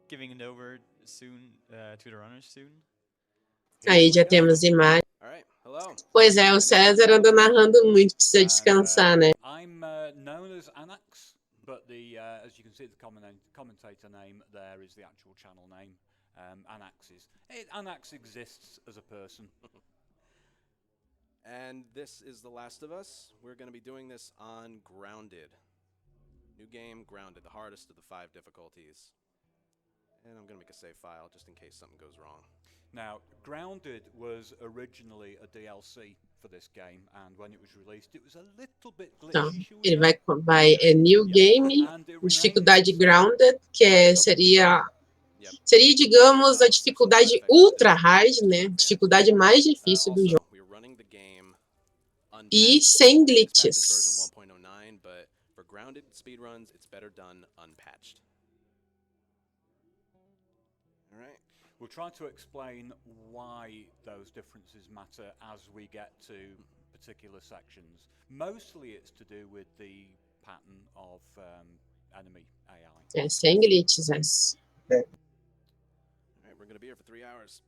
giving it over soon to the runners soon. Aí já temos imagem. Pois é, o César anda narrando muito, precisa descansar, né? I'm known as Anax, but as you can see, the commentator name there is the actual channel name. Anax exists as a person. And this is The Last of Us. We're going to be doing this on Grounded. New game, Grounded, the hardest of the 5 difficulties. And I'm going to make a save file just in case something goes wrong. Now, Grounded was originally a DLC for this game, and when it was released, it was a little bit glitchy. Então, ele vai New Game, dificuldade Grounded, que seria, digamos, a dificuldade ultra hard, né? Dificuldade mais difícil do jogo. E sem glitches. But for grounded speedruns, it's better done unpatched. All right. We'll try to explain why those differences matter as we get to particular sections. Mostly it's to do with the pattern of enemy AI. É, sem glitches, essa. All right, we're going to be here for 3 hours.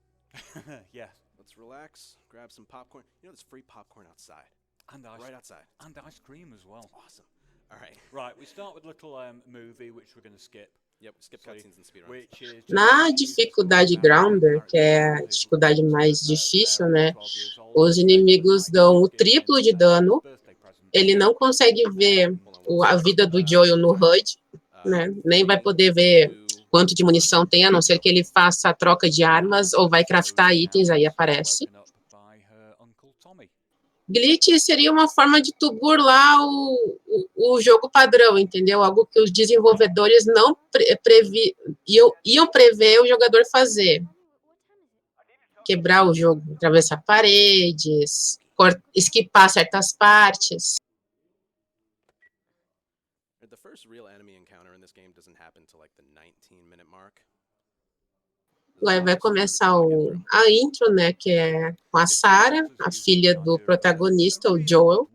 Yes. Let's relax, grab some popcorn. You know, there's free popcorn outside. And right outside. And ice cream as well. Awesome. All right. Right, we start with a little movie, which we're going to skip. Yep, skip cutscenes and speedruns. Na dificuldade Grounder, que é a dificuldade mais difícil, né? Os inimigos dão o triplo de dano. Ele não consegue ver a vida do Joel no HUD, né? Nem vai poder ver quanto de munição tem, a não ser que ele faça a troca de armas ou vai craftar itens, aí aparece. Glitch seria uma forma de tu burlar o jogo padrão, entendeu? Algo que os desenvolvedores não iam prever o jogador fazer. Quebrar o jogo, atravessar paredes, esquipar certas partes. The first real enemy encounter in this game doesn't happen till like the 19-minute mark. Agora vai começar a intro, né, que é com a Sarah, a filha do protagonista, o Joel.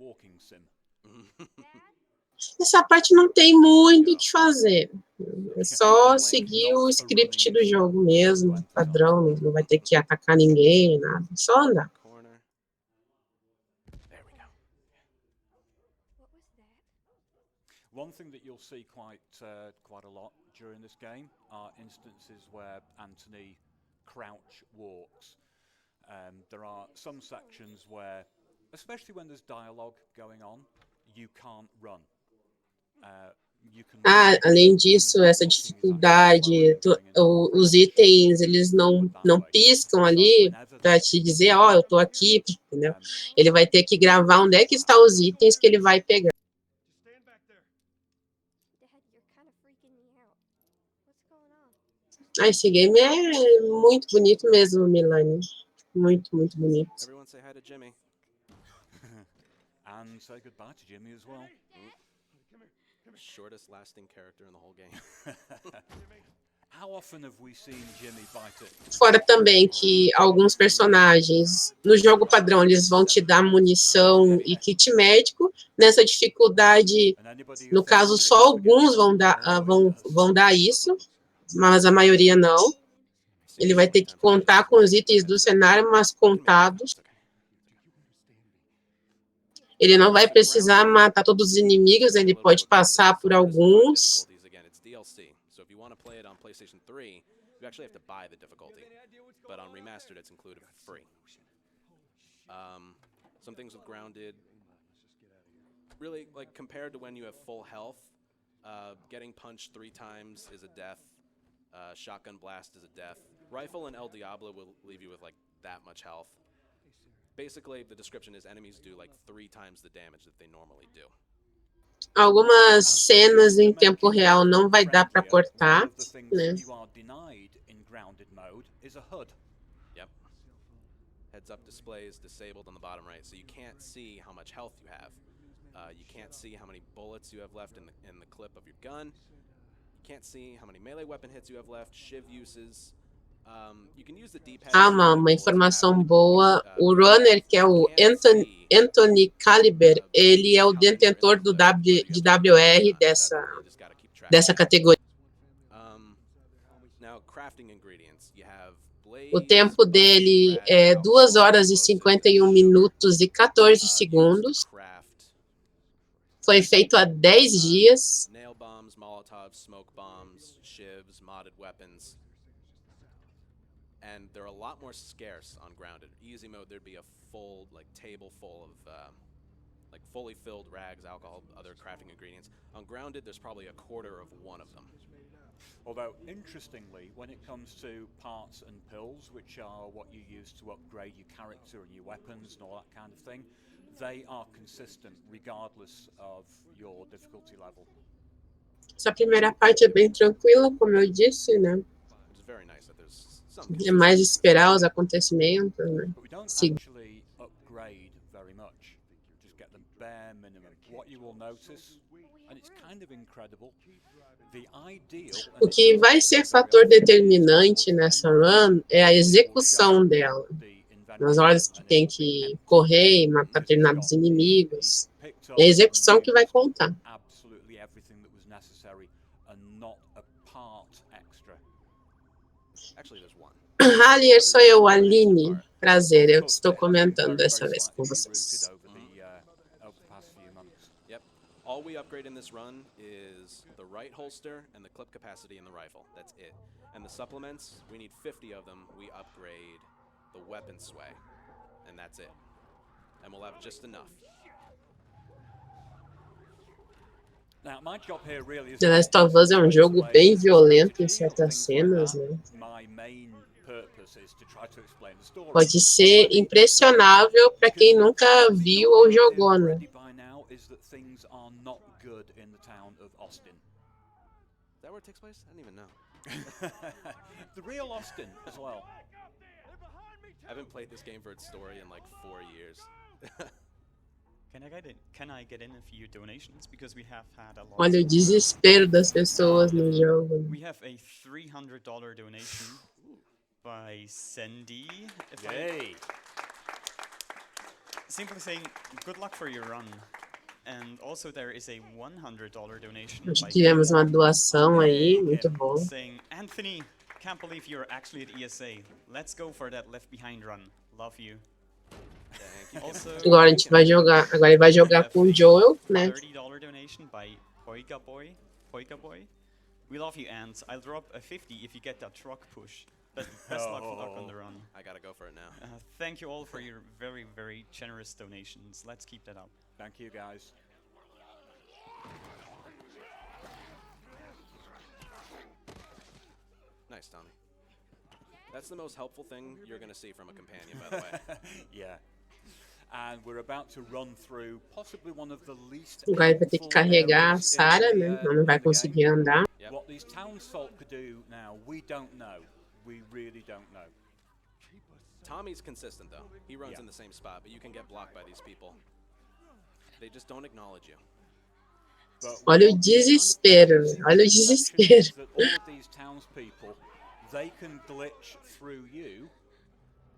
Essa parte não tem muito o que fazer. É só seguir o script do jogo mesmo, padrão, não vai ter que atacar ninguém, nada. Só andar. One thing that you'll see quite a lot during this game are instances where Anthony crouch walks. There are some sections where, especially when there's dialogue going on, you can't run. Além disso, essa dificuldade, os itens, eles não piscam ali para te dizer, ó, eu tô aqui, entendeu? Ele vai ter que gravar onde é que estão os itens que ele vai pegar. Esse game é muito bonito mesmo, Milani. Muito, muito bonito. Everyone say hi to Jimmy. And say goodbye to Jimmy as well. Shortest lasting character in the whole game. How often have we seen Jimmy bite it? Fora também que alguns personagens no jogo padrão eles vão te dar munição e kit médico. Nessa dificuldade, no caso, só alguns vão dar isso, mas a maioria não. Ele vai ter que contar com os itens do cenário, mas contados. Ele não vai precisar matar todos os inimigos, ele pode passar por alguns. Some things with Grounded, really, like, compared to when you have full health, getting punched 3 times is a death. Shotgun blast is a death. Rifle and El Diablo will leave you with, like, that much health. Basically, the description is enemies do, like, 3 times the damage that they normally do. Algumas cenas em tempo real não vai dar para cortar, né? Yep. Heads-up display is disabled on the bottom right, so you can't see how much health you have. You can't see how many bullets you have left in the clip of your gun. You can't see how many melee weapon hits you have left, shiv uses. You can use the D-pad. Uma informação boa, o runner, que é o Anthony Caliber, ele é o detentor do de WR dessa categoria. Now, crafting ingredients. You have O blaze, tempo dele é 2 horas e 51 minutos e 14 segundos. Foi feito há 10 dias. Nail bombs, molotovs, smoke bombs, shivs, modded weapons. And they're a lot more scarce on grounded. Easy mode, there'd be a full table full of fully filled rags, alcohol, other crafting ingredients. On grounded, there's probably a quarter of one of them. Although, interestingly, when it comes to parts and pills, which are what you use to upgrade your character and your weapons and all that kind of thing, they are consistent regardless of your difficulty level. Essa primeira parte é bem tranquila, como eu disse, né? Which is very nice that there's some É mais esperar os acontecimentos, né? But we don't Sim. actually upgrade very much. We just get the bare minimum. What you will notice, and it's kind of incredible, the ideal. O que vai ser fator determinante nessa run é a execução dela. Nas horas que tem que correr e matar determinados inimigos. É a execução que vai contar. Absolutely everything that was necessary and not a part extra. Actually, there's one. Halier, sou eu, Aline. Prazer, eu estou comentando dessa vez com vocês. Yep. All we upgrade in this run is the right holster and the clip capacity in the rifle. That's it. And the supplements, we need 50 of them. We upgrade the weapon sway. And that's it. And we'll have just enough. Now, my job here really is The Last of Us é um jogo bem violento em certas cenas, né? My main purpose is to try to explain the story. Pode ser impressionável para quem nunca viu ou jogou, né? Is that things are not good in the town of Austin. Is that where it takes place? I didn't even know. The real Austin as well. I haven't played this game for its story in like 4 years. Can I get in a few donations? Because we have had a lot. Olha o desespero das pessoas no jogo. We have a $300 donation by Sandy. Yay! Simply saying, good luck for your run. And also there is a $100 donation Nós by tivemos uma doação aí, muito bom. saying, Anthony, can't believe you're actually at ESA. Let's go for that Left Behind run. Love you. Also, Agora a gente vai jogar, agora ele vai jogar com o Joel, né? $30 donation by Poika Boy. We love you, Ant. I'll drop a 50 if you get that truck push. But best luck on the run. I gotta go for it now. Thank you all for your very, very generous donations. Let's keep that up. Thank you, guys. Nice, Tommy. That's the most helpful thing you're gonna see from a companion, by the way. Yeah. And we're about to run through possibly one of the least Agora ele vai ter que carregar a Sarah, né? Ela não vai conseguir andar. What these townsfolk could do now, we don't know. We really don't know. Tommy's consistent though. He runs in the same spot, but you can get blocked by these people. They just don't acknowledge you. Olha o desespero, olha o desespero. All of these townspeople, they can glitch through you,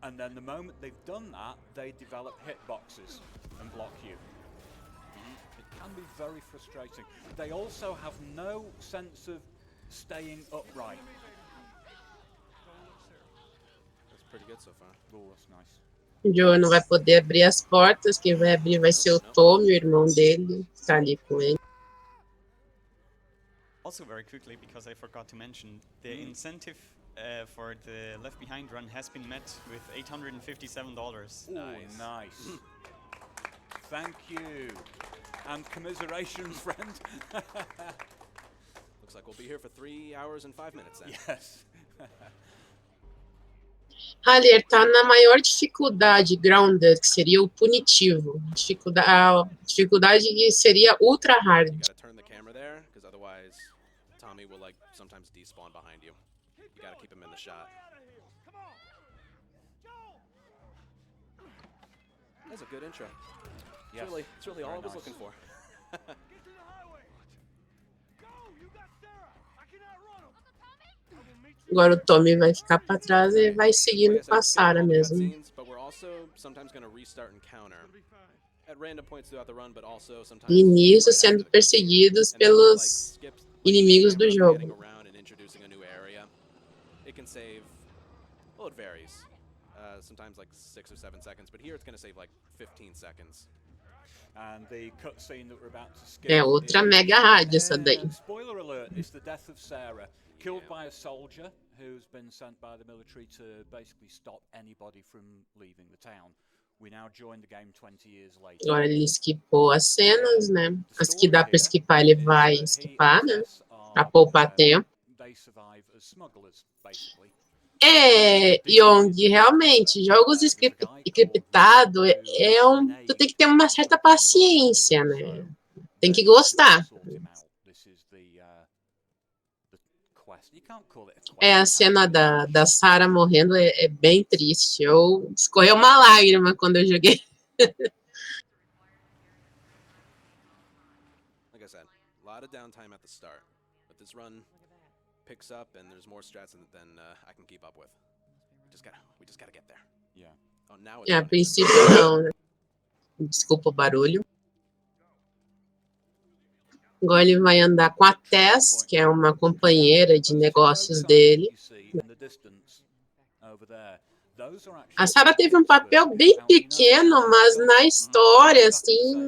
and then the moment they've done that, they develop hitboxes and block you. It can be very frustrating. They also have no sense of staying upright. That's pretty good so far. Oh, that's nice. O Joel não vai poder abrir as portas, quem vai abrir vai ser o Tommy, o irmão dele, que tá ali com ele. Also very quickly, because I forgot to mention, the incentive for the Left Behind run has been met with $857. Ooh, nice. Thank you. And commiserations, friend. Looks like we'll be here for 3 hours and 5 minutes then. Yes. Halier tá na maior dificuldade, grounded, que seria o punitivo. A dificuldade que seria ultra hard. You gotta turn the camera there, because otherwise Tommy will sometimes despawn behind you. You gotta keep him in the shot. That's a good intro. Yes. It's really all I was looking for. Agora o Tommy vai ficar para trás e vai seguindo com a Sarah mesmo. E nisso sendo perseguidos pelos inimigos do jogo. it can save, well, it varies. Sometimes like 6 or 7 seconds, but here it's going to save like 15 seconds. And the cutscene that we're about to skip É outra mega rádio essa daí. spoiler alert, it's the death of Sarah, killed by a soldier who's been sent by the military to basically stop anybody from leaving the town. We now join the game 20 years later. Agora ele esquipou as cenas, né? As que dá para esquipar, ele vai esquipar, né? Para poupar tempo. They survive as smugglers, basically. Young, realmente, jogos encriptados tu tem que ter uma certa paciência, né? Tem que gostar. A cena da Sarah morrendo é bem triste. Escorreu uma lágrima quando eu joguei. Like I said, a lot of downtime at the start, but this run picks up and there's more strats than I can keep up with. We just gotta get there. Yeah. Oh, now it's A princípio não, né? Desculpa o barulho. Agora ele vai andar com a Tess, que é uma companheira de negócios dele. A Sarah teve um papel bem pequeno, mas na história, assim,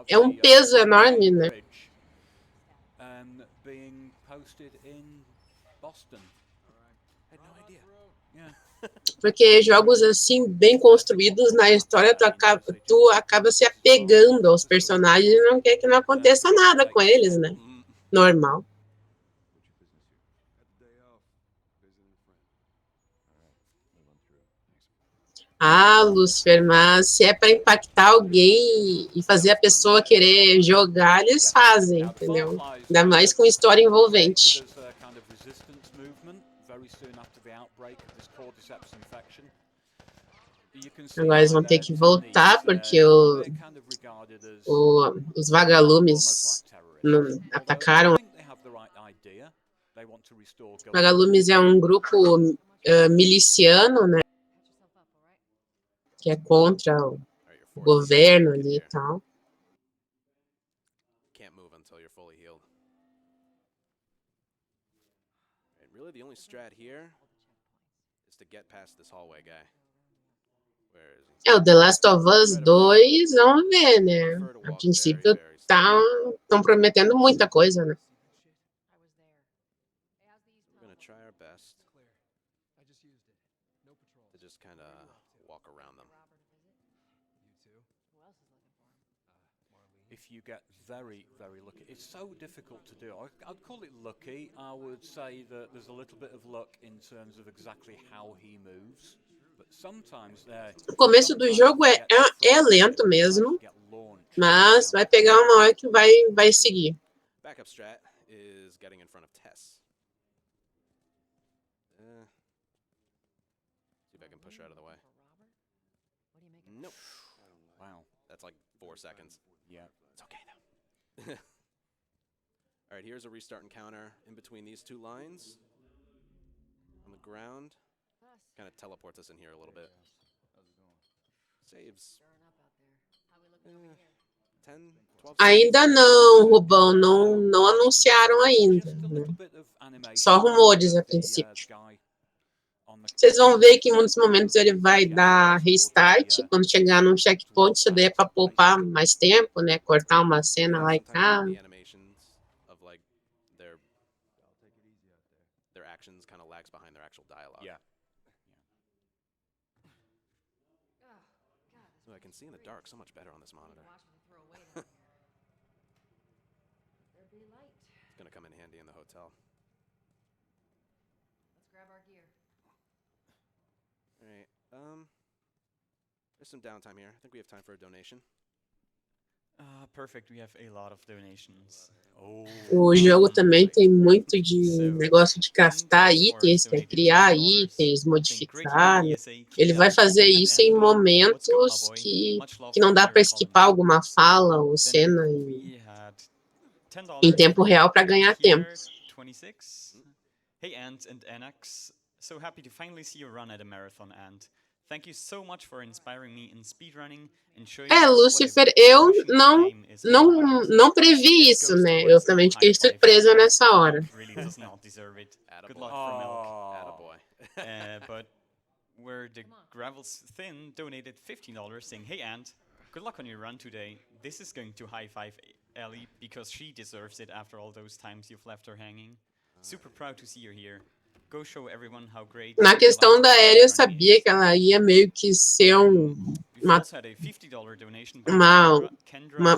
é um peso enorme, né? Porque jogos assim, bem construídos na história, tu acaba se apegando aos personagens e não quer que não aconteça nada com eles, né? Normal. Ah, Lucifer, mas se é para impactar alguém e fazer a pessoa querer jogar, eles fazem, entendeu? Ainda mais com história envolvente. Agora eles vão ter que voltar, porque os vagalumes atacaram. Vagalumes é um grupo miliciano, né? Que é contra o governo ali e tal. The only strat here is to get past this hallway guy. O The Last of Us 2, vamos ver, né? A princípio estão prometendo muita coisa, né? If you get very, very lucky, it's so difficult to do. I'd call it lucky. I would say that there's a little bit of luck in terms of exactly how he moves. O começo do jogo é lento mesmo, mas vai pegar uma hora que vai seguir. Backup strat is getting in front of Tess. See if I can push her out of the way. Nope. Wow, that's like 4 seconds. Yeah, it's okay though. All right, here's a restart encounter in between these two lines on the ground. Kind of teleports us in here a little bit. Saves. 10, 12 ainda não, Rubão, não anunciaram ainda. Né? Só rumores a princípio. Vocês vão ver que em muitos momentos ele vai dar restart. Quando chegar num checkpoint, isso daí é para poupar mais tempo, né? Cortar uma cena lá e cá. Their actions kind of lags behind their actual dialogue. Yeah. So I can see in the dark so much better on this monitor. It's gonna come in handy in the hotel. Let's grab our gear. All right. There's some downtime here. I think we have time for a donation. Perfect. We have a lot of donations. O jogo também tem muito de negócio de craftar itens, que é criar itens, modificar. Né? Ele vai fazer isso em momentos que não dá para esquipar alguma fala ou cena em tempo real para ganhar tempo. Hey Ant and Annex, so happy to finally see you run at a marathon, Ant. Thank you so much for inspiring me in speedrunning and showing Lucifer, eu não previ isso, né? Eu também fiquei surpresa nessa hora. Really does not deserve it. Good luck from Milk. But where the gravel's thin donated $15 saying, "Hey Ant, good luck on your run today. This is going to high five Ellie because she deserves it after all those times you've left her hanging. Super proud to see you here. Go show everyone how great." Na questão da Ellie, eu sabia que ela ia meio que ser uma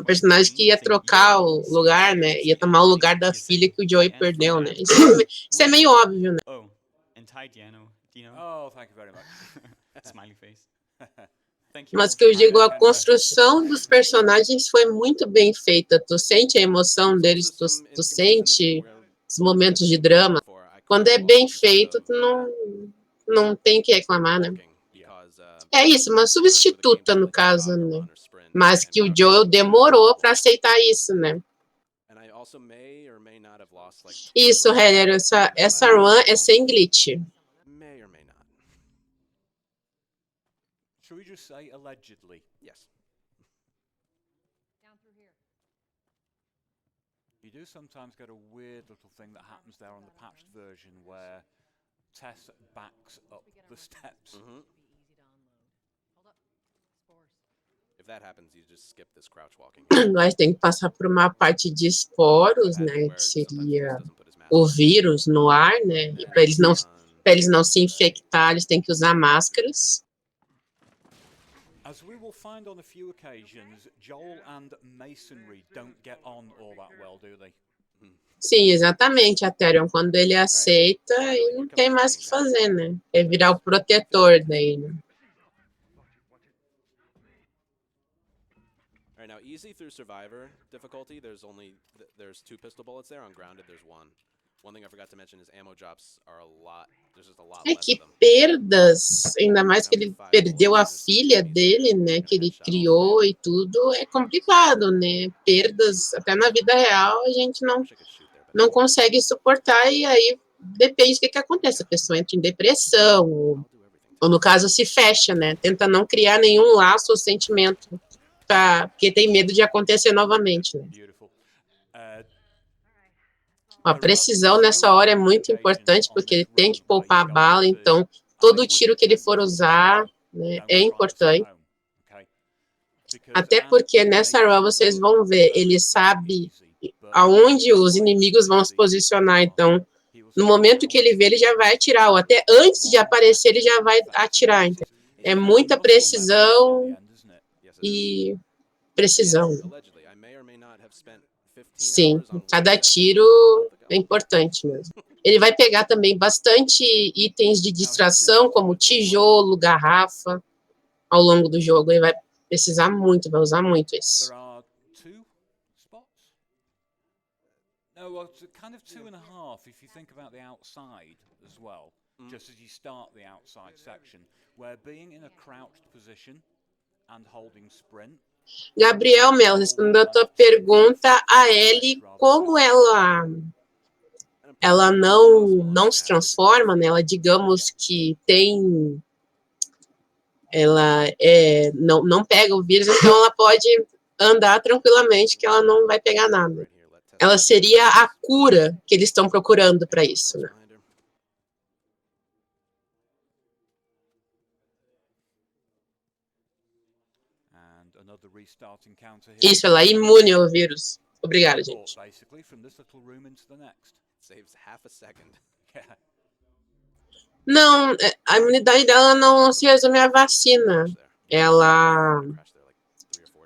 personagem que ia trocar o lugar, né? Ia tomar o lugar da filha que o Joey perdeu, né? Isso é meio óbvio, né? Oh, and hi Dino. Oh, thank you very much. Smiley face. Mas que eu digo, a construção dos personagens foi muito bem feita. Tu sente a emoção deles, tu sente os momentos de drama. Quando é bem feito, tu não tem o que reclamar, né? É isso, uma substituta, no caso, né? Mas que o Joel demorou para aceitar isso, né? Isso, Heller, essa run é sem glitch. Should we just say allegedly? Yes. You do sometimes get a weird little thing that happens there on the patched version where Tess backs up the steps. If that happens, you just skip this crouch walking. Nós tem que passar por uma parte de esporos, né? Que seria o vírus no ar, né? E para eles não se infectar, eles têm que usar máscaras. As we will find on a few occasions, Joel and Masonry don't get on all that well, do they? Sim, exatamente, a Therion, quando ele aceita, ele não tem mais o que fazer, né? É virar o protetor daí, né? All right, now easy through survivor difficulty, there's two pistol bullets there. On grounded, there's one. One thing I forgot to mention is ammo drops are a lot. There's just a lot É less que of them. perdas, ainda mais que ele perdeu a filha dele, né? Que ele criou e tudo, é complicado, né? Perdas, até na vida real, a gente não consegue suportar e aí depende do que acontece. A pessoa entra em depressão, ou no caso se fecha, né? Tenta não criar nenhum laço ou sentimento, porque tem medo de acontecer novamente, né? A precisão nessa hora é muito importante, porque ele tem que poupar a bala, então todo tiro que ele for usar, né, é importante. Até porque nessa run vocês vão ver, ele sabe aonde os inimigos vão se posicionar, então no momento que ele vê, ele já vai atirar, ou até antes de aparecer, ele já vai atirar. Então, é muita precisão e precisão. Sim, cada tiro é importante mesmo. Ele vai pegar também bastante itens de distração, como tijolo, garrafa, ao longo do jogo. Ele vai precisar muito, vai usar muito isso. No, well, it's kind of 2.5 if you think about the outside as well, just as you start the outside section, where being in a crouched position and holding sprint. Gabriel Mel, respondendo a tua pergunta, a Ellie, como ela não se transforma, né? Ela, digamos que ela não pega o vírus, então ela pode andar tranquilamente, que ela não vai pegar nada. Ela seria a cura que eles estão procurando para isso, né? Isso, ela é imune ao vírus. Obrigado, gente. Não, a imunidade dela não se resume à vacina. Ela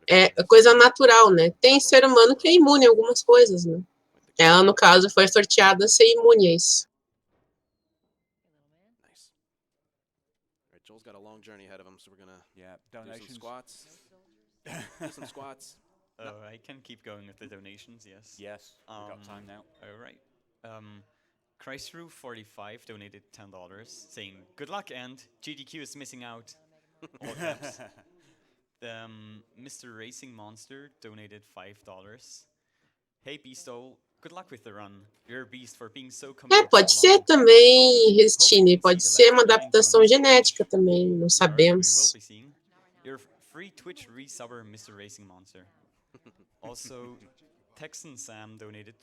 é coisa natural, né? Tem ser humano que é imune a algumas coisas, né? Ela, no caso, foi sorteada a ser imune a isso. Joel's got a long journey ahead of him, so we're gonna do some squats. Do some squats. Oh, I can keep going with the donations, yes. Yes, we've got time now. All right. Chrysru45 donated $10, saying, "Good luck, and GDQ is missing out." All caps. Mr. Racing Monster donated $5. Hey, Beastole, good luck with the run. You're a beast for being so committed. Pode ser também, Restream, pode ser uma adaptação genética também, não sabemos. You're free Twitch resubber, Mr. Racing Monster. Also, Texan Sam donated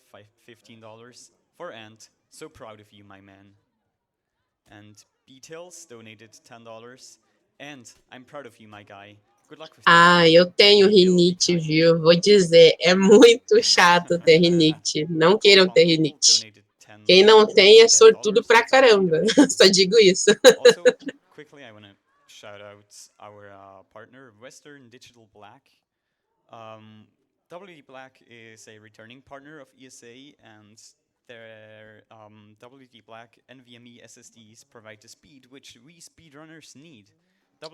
$15 for Ant. So proud of you, my man. And Beatles donated $10. And I'm proud of you, my guy. Good luck with Ah, eu tenho rinite, viu? Vou dizer, é muito chato ter rinite. Não queiram ter rinite. Quem não tem é sortudo pra caramba. Só digo isso. Also, quickly, I want to shout out our partner, Western Digital Black. WD Black is a returning partner of ESA, and their WD Black NVMe SSDs provide the speed which we speedrunners need.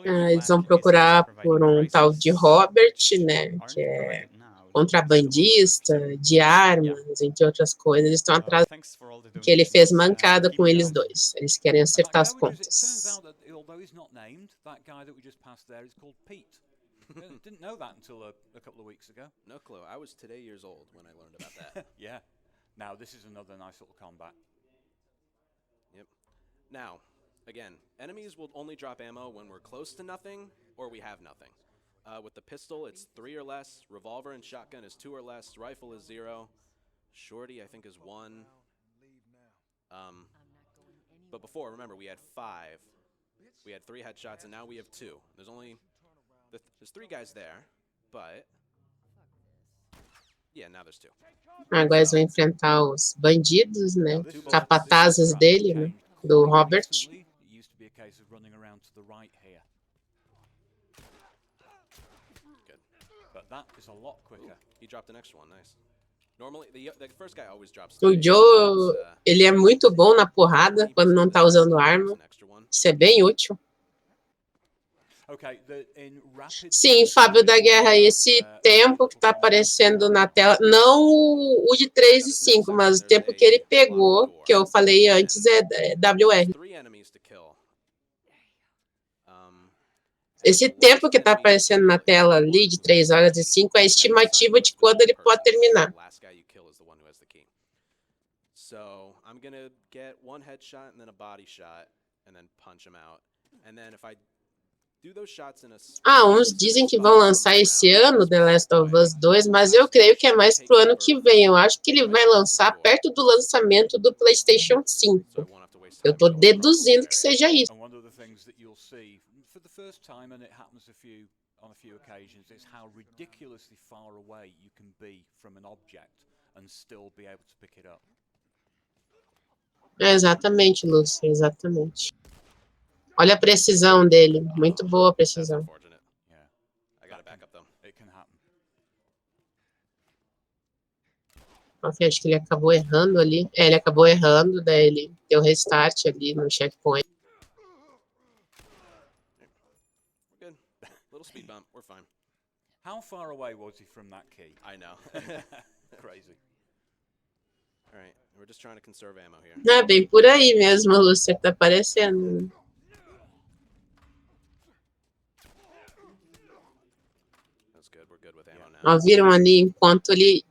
Eles vão procurar por um tal de Robert, né? Que é contrabandista de armas, entre outras coisas. Eles estão atrás que ele fez mancada com eles dois. Eles querem acertar as contas. Didn't know that until a couple of weeks ago. No clue. I was today years old when I learned about that. Yeah. Now this is another nice little combat. Yep. Now, again, enemies will only drop ammo when we're close to nothing or we have nothing. With the pistol, it's 3 or less. Revolver and shotgun is 2 or less. Rifle is 0. Shorty, I think, is 1. But before, remember, we had 5. We had 3 headshots, and now we have 2. There's only... There's 3 guys there, but... Yeah, now there's 2. Agora eles vão enfrentar os bandidos, né? Capatazes dele, né? Do Robert. O Joe, ele é muito bom na porrada quando não tá usando arma. Isso é bem útil. Sim, Fábio da Guerra, esse tempo que está aparecendo na tela, não o de 3 e 5, mas o tempo que ele pegou, que eu falei antes, é WR. Esse tempo que está aparecendo na tela ali, de 3 horas e 5, é a estimativa de quando ele pode terminar. So I'm gonna get 1 headshot and then a body shot and then punch him out. And then if I uns dizem que vão lançar esse ano The Last of Us 2, mas eu creio que é mais pro ano que vem. Eu acho que ele vai lançar perto do lançamento do PlayStation 5. Eu tô deduzindo que seja isso. Exatamente, Lúcio, exatamente. Olha a precisão dele, muito boa a precisão. Ok, acho que ele acabou errando ali. Ele acabou errando, daí ele deu restart ali no checkpoint. How far away was he from that key? I know. Crazy. All right, we're just trying to conserve ammo here. É bem por aí mesmo, Lúcio, que tá aparecendo. Ó, viram ali, enquanto ele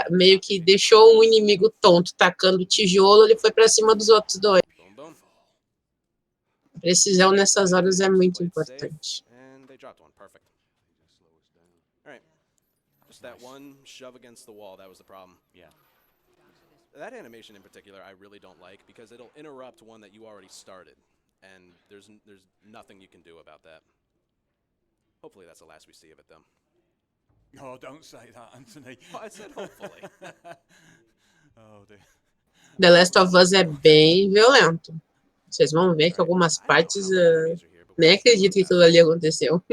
meio que deixou um inimigo tonto tacando tijolo, ele foi para cima dos outros dois. Precisão nessas horas é muito importante. That one shove against the wall, that was the problem. Yeah. That animation in particular I really don't like because it'll interrupt one that you already started, and there's nothing you can do about that. Hopefully that's the last we see of it though. Oh, don't say that, Anthony. Oh, I said hopefully. Oh, dear. The Last of Us é bem violento. Vocês vão ver que algumas partes nem acredito que aquilo ali aconteceu.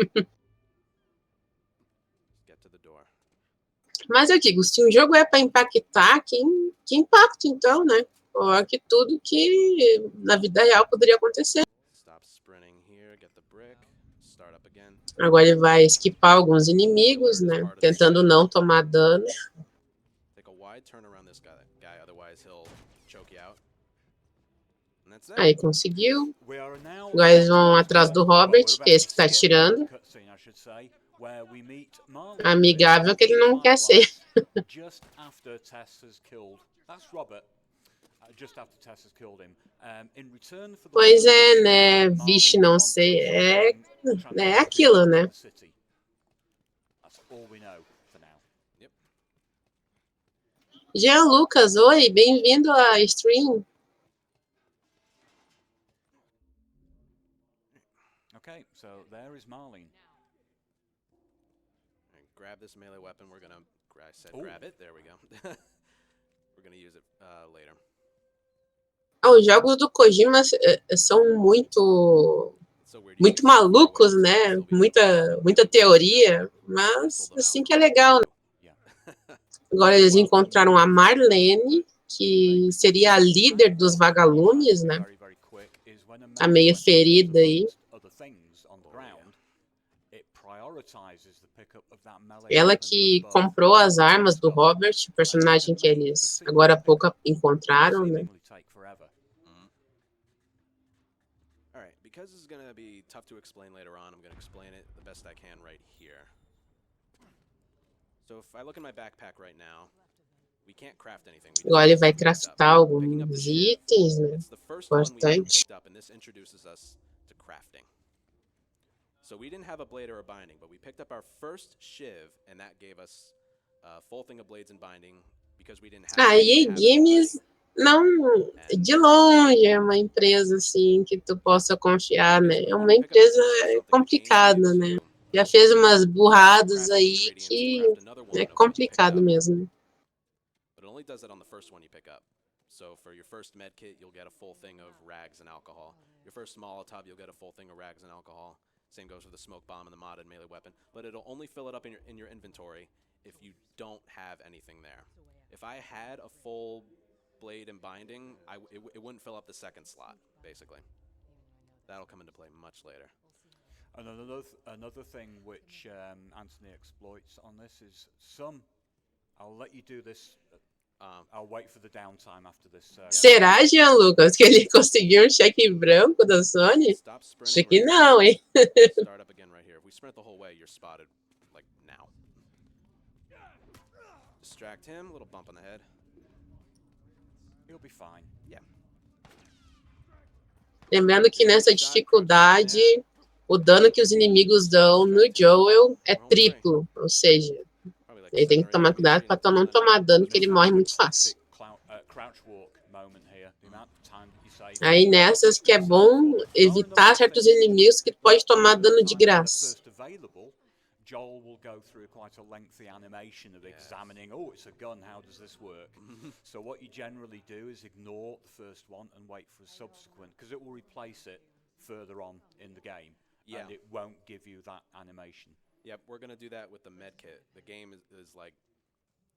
Mas eu digo, se um jogo é para impactar, que impacta então, né? Ou que tudo que na vida real poderia acontecer. Agora ele vai esquipar alguns inimigos, né? Tentando não tomar dano. Aí conseguiu. Agora eles vão atrás do Robert, que é esse que está atirando. Amigável que ele não quer ser. Pois é, né? Vixe, não sei. É aquilo, né? Jean Lucas, oi, bem-vindo à stream. Okay, so there is Marlene. And grab this melee weapon. We're gonna. I said Ooh. grab it. There we go. We're gonna use it later. Os jogos do Kojima são muito It's so weird. You muito can see far away malucos, from né? still be visible. Muita teoria, mas assim que é legal, né? Yeah. Agora eles encontraram a Marlene, que seria a líder dos vagalumes, né? Very, very quick is when a Tá melee meio weapon ferida is aí. amongst other things on the ground, it prioritizes the pickup of that melee Ela weapon que above comprou as armas do stuff. Robert, o personagem que eles agora há pouco encontraram, né? Seemingly take forever. All right, because this is going to be tough to explain later on, I'm going to explain it the best I can right here. So if I look in my backpack right now, we can't craft anything. We just Agora ele have vai stuff picked up. craftar Picking up the alguns shiv, itens, né? it's the first one we ever Importante. picked up, and this introduces us to crafting. So we didn't have a blade or a binding, but we picked up our first shiv, and that gave us a full thing of blades and binding because we didn't have. Ah, we EA didn't have it Games não, de longe é uma empresa assim que tu possa confiar, né? É uma empresa complicada, né? Já fez umas burradas aí que é complicado mesmo. But it only does it on the first one you pick up. So for your first med kit, you'll get a full thing of rags and alcohol. Your first Molotov, you'll get a full thing of rags and alcohol. Same goes for the smoke bomb and the modded melee weapon. But it'll only fill it up in your inventory if you don't have anything there. If I had a full blade and binding, it wouldn't fill up the second slot, basically. That'll come into play much later. And another thing which Anthony exploits on this is I'll let you do this. I'll wait for the downtime after this. Será, Jean Lucas, que ele conseguiu um cheque branco da Sony? Acho que não, hein? Start up again right here. If we sprint the whole way, you're spotted, like, now. Distract him, a little bump on the head. You'll be fine. Yeah. Lembrando que nessa dificuldade, o dano que os inimigos dão no Joel é triplo, ou seja, ele tem que tomar cuidado para não tomar dano, que ele morre muito fácil. Aí nessas que é bom evitar certos inimigos que pode tomar dano de graça. Joel will go through quite a lengthy animation of examining, oh, it's a gun, how does this work? So what you generally do is ignore the first one and wait for a subsequent, because it will replace it further on in the game, and it won't give you that animation. Yep, we're going to do that with the med kit. The game is like,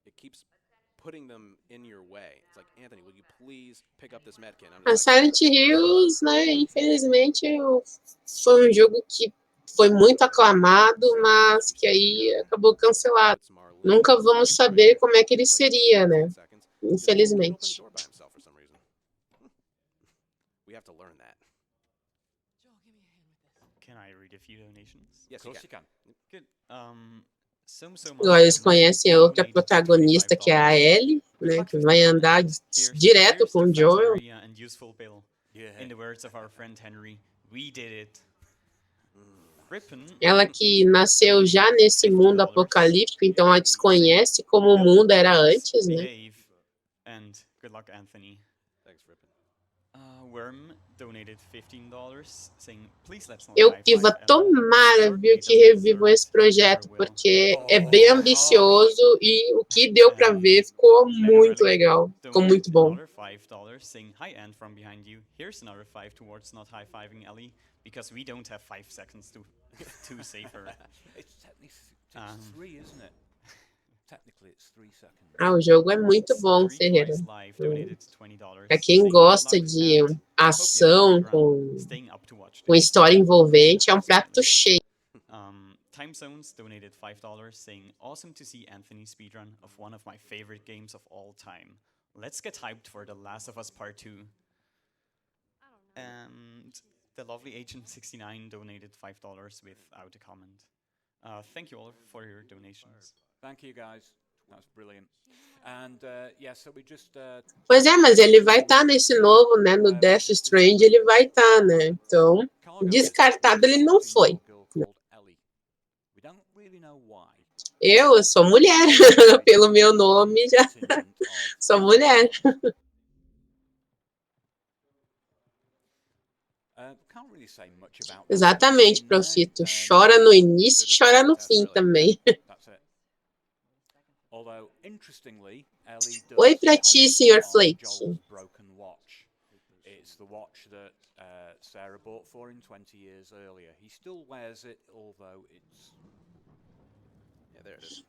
it keeps putting them in your way. It's like, Anthony, will you please pick up this med kit? A Silent Hills, né, infelizmente, foi um jogo que foi muito aclamado, mas que aí acabou cancelado. Nunca vamos saber como é que ele seria, né? Infelizmente. Can I read a few donations? Yes, of course you can. Good. Agora eles conhecem a outra protagonista, que é a Ellie, né? Que vai andar direto com o Joel. In the words of our friend Henry, we did it. Ela que nasceu já nesse mundo apocalíptico, então ela desconhece como o mundo era antes, né? And good luck, Anthony. Thanks, Rippin. Worm donated $15, saying, please let's not Eu, Piva, tomara, viu, que revivam esse projeto, porque é bem ambicioso e o que deu pra ver ficou muito legal, ficou muito bom. $5, saying, hi, Anne from behind you. Here's another 5 towards not high-fiving Ellie, because we don't have 5 seconds to save her. It's technically 3, isn't it? Technically, it's 3 seconds. Ah, o jogo é muito bom, Ferreira. Pra quem gosta de ação com história envolvente, é um prato cheio. Time Zones donated $5, saying, awesome to see Anthony speedrun of one of my favorite games of all time. Let's get hyped for The Last of Us Part 2. And the lovely Agent 69 donated $5 without a comment. Thank you all for your donations. Thank you, guys. That's brilliant. And yeah, so we just. Pois é, mas ele vai estar nesse novo, né? No Death Strand ele vai estar, né? Então, descartado ele não foi. Eu sou mulher, pelo meu nome já sou mulher. Can't really say much about that Exatamente, cutscene there. Profito. Chora no início e chora no fim também. That's it. Although, interestingly, Ellie Oi does pra ti, comment Sr. on Flake. Joel's broken watch. It's the watch that Sarah bought for him 20 years earlier. He still wears it, although it's... Yeah, there it is.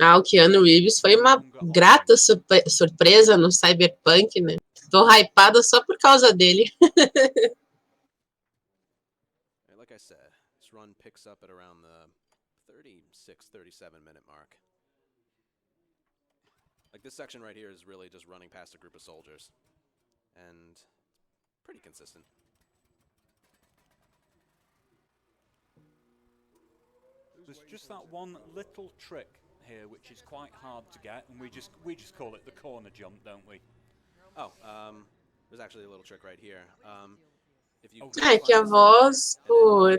Ah, o Keanu Reeves foi uma grata surpresa no Cyberpunk, né? Tô hypada só por causa dele. Like I said, this run picks up at around the 36, 37-minute mark. Like, this section right here is really just running past a group of soldiers. And pretty consistent. There's just that one little trick here which is quite hard to get, and we just call it the corner jump, don't we? Oh, there's actually a little trick right here. É que a voz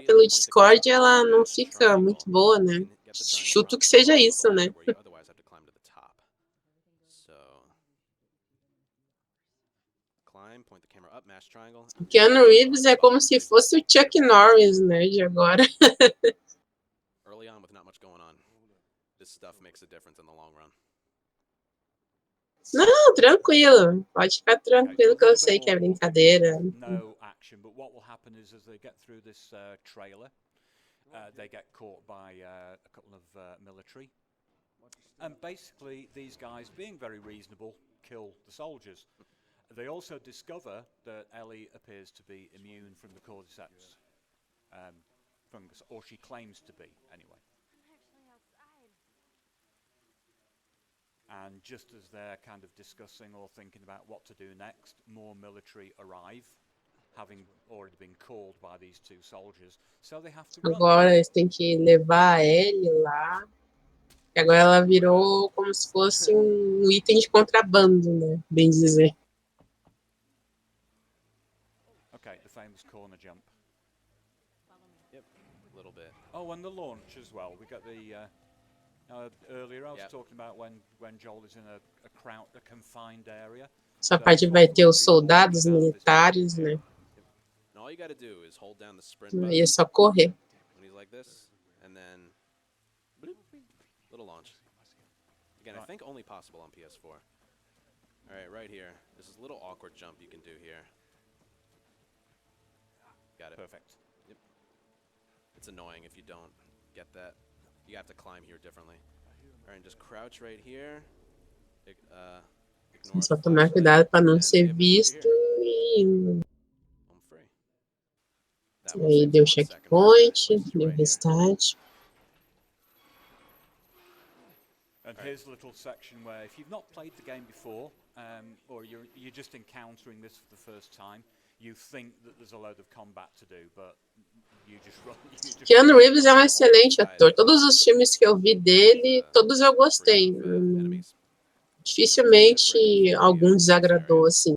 pelo Discord ela não fica muito boa, né? Chuto que seja isso, né? O Keanu Reeves é como se fosse o Chuck Norris, né, de agora. Early on with not much going on, this stuff makes a difference in the long run. Não, tranquilo. Pode ficar tranquilo que eu sei que é brincadeira. No action, but what will happen is as they get through this trailer, they get caught by a couple of military. And basically, these guys, being very reasonable, kill the soldiers. They also discover that Ellie appears to be immune from the cordyceps fungus, or she claims to be, anyway. And just as they're kind of discussing or thinking about what to do next, more military arrive, having already been called by these two soldiers, so they have to run. Agora eles têm que levar a Ellie lá. E agora ela virou como se fosse um item de contrabando, né? Bem dizer. Okay, the famous corner jump. Yep, a little bit. Oh, and the launch as well. We got the... earlier I was talking about when Joel is in a confined area. Essa parte vai ter os soldados militares, né? And all you got to do is hold down the sprint Aí button é só correr. when he's like this, and then bloop, little launch. Again, I think only possible on PS4. All right here. This is a little awkward jump you can do here. Got it. Perfect. Yep. It's annoying if you don't get that. You have to climb here differently. All right, just crouch right here. Só tomar cuidado para não ser visto e... Aí deu checkpoint, deu restart. And here's a little section where if you've not played the game before, or you're just encountering this for the first time, you think that there's a load of combat to do, but you just run. Keanu Reeves é um excelente ator. Todos os filmes que eu vi dele, todos eu gostei. Dificilmente algum desagradou, assim.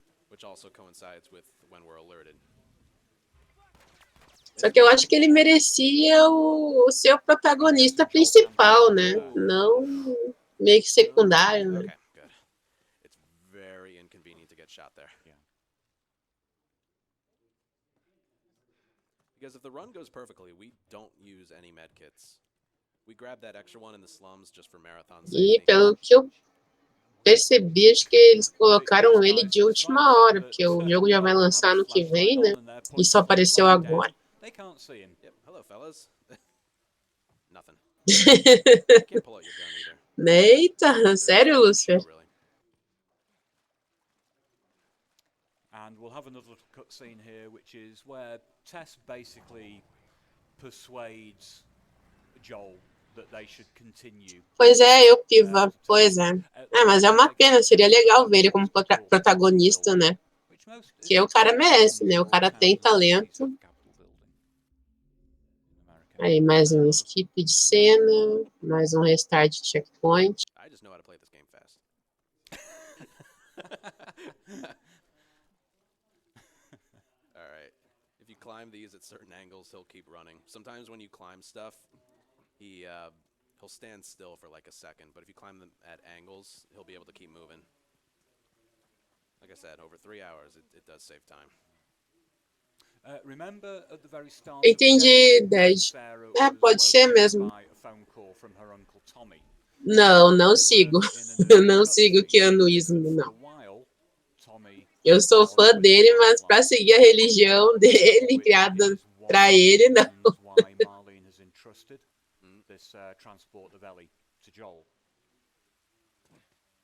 Só que eu acho que ele merecia o seu protagonista principal, né? Não meio que secundário, né? Because if the run goes perfectly, we don't use any medkits. We grab that extra one in the slums just for marathon safety. E pelo que eu percebi, acho que eles colocaram ele de última hora, porque o jogo já vai lançar no que vem, né? E só apareceu agora. They can't see him. Yep. Hello, fellas. Nothing. Can't pull out your gun either. Eita, sério, Lucifer? And we'll have another cutscene here, which is where Tess basically persuades Joel that they should continue. Pois é, eu piva, pois é. Mas é uma pena, seria legal ver ele como protagonista, né? Porque o cara merece, né? O cara tem talento. Aí, mais um skip de cena, mais um restart de checkpoint. I just know how to play this game fast. All right. If you climb these at certain angles, he'll keep running. Sometimes when you climb stuff, he'll stand still for like a second, but if you climb them at angles, he'll be able to keep moving. Like I said, over 3 hours, it does save time. Remember at the very start of Entendi, the game, 10. Sarah É, was pode ser woken mesmo. by a phone call from her uncle Tommy. Não sigo. Eu não sigo o For keanuísmo, a não. while, Tommy Eu sou fã dele, mas para seguir a religião dele, criada para ele, não. why Marlene has entrusted this transport of Ellie to Joel.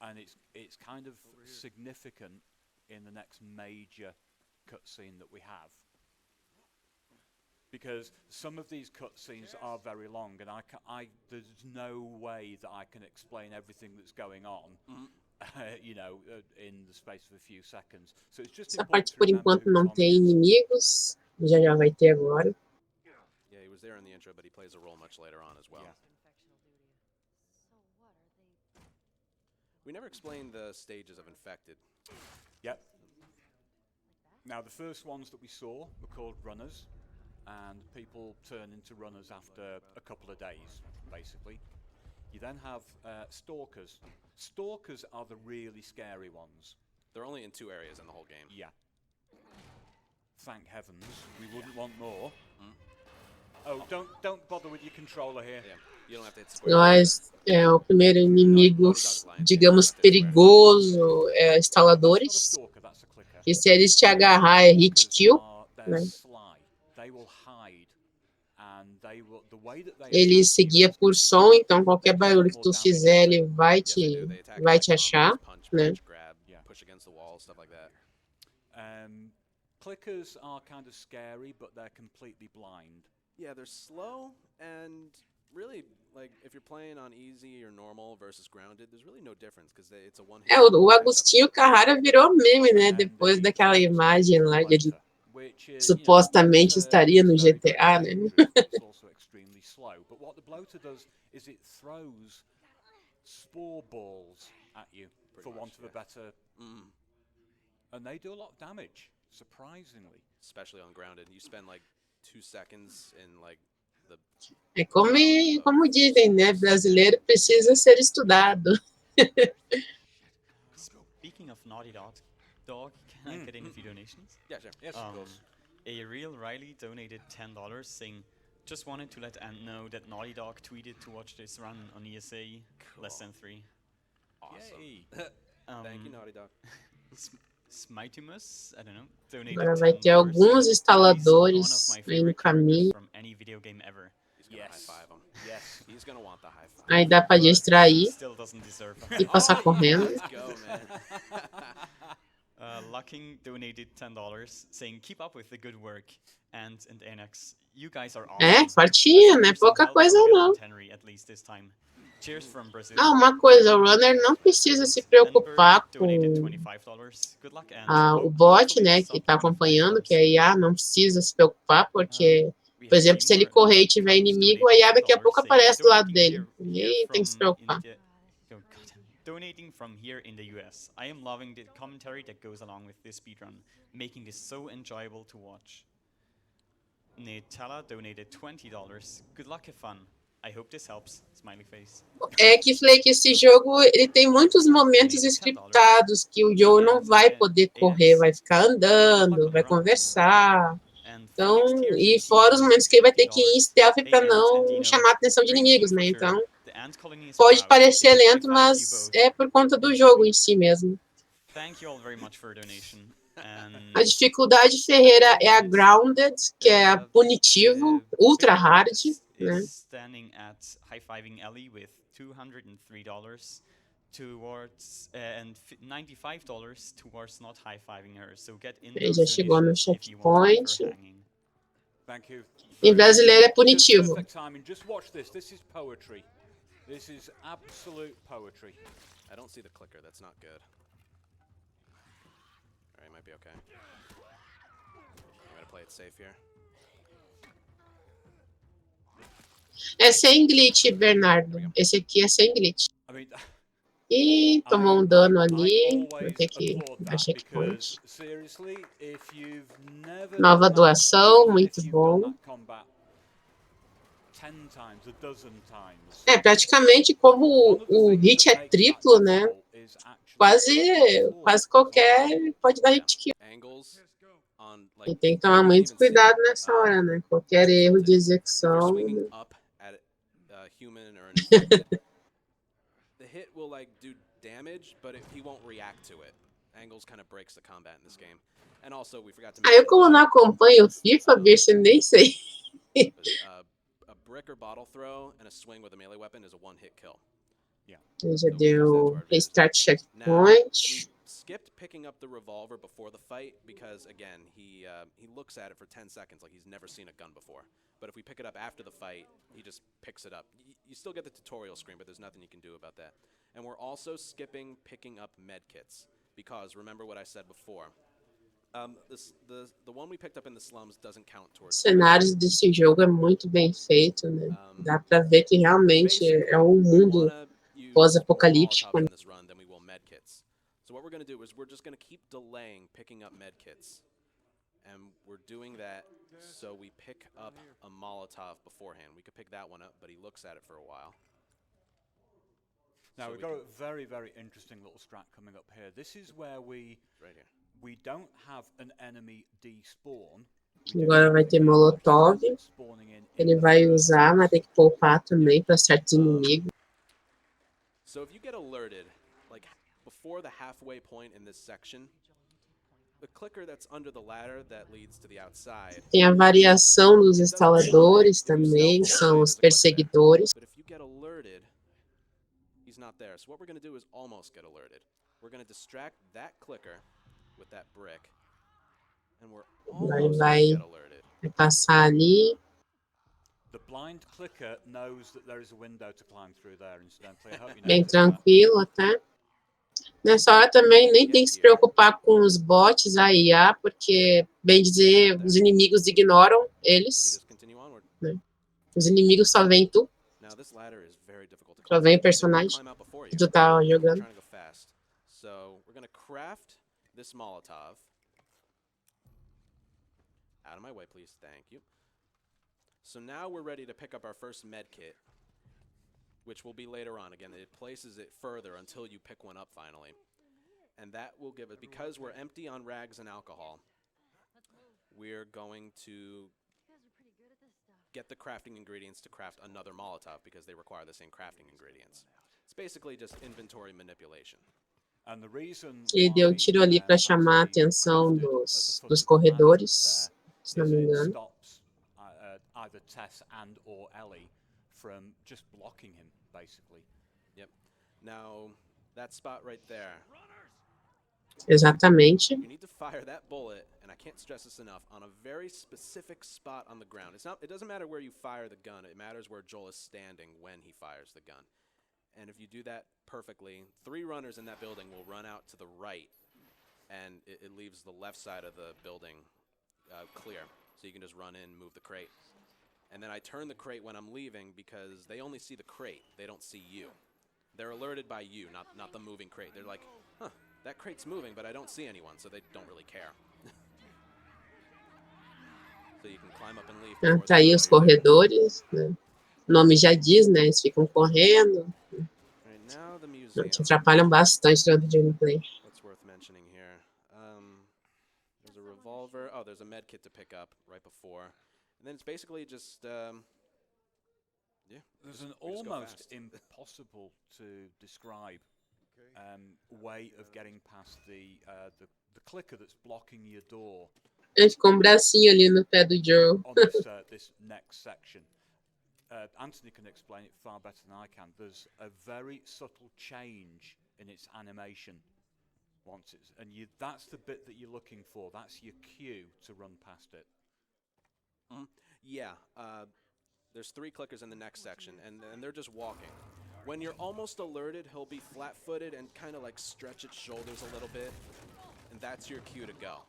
And it's kind of significant in the next major cutscene that we have. Because some of these cutscenes are very long, and there's no way that I can explain everything that's going on, in the space of a few seconds. So it's just Essa parte, por enquanto, não tem inimigos. Já vai ter agora. Yeah, he was there in the intro, but he plays a role much later on as well. Yeah. We never explained the stages of infected. Yep. Now, the first ones that we saw were called runners, and people turn into runners after a couple of days, basically. You then have stalkers. Stalkers are the really scary ones. They're only in 2 areas in the whole game. Yeah. Thank heavens, we wouldn't want more. Oh, don't bother with your controller here. Yeah, you don't have to hit square. Nós, o primeiro inimigo, digamos, perigoso é instaladores. E se eles te agarrar é hit kill, né? Ele seguia por som, então qualquer barulho que tu fizer, ele vai te achar, né? Clickers are kind of scary, but they're completely blind. Yeah, they're slow, and really, like, if you're playing on easy or normal versus grounded, there's really no difference, because it's a one-hit. O Agostinho Carrara virou meme, né? Depois daquela imagem lá de ele supostamente estaria no GTA, né? But what the bloater does is it throws spore balls at you, for want of a better, and they do a lot of damage, surprisingly. Especially on grounded, you spend like 2 seconds in like the. É como dizem, né? Brasileiro precisa ser estudado. Speaking of Naughty Dog, can I get in a few donations? Yeah, sure. Yes, of course. A real Riley donated $10 saying, just wanted to let Ant know that Naughty Dog tweeted to watch this run on ESA, less than 3. Awesome. Thank you, Naughty Dog. Smitimus, I don't know, donated Agora vai ter $10 alguns saying, instaladores "One of my aí no favorite characters caminho. from any video game ever." He's gonna high-five him. Yes, he's gonna want the high-five. Aí dá pra distrair Still doesn't deserve e passar correndo. Let's go, man. Lucking donated $10 saying, "Keep up with the good work, and Annex, you guys are awesome." É, fortinho, não é pouca coisa não. Henry, at least this time. Cheers from Brazil. Ah, uma coisa, o runner não precisa se preocupar com Good luck, o bot, né, que está acompanhando, que é a IA, não precisa se preocupar, porque, por exemplo, se ele correr e tiver inimigo, a IA daqui a pouco aparece do lado dele. E tem que se preocupar. Donating from here in the US. I am loving the commentary that goes along with this speedrun, making this so enjoyable to watch. Netala donated $20. Good luck, have fun. I hope this helps. Smiley face. É que falei que esse jogo ele tem muitos momentos scriptados que o Joe não vai poder correr, vai ficar andando, vai conversar. Então, e fora os momentos que ele vai ter que ir em stealth para não chamar a atenção de inimigos, né? Então, pode parecer lento, mas é por conta do jogo em si mesmo. A dificuldade ferreira é a grounded, que é punitivo, ultra hard, né? Standing at high-fiving Ellie with $203 towards and $95 towards not high-fiving her. So get in. Ele já chegou no checkpoint. Thank you. Em brasileiro é punitivo. Just watch this. This is poetry. This is absolute poetry. I don't see the clicker. That's not good. All right, might be okay. I'm gonna play it safe here. É sem glitch, Bernardo. Esse aqui é sem glitch. Ih, tomou um dano ali. Vai ter que dar checkpoint. Nova doação, muito bom. É, praticamente como o hit é triplo, né? Quase qualquer pode dar hit kill. Angles on E like tem que you tomar can muito even see cuidado nessa hora, né? Qualquer erro de tilted. If you're execução. swinging up at a human or an infected, the hit will like do damage, but he won't react to it. Angles kind of breaks the combat in this game. And also, we forgot to Aí eu, mention como não acompanho o FIFA, bicho, nem sei. a brick or bottle throw and a swing with a melee weapon is a one-hit kill. Ele já So we use that to deu our advantage. restart Now, we checkpoint. skipped picking up the revolver before the fight because, again, he looks at it for 10 seconds like he's never seen a gun before. But if we pick it up after the fight, he just picks it up. You still get the tutorial screen, but there's nothing you can do about that. And we're also skipping picking up med kits because, remember what I said before, the one we picked up in the slums doesn't count Os towards cenários desse jogo é muito bem feito, né? Dá pra ver que realmente é um mundo pós-apocalíptico. in this run than we will med kits. So what we're going to do is we're just going to keep delaying picking up med kits. And we're doing that so we pick up a Molotov beforehand. We could pick that one up, but he looks at it for a while. Now So we've got a very, very interesting little strat coming up here. This is where we don't have an enemy despawn. Agora vai ter Molotov. Ele vai usar, mas tem que poupar também para certos inimigos. So if you get alerted, like before the halfway point in this section, the clicker that's under the ladder that leads to the outside. Tem a variação dos instaladores também, são os perseguidores. But if you get alerted, he's not there. So what we're going to do is almost get alerted. We're going to distract that clicker with that brick. And we're almost Vai get alerted. passar ali. The blind clicker knows that there is a window to climb through there, incidentally. I hope you know Bem tranquilo até. Nessa hora também nem tem que se preocupar com os bots, a IA, porque, bem dizer, os inimigos ignoram eles. Né? Os inimigos só veem tu. Só vem o personagem que tu tá jogando. So we're going to craft this Molotov. Out of my way, please. Thank you. So now we're ready to pick up our first med kit, which will be later on. Again, it places it further until you pick one up finally. And that will give it, because we're empty on rags and alcohol, we're going to get the crafting ingredients to craft another Molotov because they require the same crafting ingredients. It's basically just inventory manipulation. Ele deu tiro ali para chamar a atenção dos corredores, se não me engano. Either Tess and or Ellie from just blocking him, basically. Yep. Now, that spot right there. Exatamente. You need to fire that bullet, and I can't stress this enough, on a very specific spot on the ground. It doesn't matter where you fire the gun. It matters where Joel is standing when he fires the gun. And if you do that perfectly, 3 runners in that building will run out to the right, and it leaves the left side of the building clear. So you can just run in, move the crate. And then I turn the crate when I'm leaving because they only see the crate. They don't see you. They're alerted by you, not the moving crate. They're like, huh, that crate's moving, but I don't see anyone, so they don't really care. So you can climb up and leave. Tá aí os corredores, né? O nome já diz, né? Eles ficam correndo. Te atrapalham bastante durante o gameplay. What's worth mentioning here? There's a revolver. Oh, there's a med kit to pick up right before. And then it's basically just, yeah. There's an almost impossible to describe way of getting past the clicker that's blocking your door. Ele ficou um bracinho ali no pé do Joe. On this next section. Anthony can explain it far better than I can. There's a very subtle change in its animation once it's, and that's the bit that you're looking for. That's your cue to run past it. Yeah, there's 3 clickers in the next section, and they're just walking. When you're almost alerted, he'll be flat-footed and kind of like stretch its shoulders a little bit, and that's your cue to go.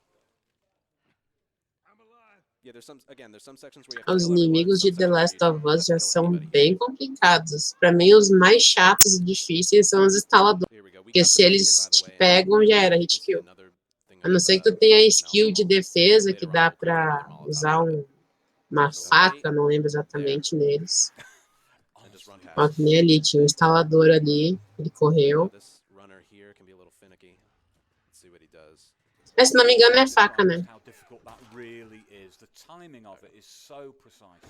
Yeah, there's some sections where you have Os inimigos de The Last of Us já são bem complicados. Para mim, os mais chatos e difíceis são os instaladores. Porque se eles te pegam, já era hit kill. A não ser que tu tenha skill de defesa, que dá para usar uma faca, não lembro exatamente neles. Ó, que nem ali, tinha um instalador ali, ele correu. Mas se não me engano é faca, né? really is. The timing of it is so precise.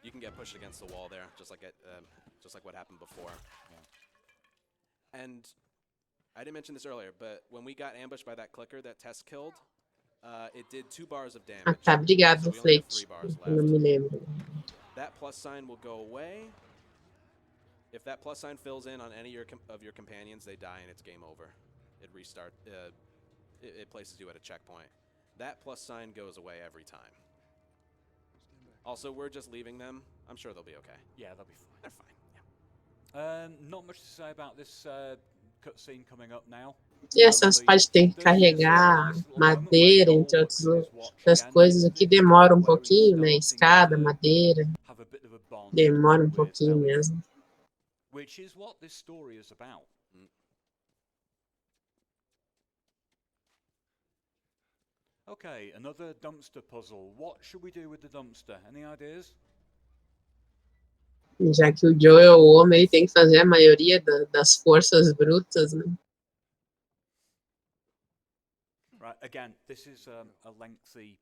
You can get pushed against the wall there, just like what happened before. Yeah. And I didn't mention this earlier, but when we got ambushed by that clicker that Tess killed, it did 2 bars of damage. Ah, tá, obrigado, So we only have 3 Flake. bars Eu não me left. lembro. That plus sign will go away. If that plus sign fills in on any of your companions, they die and it's game over. It restarts. It places you at a checkpoint. That plus sign goes away every time. Also, we're just leaving them. I'm sure they'll be okay. Yeah, they'll be fine. They're fine. Yeah. Not much to say about this cutscene coming up now. E essas partes tem que carregar madeira, entre outras coisas, o que demora um pouquinho, né? Escada, madeira, demora um pouquinho mesmo. Which is what this story is about. Okay, another dumpster puzzle. What should we do with the dumpster? Any ideas? Já que o Joe é o homem, ele tem que fazer a maioria das forças brutas, né? Right, again, this is a lengthy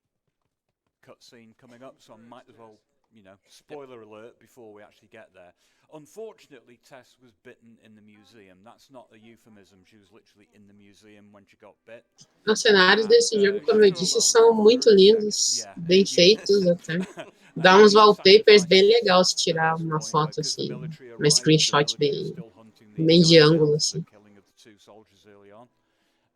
cutscene coming up, so I might as well, you know, spoiler alert before we actually get there. Unfortunately, Tess was bitten in the museum. That's not a euphemism. She was literally in the museum when she got bit. Os cenários desse jogo, como eu disse, são muito lindos, bem feitos até. Dá uns wallpapers bem legais se tirar uma foto assim, uma screenshot bem de ângulo assim.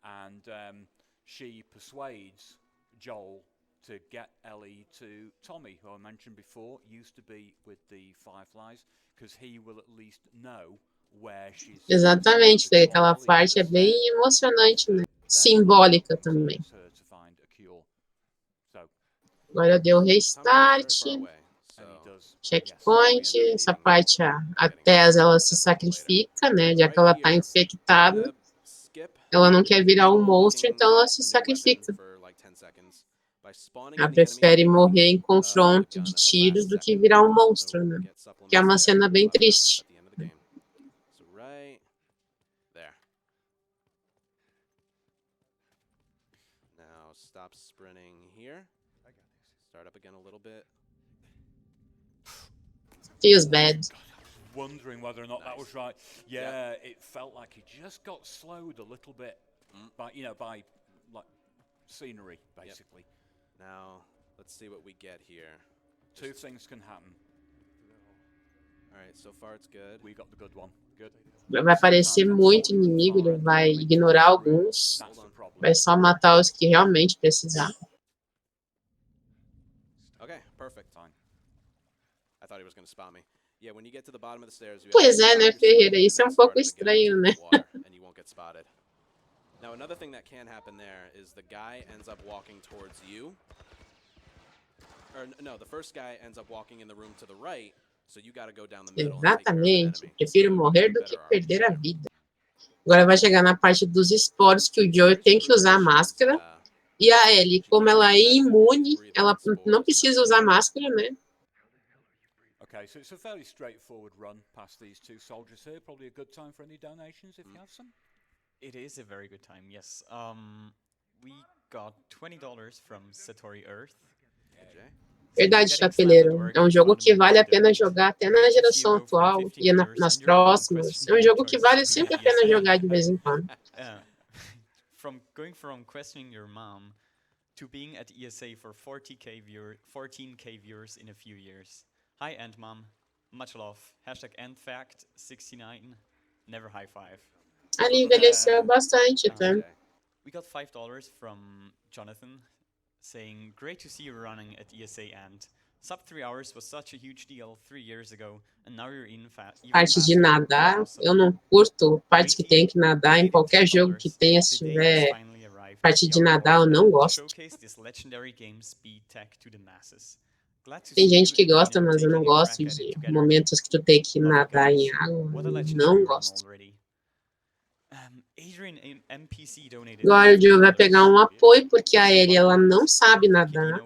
And she persuades Joel to get Ellie to Tommy, who I mentioned before, used to be with the Fireflies, because he will at least know where she's. Exatamente, porque aquela parte é bem emocionante, né? Simbólica também. Agora deu restart, checkpoint, essa parte a Tess ela se sacrifica, né? Já que ela tá infectada, ela não quer virar um monstro, então ela se sacrifica. Ela prefere morrer em confronto de tiros do que virar um monstro, né? Que é uma cena bem triste. Now stop sprinting here. Start up again a little bit. Feels bad. Wondering whether or not that was right. Yeah, it felt like he just got slowed a little bit by like scenery, basically. Now, let's see what we get here. Two things can happen. All right, so far it's good. We got the good one. Good. Vai aparecer muito inimigo, ele vai ignorar alguns, vai só matar os que realmente precisar. Okay, perfect. Fine. I thought he was going to spot me. Yeah, when you get to the bottom of the stairs, Pois é, né, Ferreira? Isso é um pouco estranho, né? And you won't get spotted. Now, another thing that can happen there is the guy ends up walking towards you. Or no, the first guy ends up walking in the room to the right, so you got to go down the middle. Exatamente. Prefiro morrer do que perder a vida. Agora vai chegar na parte dos esporos que o Joe tem que usar a máscara. E a Ellie, como ela é imune, ela não precisa usar máscara, né? Okay, so it's a fairly straightforward run past these two soldiers here. Probably a good time for any donations if you have some. It is a very good time, yes. We got $20 from Satori Earth. Verdade, Chapeleiro. É um jogo que vale a pena jogar até na geração atual e nas próximas. É um jogo que vale sempre a pena jogar de vez em quando. From going from questioning your mom to being at ESA for 14K viewers in a few years. Hi, End Mom. Much love. #EndFact69. Never high five. Ali envelheceu bastante, tá? We got $5 from Jonathan, saying, "Great to see you running at ESA and sub 3 hours was such a huge deal 3 years ago, and now you're in fast." Parte de nadar, eu não curto partes que tem que nadar em qualquer jogo que tenha, se tiver parte de nadar, eu não gosto. Tem gente que gosta, mas eu não gosto de momentos que tu tem que nadar em água, não gosto. Agora o Joe vai pegar um apoio, porque a Ellie, ela não sabe nadar.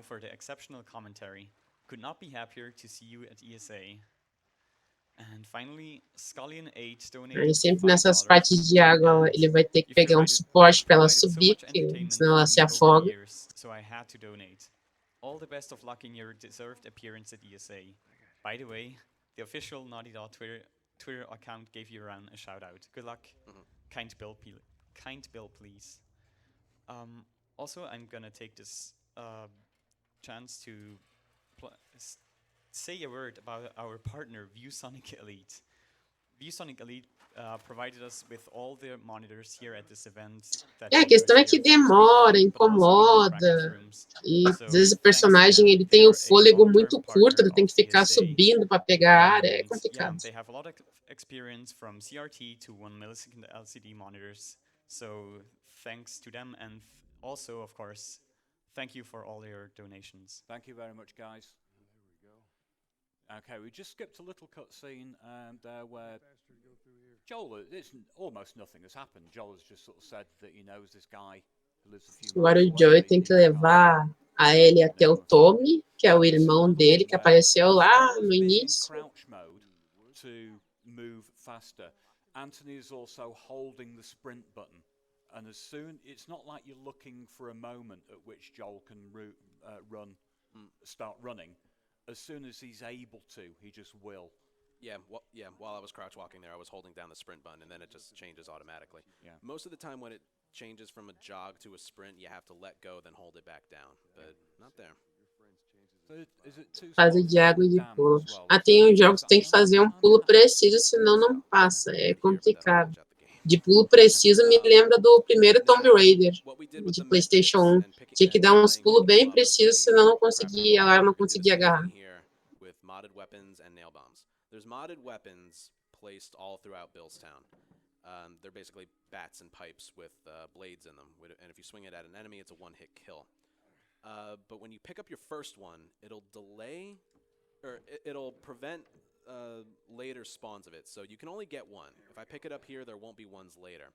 And finally, Scullion8 Aí donated sempre nessas $5. partes de água, And ele vai ter que you've pegar um provided suporte para ela so subir, much porque entertainment senão for ela se me over the afoga. years, so I had to donate. All the best of luck in your deserved appearance at ESA. By the way, the official Naughty Dog Twitter account gave you around a shout out. Good luck, kind Bill, please. Also, I'm gonna take this chance to say a word about our partner, ViewSonic Elite. ViewSonic Elite provided us with all the monitors here at this event. A questão é que demora, incomoda, e às vezes o personagem ele tem o fôlego muito curto, ele tem que ficar subindo para pegar a área, é complicado. They have a lot of experience from CRT to 1 millisecond LCD monitors, so thanks to them, and also, of course, thank you for all your donations. Thank you very much, guys. Okay, we just skipped a little cutscene where Joel, almost nothing has happened. Joel has just sort of said that he knows this guy who lives a few Agora miles o Joey away. tem que levar a Ellie até o Tommy, que é o irmão dele, que apareceu lá no início. Crouch mode to move faster. Anthony is also holding the sprint button, and as soon it's not like you're looking for a moment at which Joel can start running. As soon as he's able to, he just will. Yeah, while I was crouch walking there, I was holding down the sprint button, and then it just changes automatically. Yeah. Most of the time when it changes from a jog to a sprint, you have to let go, then hold it back down, but not there. Fase de água e de pulo. Tem uns jogos que tem que fazer um pulo preciso, senão não passa, é complicado. De pulo preciso me lembra do primeiro Tomb Raider, de PlayStation 1. Tinha que dar uns pulos bem precisos, senão não conseguia, ela não conseguia agarrar. With modded weapons and nail bombs. There's modded weapons placed all throughout Billstown. They're basically bats and pipes with blades in them, and if you swing it at an enemy, it's a one-hit kill. But when you pick up your first one, it'll delay, or it'll prevent later spawns of it. So you can only get one. If I pick it up here, there won't be ones later.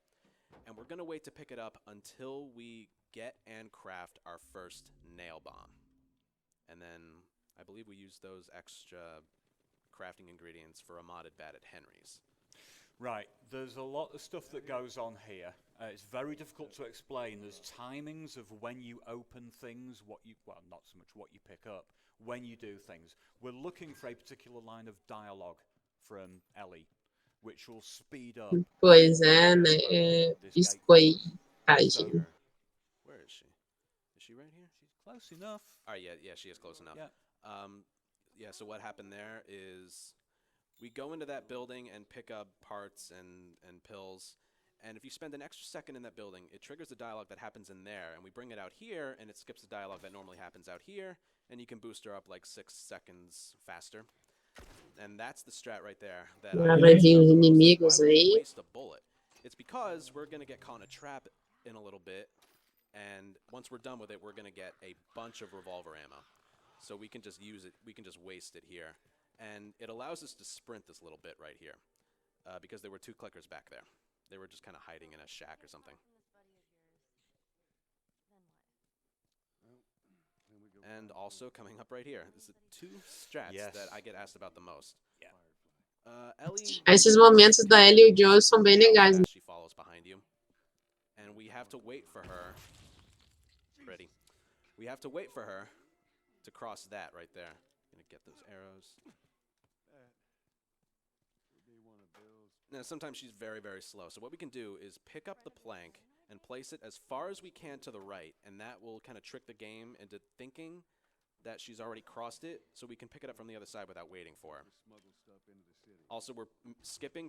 And we're going to wait to pick it up until we get and craft our first nail bomb. And then I believe we use those extra crafting ingredients for a modded bat at Henry's. Right, there's a lot of stuff that goes on here. It's very difficult to explain. There's timings of when you open things, well, not so much what you pick up, when you do things. We're looking for a particular line of dialogue from Ellie, which will speed up. Pois é, né? Biscoitagem. Where is she? Is she right here? She's close enough. All right, yeah, she is close enough. Yeah. So what happened there is we go into that building and pick up parts and pills. And if you spend an extra second in that building, it triggers the dialogue that happens in there. And we bring it out here, and it skips the dialogue that normally happens out here. And you can boost her up like 6 seconds faster. And that's the strat right there. Vai vir os inimigos aí. Waste a bullet. It's because we're going to get caught in a trap in a little bit. And once we're done with it, we're going to get a bunch of revolver ammo. So we can just use it. We can just waste it here. And it allows us to sprint this little bit right here. Because there were 2 clickers back there. They were just kind of hiding in a shack or something. And also coming up right here. This is 2 strats that I get asked about the most. Ellie. Esses momentos da Ellie e o Joel são bem legais. She follows behind you. And we have to wait for her. Ready. We have to wait for her to cross that right there. Gonna get those arrows. Now, sometimes she's very, very slow. So what we can do is pick up the plank and place it as far as we can to the right, and that will kind of trick the game into thinking that she's already crossed it, so we can pick it up from the other side without waiting for her. Also, we're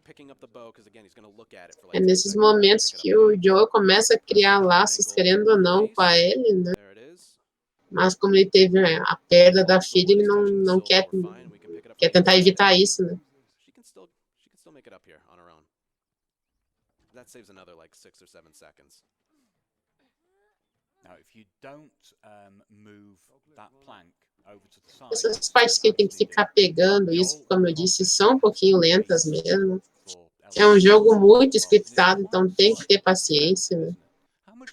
picking up the bow, because again, he's going to look at it for like É nesses momentos que o Joel começa a criar laços, querendo ou não, com a Ellie, né? Mas como ele teve a perda da filha, ele não quer tentar evitar isso, né? She can still make it up here on her own. That saves another like 6 or 7 seconds. Now, if you don't move that plank over to the side, essas partes que ele tem que ficar pegando, isso, como eu disse, são um pouquinho lentas mesmo. É um jogo muito scriptado, então tem que ter paciência, né?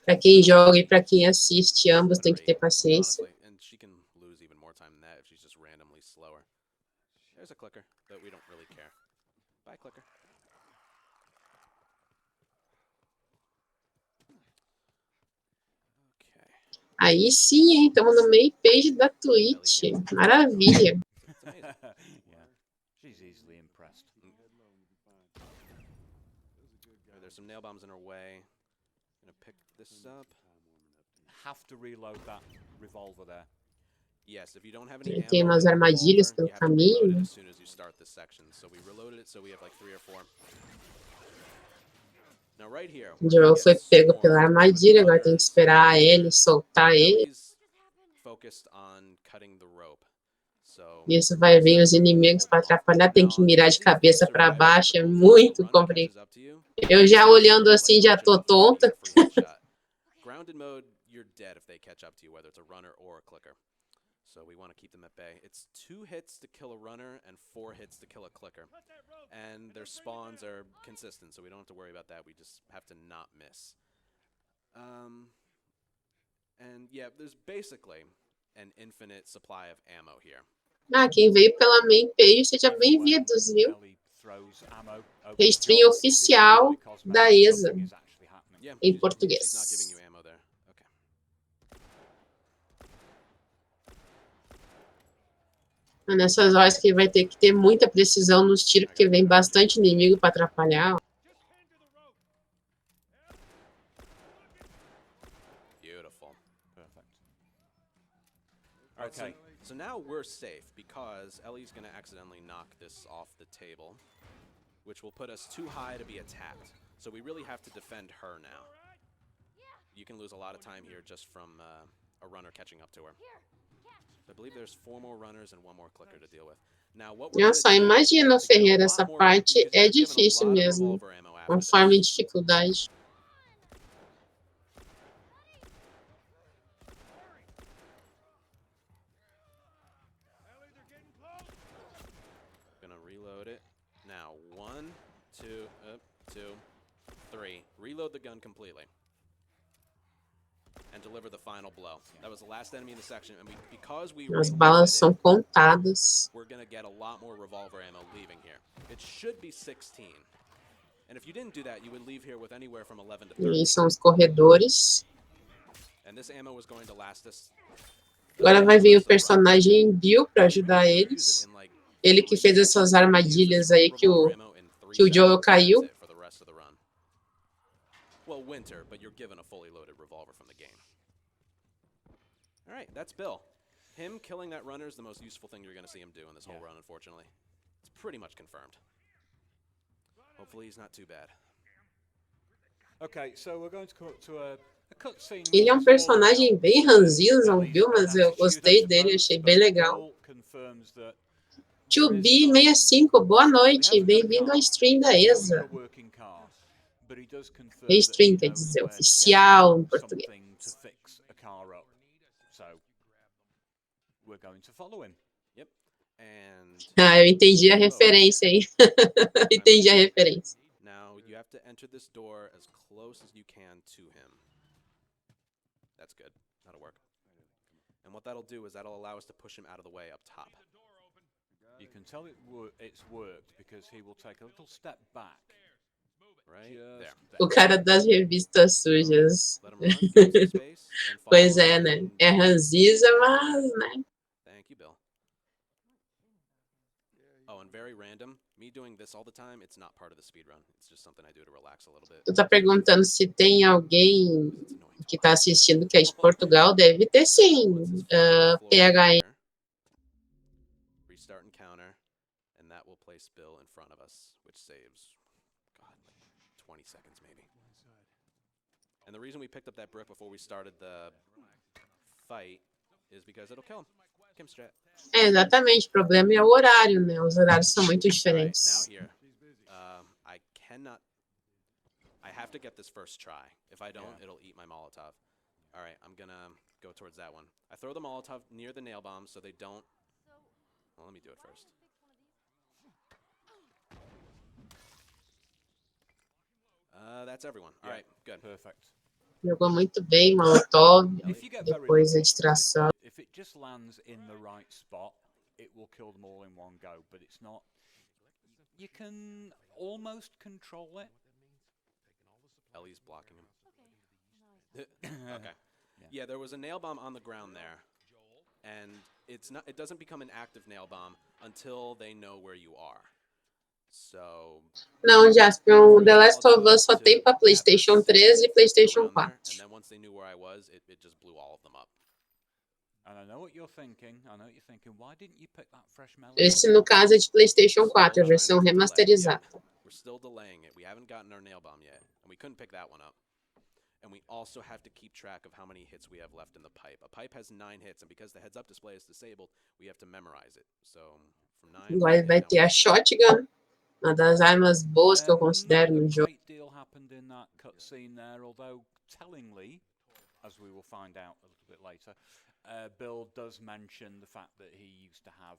Para quem joga e para quem assiste, ambos tem que ter paciência. And she can lose even more time than that if she's just randomly slower. There's a clicker, but we don't really care. Bye, clicker. Aí sim, hein? Estamos no main page da Twitch. Maravilha. Yeah, she's easily impressed. There's some nail bombs in her way. Gonna pick this up. Have to reload that revolver there. Yes, if you don't have any ammo, Tem umas armadilhas pelo you have to reload caminho. it as soon as you start this section. So we reloaded it, so we have like 3 or 4. Now right here, O Joel foi pego pela armadilha, agora tem que esperar ele soltar ele. Focused on cutting the rope. So Isso vai vir os inimigos para atrapalhar, tem que mirar de cabeça para baixo, é muito complicado. Eu já olhando assim já tô tonta. Grounded mode, you're dead if they catch up to you, whether it's a runner or a clicker. So we want to keep them at bay. It's 2 hits to kill a runner and 4 hits to kill a clicker. And their spawns are consistent, so we don't have to worry about that. We just have to not miss. And yeah, there's basically an infinite supply of ammo here. Ah, quem veio pela main page, seja bem-vindos, viu? Restream oficial da ESA, em português. Nessas horas que vai ter que ter muita precisão nos tiros, porque vem bastante inimigo para atrapalhar. Beautiful. Perfect. Okay. So now we're safe because Ellie's going to accidentally knock this off the table, which will put us too high to be attacked. So we really have to defend her now. You can lose a lot of time here just from a runner catching up to her. I believe there's 4 more runners and 1 more clicker to deal with. Now, what we're Nossa, imagina, Ferreira, essa parte é difícil mesmo, conforme a dificuldade. Gonna reload it. Now, 1, 2, 2, 3. Reload the gun completely. And deliver the final blow. That was the last enemy in the section, and because we As balas são contadas. We're gonna get a lot more revolver ammo leaving here. It should be 16. And if you didn't do that, you would leave here with anywhere from 11 to 13. E são os corredores. And this ammo was going to last us. Agora vai vir o personagem Bill para ajudar eles. Ele que fez essas armadilhas aí que o Joel caiu. Well, Winter, but you're given a fully loaded revolver from the game. All right, that's Bill. Him killing that runner is the most useful thing you're going to see him do in this whole run, unfortunately. It's pretty much confirmed. Hopefully he's not too bad. Okay, so we're going to come up to a cutscene. Ele é um personagem bem ranzinza, viu? Mas eu gostei dele, achei bem legal. To Be 65, boa noite, bem-vindo ao stream da ESA. Restream quer dizer oficial em português. Ah, eu entendi a referência, hein? Entendi a referência. Now you have to enter this door as close as you can to him. That's good. That'll work. And what that'll do is that'll allow us to push him out of the way up top. You can tell it's worked because he will take a little step back. Right there. O cara das revistas sujas. Pois é, né? É ranziza, mas, né? Thank you, Bill. Oh, and very random. Me doing this all the time, it's not part of the speedrun. It's just something I do to relax a little bit. Tu tá perguntando se tem alguém que tá assistindo que é de Portugal? Deve ter sim. PHN. Restart encounter, and that will place Bill in front of us, which saves, God, like 20 seconds maybe. And the reason we picked up that brick before we started the fight is because it'll kill him. Kill him straight. É, exatamente. O problema é o horário, né? Os horários são muito diferentes. Now here, I have to get this first try. If I don't, it'll eat my Molotov. All right, I'm gonna go towards that one. I throw the Molotov near the nail bombs so they don't. Well, let me do it first. That's everyone. All right, good. Perfect. Jogou muito bem, Molotov. Depois a distração. If it just lands in the right spot, it will kill them all in one go. But it's not. you can almost control it. Ellie's blocking him. Okay. Yeah, there was a nail bomb on the ground there, and it doesn't become an active nail bomb until they know where you are. So. Não, Jasper, o The Last of Us só tem para PlayStation 3 e PlayStation 4. And then once they knew where I was, it just blew all of them up. And I know what you're thinking. Why didn't you pick that fresh melon? Esse, no caso, é de PlayStation 4, a versão remasterizada. We're still delaying it. We haven't gotten our nail bomb yet, and we couldn't pick that one up. And we also have to keep track of how many hits we have left in the pipe. A pipe has 9 hits, and because the heads-up display is disabled, we have to memorize it. So, from 9... Vai ter a shotgun, uma das armas boas que eu considero no jogo. A great deal happened in that cutscene there, although tellingly, as we will find out a little bit later, Bill does mention the fact that he used to have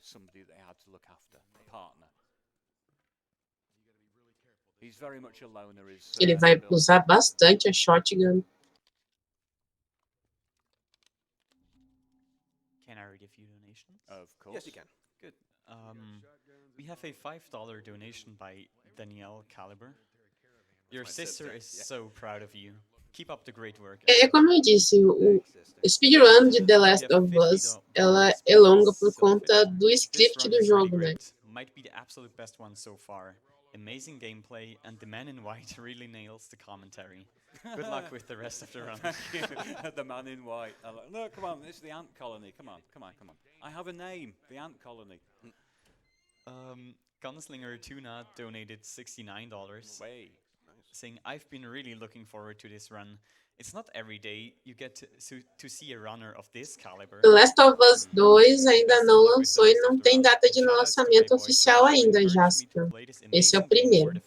somebody that he had to look after, a partner. He's very much a loner. Ele vai usar bastante a shotgun. Can I read a few donations? Of course. Yes, you can. Good. We have a $5 donation by Danielle Caliber. Your sister is so proud of you. Keep up the great work. É como eu disse, o speedrun de The Last of Us, ela é longa por conta do script do jogo, né? Might be the absolute best one so far. Amazing gameplay, and the man in white really nails the commentary. Good luck with the rest of the run. The man in white. No, come on, it's the ant colony. Come on. I have a name, the ant colony. Gunslinger Tuna donated $69, saying, I've been really looking forward to this run. It's not every day you get to see a runner of this caliber. The Last of Us 2 ainda não lançou e não tem data de lançamento oficial ainda, Jasper. Esse é o primeiro.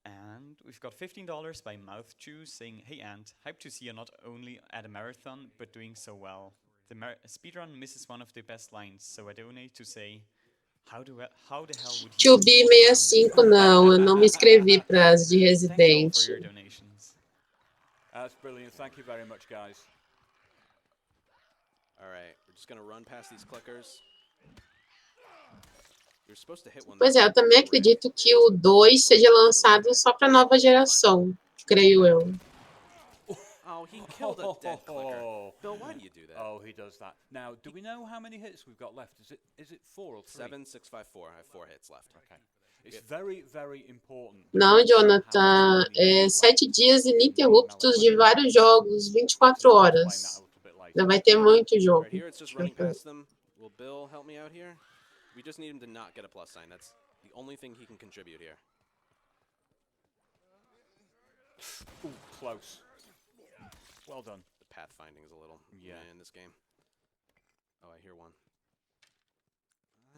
And we've got $15 by Mouth Chew saying, hey Ant, hype to see you not only at a marathon, but doing so well. The speedrun misses one of the best lines, so I donate to say, how the hell would you... 2B65 não, eu não me inscrevi para as de Resident. That's brilliant. Thank you very much, guys. All right, we're just gonna run past these clickers. You're supposed to hit one. Pois é, eu também acredito que o 2 seja lançado só para nova geração, creio eu. Oh, he killed a dead clicker. Bill, why do you do that? Oh, he does that. Now, do we know how many hits we've got left? Is it 4 or 3? 7, 6, 5, 4. I have 4 hits left. Okay. It's very, very important. Não, Jonathan, 7 dias ininterruptos de vários jogos, 24 horas. Ainda vai ter muito jogo. Right here, it's just running past them. Will Bill help me out here? We just need him to not get a plus sign. That's the only thing he can contribute here. Ooh, close. Well done. The pathfinding is a little in this game. Oh, I hear one.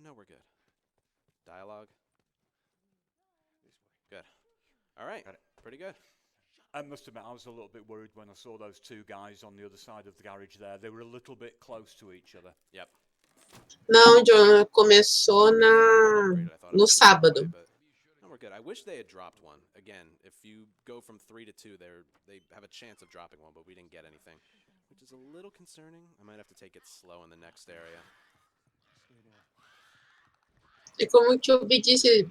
No, we're good. Dialogue. Good. All right. Pretty good. I must admit, I was a little bit worried when I saw those two guys on the other side of the garage there. They were a little bit close to each other. Yep. Não, John, começou no sábado. No, we're good. I wish they had dropped one. Again, if you go from 3 to 2, they have a chance of dropping one, but we didn't get anything, which is a little concerning. I might have to take it slow in the next area. E como que o disse,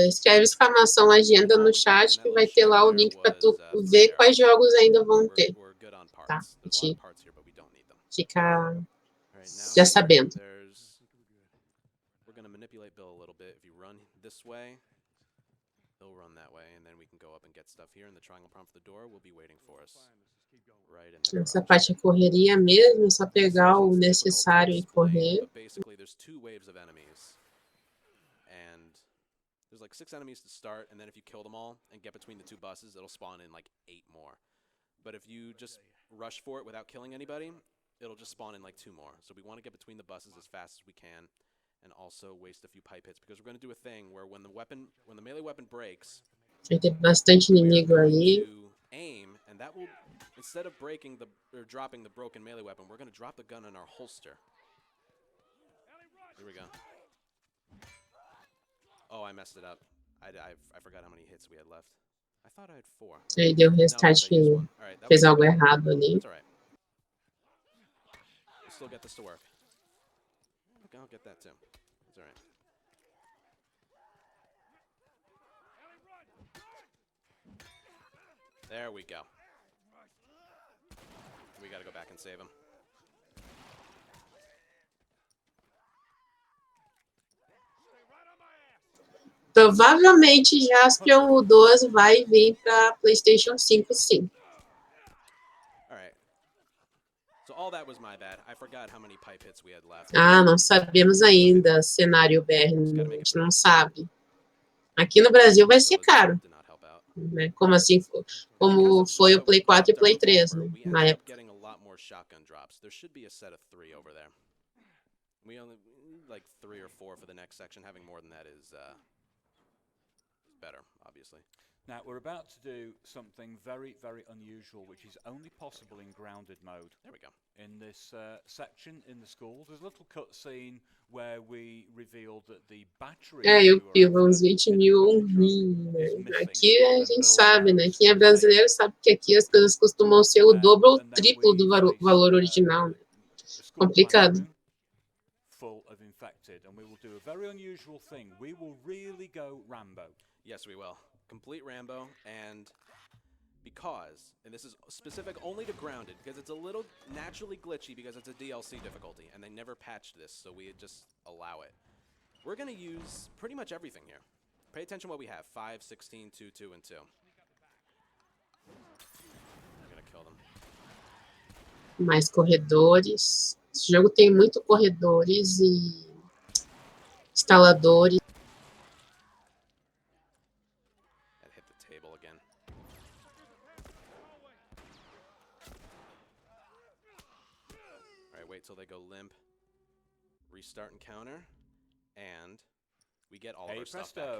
escreve exclamação agenda no chat que vai ter lá o link para tu ver quais jogos ainda vão ter. Tá? Fica já sabendo. We're going to manipulate Bill a little bit. If you run this way, he'll run that way, and then we can go up and get stuff here. And the triangle prompt for the door will be waiting for us. Right in Essa parte é correria mesmo, é só pegar o necessário e correr. Basically, there's 2 waves of enemies. And there's like 6 enemies to start, and then if you kill them all and get between the 2 buses, it'll spawn in like 8 more. But if you just rush for it without killing anybody, it'll just spawn in like 2 more. So we want to get between the buses as fast as we can, and also waste a few pipe hits, because we're going to do a thing where when the melee weapon breaks, vai ter bastante inimigo aí. Aim, and that will, instead of dropping the broken melee weapon, we're going to drop the gun in our holster. Here we go. Oh, I messed it up. I forgot how many hits we had left. I thought I had 4. Aí deu restart, fez algo errado ali. That's all right. We'll still get this to work. Okay, I'll get that too. That's all right. There we go. We gotta go back and save him. Provavelmente Jaspion 2 vai vir para PlayStation 5, sim. Alright. So all that was my bad. I forgot how many pipe hits we had left. Ah, não sabemos ainda cenário BR, a gente não sabe. Aqui no Brasil vai ser caro. Né? Como assim? Como foi o Play 4 e Play 3, né? Na época. Getting a lot more shotgun drops. There should be a set of 3 over there. We only like 3 or 4 for the next section. Having more than that is better, obviously. Now we're about to do something very, very unusual, which is only possible in grounded mode. There we go. In this section in the schools, there's a little cutscene where we revealed that the battery. Eu pivo uns 20 mil, né? Aqui a gente sabe, né? Quem é brasileiro sabe que aqui as coisas costumam ser o dobro ou o triplo do valor original. Né? Complicado. Full of infected, and we will do a very unusual thing. We will really go Rambo. Yes, we will. Complete Rambo, and because, and this is specific only to Grounded, because it's a little naturally glitchy because it's a DLC difficulty, and they never patched this, so we just allow it. We're going to use pretty much everything here. Pay attention to what we have. 5, 16, 2, 2, and 2. I'm going to kill them. Mais corredores. Esse jogo tem muito corredores e instaladores. Till they go limp, restart encounter, and we get all of our stuff back.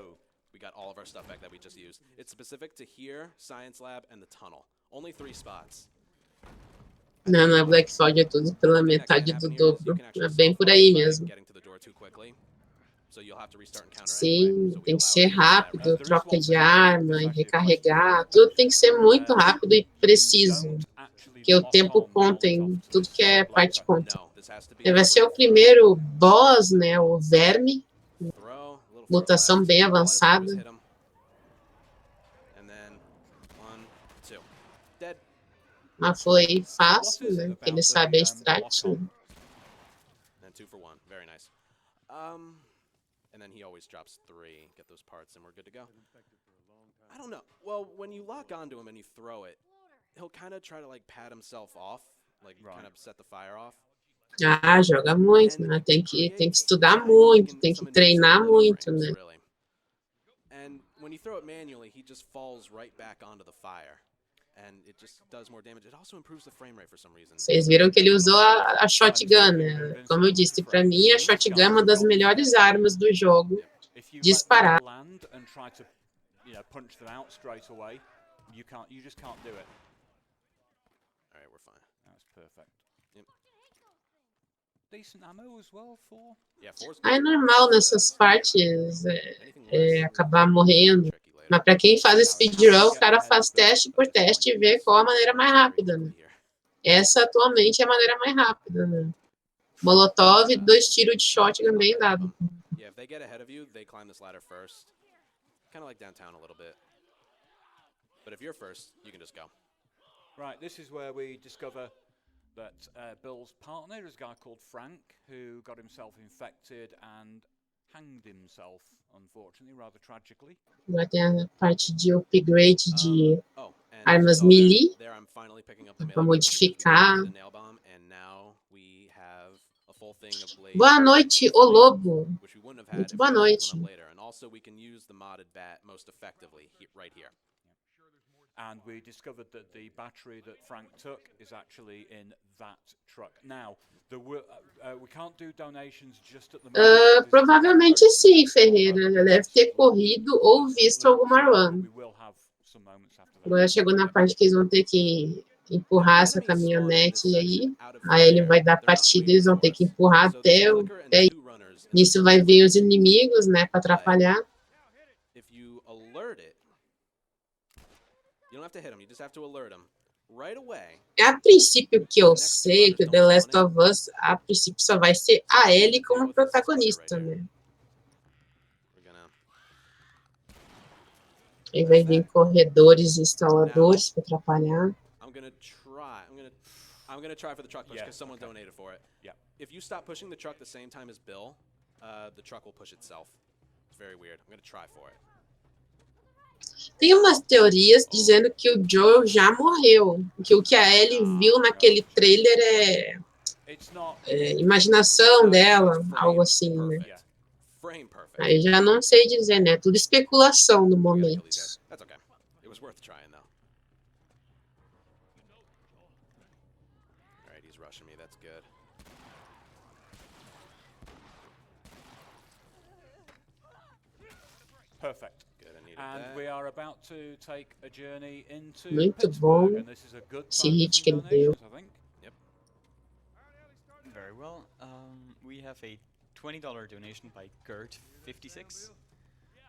We got all of our stuff back that we just used. It's specific to here, Science Lab, and the tunnel. Only 3 spots. Não, na Black Fog é tudo pela metade do dobro. É bem por aí mesmo. Sim, tem que ser rápido, troca de arma e recarregar. Tudo tem que ser muito rápido e preciso. Porque o tempo conta em tudo que é parte conta. Vai ser o primeiro boss, né? O verme. Mutação bem avançada. Mas foi fácil, né? Porque ele sabe a strat. Né? And then he always drops 3, get those parts, and we're good to go. I don't know. Well, when you lock onto him and you throw it, he'll kind of try to like pat himself off, like kind of set the fire off. Ah, joga muito, né? Tem que estudar muito, tem que treinar muito, né? And when you throw it manually, he just falls right back onto the fire. And it just does more damage. It also improves the frame rate for some reason. Vocês viram que ele usou a shotgun, né? Como eu disse, para mim a shotgun é uma das melhores armas do jogo. Disparar. É normal nessas partes acabar morrendo. Mas para quem faz speedrun, o cara faz teste por teste e vê qual a maneira mais rápida. Né? Essa atualmente é a maneira mais rápida. Né? Molotov, 2 tiros de shotgun bem dado. Yeah, if they get ahead of you, they climb this ladder first. Kind of like downtown a little bit. But if you're first, you can just go. Right, this is where we discover that Bill's partner is a guy called Frank, who got himself infected and hanged himself, unfortunately, rather tragically. Agora tem a parte de upgrade de armas melee. Para modificar. Boa noite, o lobo. Muito boa noite. And we discovered that the battery that Frank took is actually in that truck. Now, we can't do donations just at the moment. Provavelmente sim, Ferreira. Já deve ter corrido ou visto alguma run. Agora chegou na parte que eles vão ter que empurrar essa caminhonete aí. Aí ele vai dar partida, eles vão ter que empurrar até aí. Nisso vai vir os inimigos, né, para atrapalhar. A princípio que eu sei que o The Last of Us, a princípio só vai ser a Ellie como protagonista, né? Aí vai vir corredores e instaladores para atrapalhar. I'm gonna try for the truck push because someone donated for it. Yeah. If you stop pushing the truck the same time as Bill, the truck will push itself. It's very weird. I'm gonna try for it. Tem umas teorias dizendo que o Joe já morreu. Que o que a Ellie viu naquele trailer é imaginação dela, algo assim, né? Frame perfect. Aí já não sei dizer, né? Tudo especulação no momento. That's okay. It was worth trying though. All right, he's rushing me. That's good. Perfect. Good, I needed And that. we are about to take a journey into Muito Pittsburgh, bom and this is a good esse time hit for que ele deu. donations, I think. Very well. We have a $20 donation by Gert56.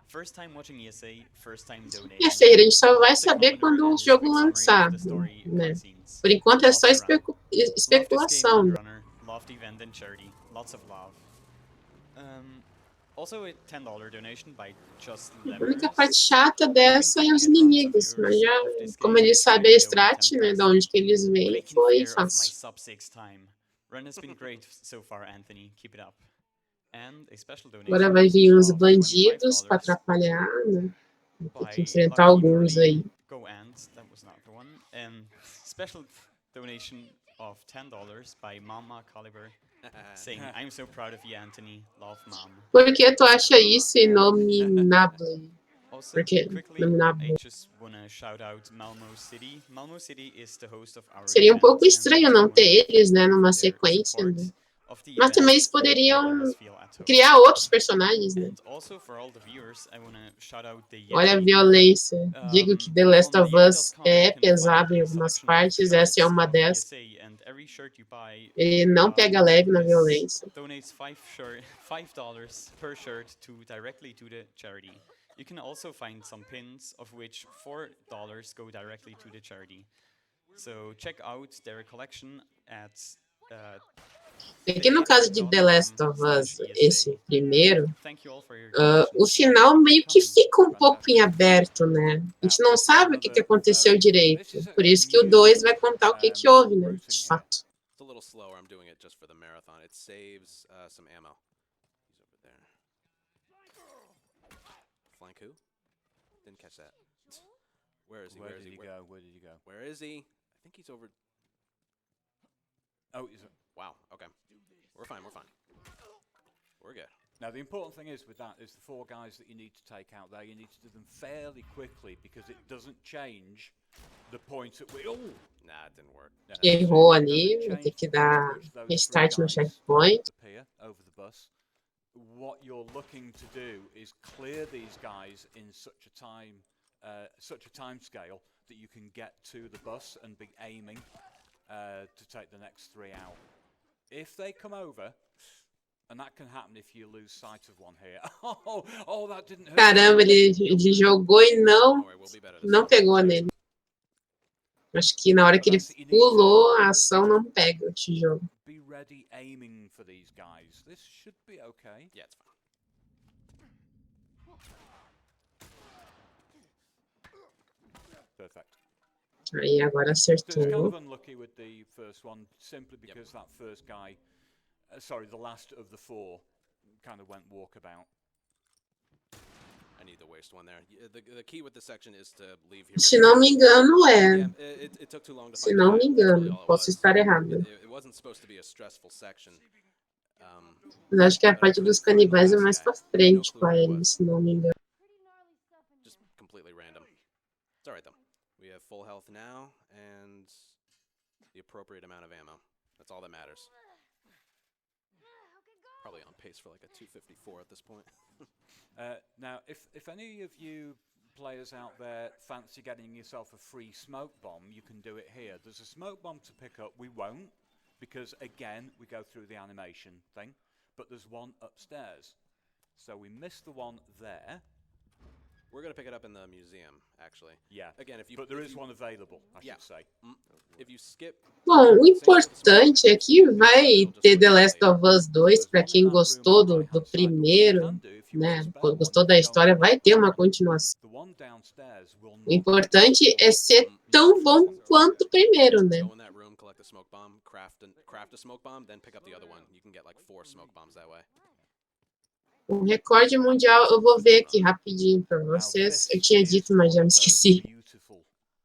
First time watching ESA, first time donating. E assim, a gente só vai saber quando o jogo lançar, né? Por enquanto é só especulação. Loved event and charity. Lots of love. Also a $10 donation by Just A única parte chata dessa é os inimigos, mas já, como ele sabe a strat, né, de onde que eles vêm, foi fácil. Run has been great so far, Anthony. Keep it up. And a special donation. Agora vai vir uns bandidos para atrapalhar, né? Tem que enfrentar alguns aí. Go and that was not the one. Special donation of $10 by Mama Caliber, saying, "I'm so proud of you, Anthony. Love, Mom." Por que tu acha isso inominável? Also, Por que quickly, inominável? I just wanna shout out Malmo City. Malmo City is the host of our Seria um event, pouco and estranho we não wanna ter eles, né, numa their sequência, support né? of the Mas event também eles and making poderiam us feel at home. criar outros personagens, né? And also for all the viewers, I wanna shout out the Olha a Yeti. violência. Digo que The Last of Us é on pesado em you can find a algumas selection of partes, essa é shirts uma of dessas. ESA, and every shirt you buy, Ele não pega leve na violência. donates $5 per shirt directly to the charity. You can also find some pins, of which $4 go directly to the charity. So check out their collection at Aqui no caso de The Last of Us, esse primeiro, o final meio que fica um pouco em aberto, né? A gente não sabe o que aconteceu direito. Por isso que o 2 vai contar o que houve, né? De fato. It's a little slower. I'm doing it just for the marathon. It saves some ammo. He's over there. Flank who? Didn't catch that. Where is he? Where did he go? Where did he go? Where is he? I think he's over. Oh, he's Wow. Okay. We're fine. We're fine. We're good. Now, the important thing is with that is the 4 guys that you need to take out there, you need to do them fairly quickly because it doesn't change the point at which... Oh! Nah, it didn't work. Errou ali, vai ter que dar restart no checkpoint. Over the bus. What you're looking to do is clear these guys in such a time scale that you can get to the bus and be aiming to take the next 3 out. If they come over, and that can happen if you lose sight of one here. Oh, that didn't hurt. Caramba, ele jogou e não pegou nele. Acho que na hora que ele pulou, a ação não pega o tijolo. Be ready aiming for these guys. This should be okay. Yeah, it's fine. Perfect. Aí agora It's kind acertou. of unlucky with the first one, simply because that first guy, the last of the 4, kind of went walkabout. I need to waste one there. The key with this section is to leave here. Se não me engano, Yeah, it took too long to Se fight não that. me That's really engano, all it posso was. estar errado. It wasn't supposed to be a stressful section. Mas acho que a parte dos canibais é mais pra frente com a Ellie, se não me engano. Just completely random. It's alright though. We have full health now and the appropriate amount of ammo. That's all that matters. Probably on pace for like a 254 at this point. Now, if any of you players out there fancy getting yourself a free smoke bomb, you can do it here. There's a smoke bomb to pick up. We won't, because again, we go through the animation thing. But there's one upstairs. So we missed the one there. We're going to pick it up in the museum, actually. Yeah. Again, but there is one available, I should say. If you skip... Bom, o importante é que vai ter The Last of Us 2 para quem gostou do primeiro. né? Gostou da história, vai ter uma continuação. O importante é ser tão bom quanto o primeiro, né? Go in that room, collect a smoke bomb, craft a smoke bomb, then pick up the other one. You can get like 4 smoke bombs that way. O recorde mundial, eu vou ver aqui rapidinho para vocês. Eu tinha dito, mas já me esqueci.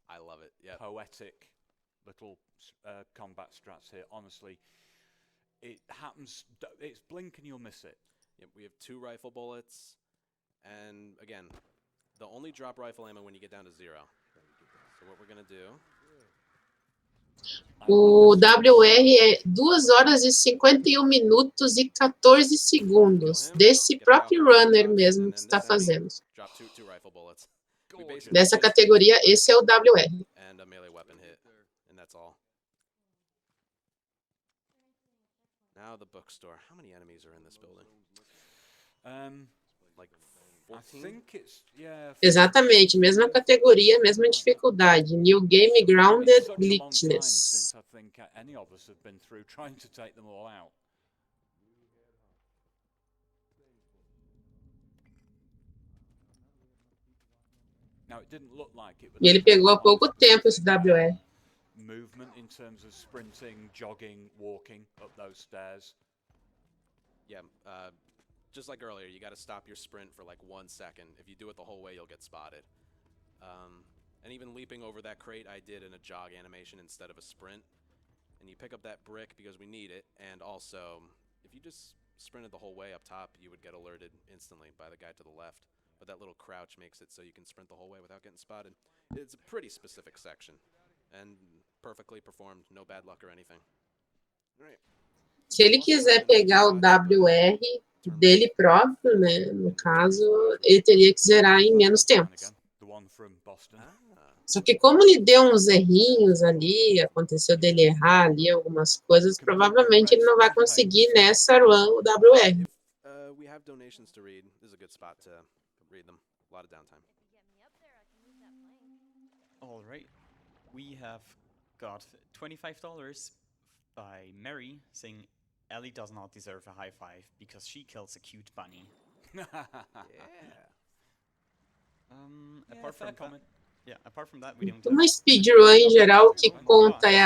I love it. Yeah. Poetic little combat strats here. Honestly, it happens. It's blink and you'll miss it. Yep, we have 2 rifle bullets, and again, the only drop rifle ammo when you get down to 0. So what we're gonna do? O WR é 2 horas e 51 minutos e 14 segundos. Desse próprio runner mesmo que está fazendo. Drop two rifle bullets. Dessa categoria, esse é o WR. And a melee weapon hit, and that's all. Now the bookstore. How many enemies are in this building? Like 14? I think it's, yeah. Exatamente, mesma categoria, mesma dificuldade. New Game Grounded Glitchless. I think any of us have been through trying to take them all out. Now it didn't look like it, but E ele pegou há pouco tempo esse WR. Movement in terms of sprinting, jogging, walking up those stairs. Yeah, just like earlier, you got to stop your sprint for like 1 second. If you do it the whole way, you'll get spotted. And even leaping over that crate, I did in a jog animation instead of a sprint. And you pick up that brick because we need it. And also, if you just sprinted the whole way up top, you would get alerted instantly by the guy to the left. But that little crouch makes it so you can sprint the whole way without getting spotted. It's a pretty specific section. And perfectly performed, no bad luck or anything. All right. Se ele quiser pegar o WR dele próprio, né, no caso, ele teria que zerar em menos tempo. Só que como ele deu uns errinhos ali, aconteceu dele errar ali algumas coisas, provavelmente ele não vai conseguir nessa run o WR. We have donations to read. This is a good spot to read them. A lot of downtime. All right. We have got $25 by Mary saying Ellie does not deserve a high five because she kills a cute bunny. Yeah. Apart from that, we don't Uma speedrun em geral, o que conta é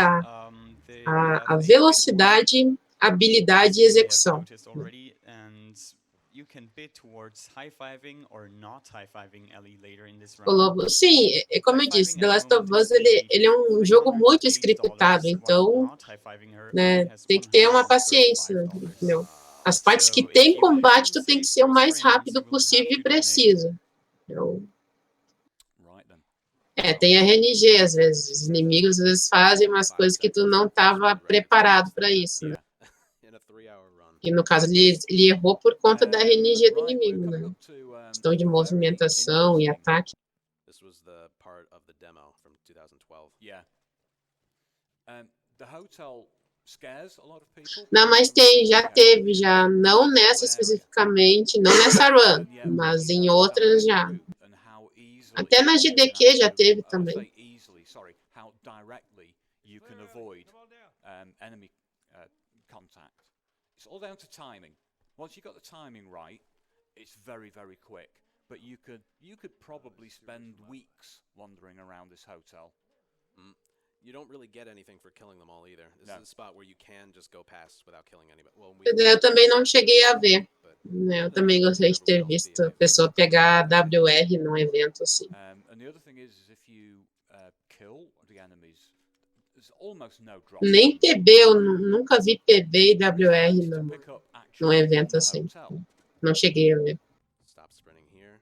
a velocidade, habilidade e execução. You can bid towards high-fiving or not high-fiving Ellie later in this O round. Lobo, sim, é como eu disse, The Last of Us ele é um jogo muito scriptado, então, né, tem que ter uma paciência, entendeu? As partes que tem combate, tu tem que ser o mais rápido possível e preciso. Então, tem RNG às vezes, os inimigos às vezes fazem umas coisas que tu não estava preparado para isso, né? E no caso ele errou por conta da RNG do inimigo, né? Questão de movimentação e ataque. This was the part of the demo from 2012. Yeah. The hotel scares a lot of people. Não, mas já teve, não nessa especificamente, não nessa run, mas em outras já. Até na GDQ já teve também. How directly you can avoid enemy contact. It's all down to timing. Once you got the timing right, it's very, very quick. But you could probably spend weeks wandering around this hotel. You don't really get anything for killing them all either. This is a spot where you can just go past without killing anybody. Well, eu também não cheguei a ver. Eu também gostaria de ter visto a pessoa pegar a WR num evento assim. And the other thing is if you kill the enemies, there's almost no drop. Nem PB, eu nunca vi PB e WR num evento assim. Não cheguei a ver. Stop sprinting here.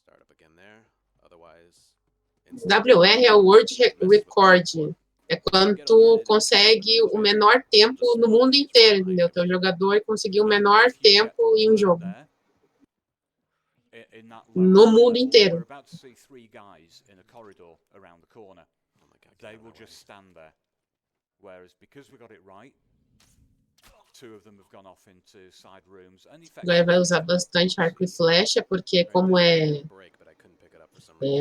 Start up again there. Otherwise, WR é o World Record. É quando tu consegue o menor tempo no mundo inteiro, entendeu? Teu jogador conseguiu o menor tempo em um jogo. No mundo inteiro. Agora vai usar bastante arco e flecha, porque como é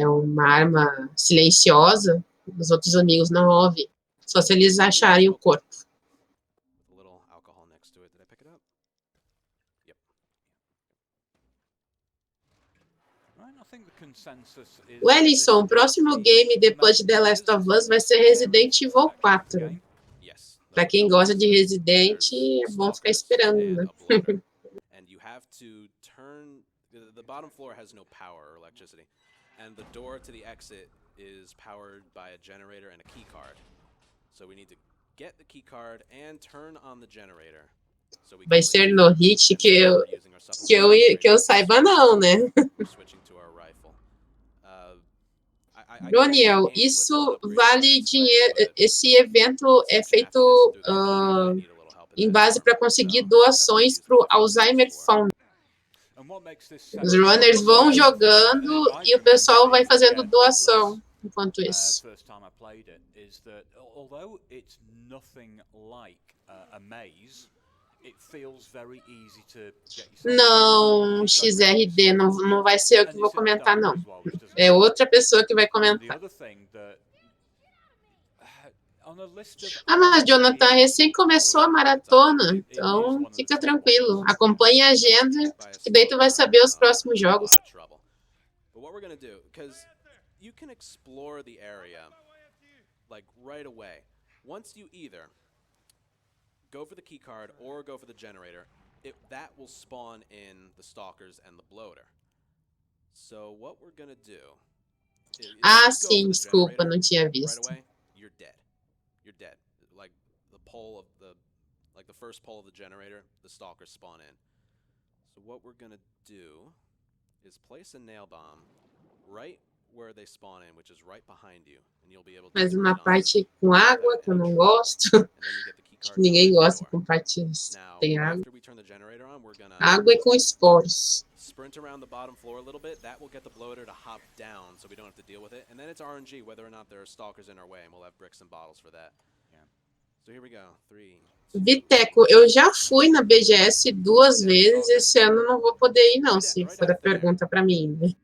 uma arma silenciosa, os outros amigos não ouvem. Só se eles acharem o corpo. Wellington, o próximo game depois de The Last of Us vai ser Resident Evil 4. Pra quem gosta de Resident, é bom ficar esperando, né? And you have to turn the bottom floor has no power or electricity, and the door to the exit is powered by a generator and a key card. So we need to get the key card and turn on the generator. So we Vai ser no hit que eu saiba não, né? Roniel, isso vale dinheiro. Esse evento é feito em base para conseguir doações para o Alzheimer Fund. Os runners vão jogando e o pessoal vai fazendo doação enquanto isso. Não, XRD, não vai ser eu que vou comentar, não. É outra pessoa que vai comentar. Ah, mas Jonathan, recém começou a maratona, então fica tranquilo. Acompanhe a agenda, que daí tu vai saber os próximos jogos. You can explore the area like right away. Once you either go for the key card or go for the generator, that will spawn in the stalkers and the bloater. So what we're gonna do is ah, sim, desculpa, não tinha visto. Right away, you're dead. You're dead. Like the first pole of the generator, the stalkers spawn in. So what we're gonna do is place a nail bomb right where they spawn in, which is right behind you, and you'll be able to. Mas uma parte com água que eu não gosto. Acho que ninguém gosta com partes tem água. Água e com esporos. Sprint around the bottom floor a little bit. That will get the bloater to hop down, so we don't have to deal with it. And then it's RNG whether or not there are stalkers in our way, and we'll have bricks and bottles for that. So here we go. 3. Viteco, eu já fui na BGS 2 vezes. Esse ano não vou poder ir, não, se for a pergunta para mim. Né?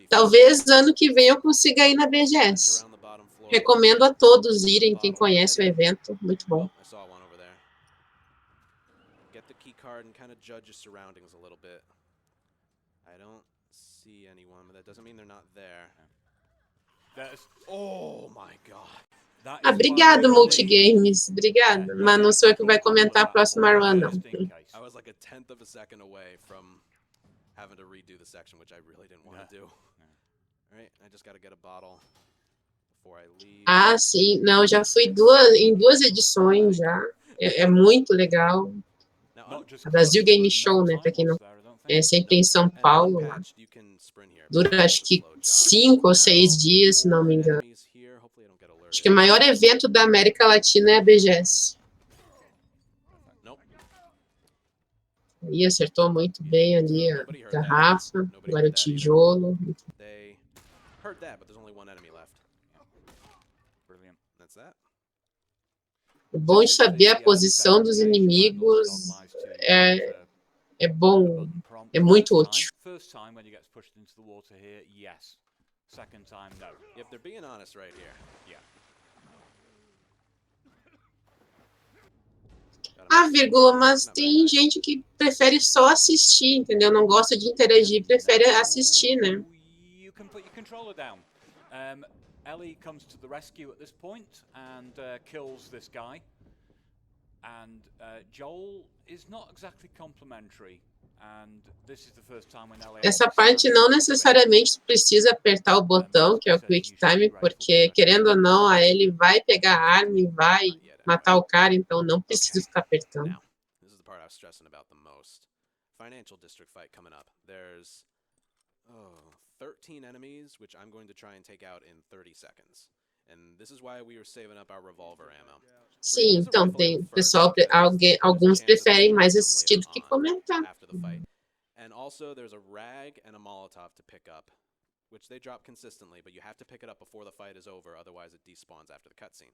Talvez ano que vem eu consiga ir na BGS. Recomendo a todos irem, quem conhece o evento. Muito bom. Get the key card and kind of judge your surroundings a little bit. I don't see anyone, but that doesn't mean they're not there. Oh my god. Ah, obrigado, Multigames. Obrigado. Mas não sou eu que vai comentar a próxima run, não. I was like a tenth of a second away from having to redo the section, which I really didn't want to do. All right, I just got to get a bottle before I leave. Ah, sim. Não, já fui em duas edições já. É muito legal. A Brasil Game Show, né? Pra quem não... É sempre em São Paulo. Lá. Dura, acho que 5 ou 6 dias, se não me engano. Acho que o maior evento da América Latina é a BGS. Aí acertou muito bem ali a garrafa, agora o tijolo. O bom de saber a posição dos inimigos é bom, é muito útil. Ah, vírgula, mas tem gente que prefere só assistir, entendeu? Não gosta de interagir, prefere assistir, né? Ellie comes to the rescue at this point and kills this guy. And Joel is not exactly complimentary. And this is the first time when Ellie... Essa parte não necessariamente precisa apertar o botão, que é o Quick Time, porque, querendo ou não, a Ellie vai pegar a arma e vai matar o cara, então não precisa ficar apertando. Now, this is the part I was stressing about the most. Financial district fight coming up. There's 13 enemies, which I'm going to try and take out in 30 seconds. And this is why we were saving up our revolver ammo. Sim, então tem pessoal, alguns preferem mais assistir do que comentar. And also there's a rag and a Molotov to pick up, which they drop consistently, but you have to pick it up before the fight is over, otherwise it despawns after the cutscene.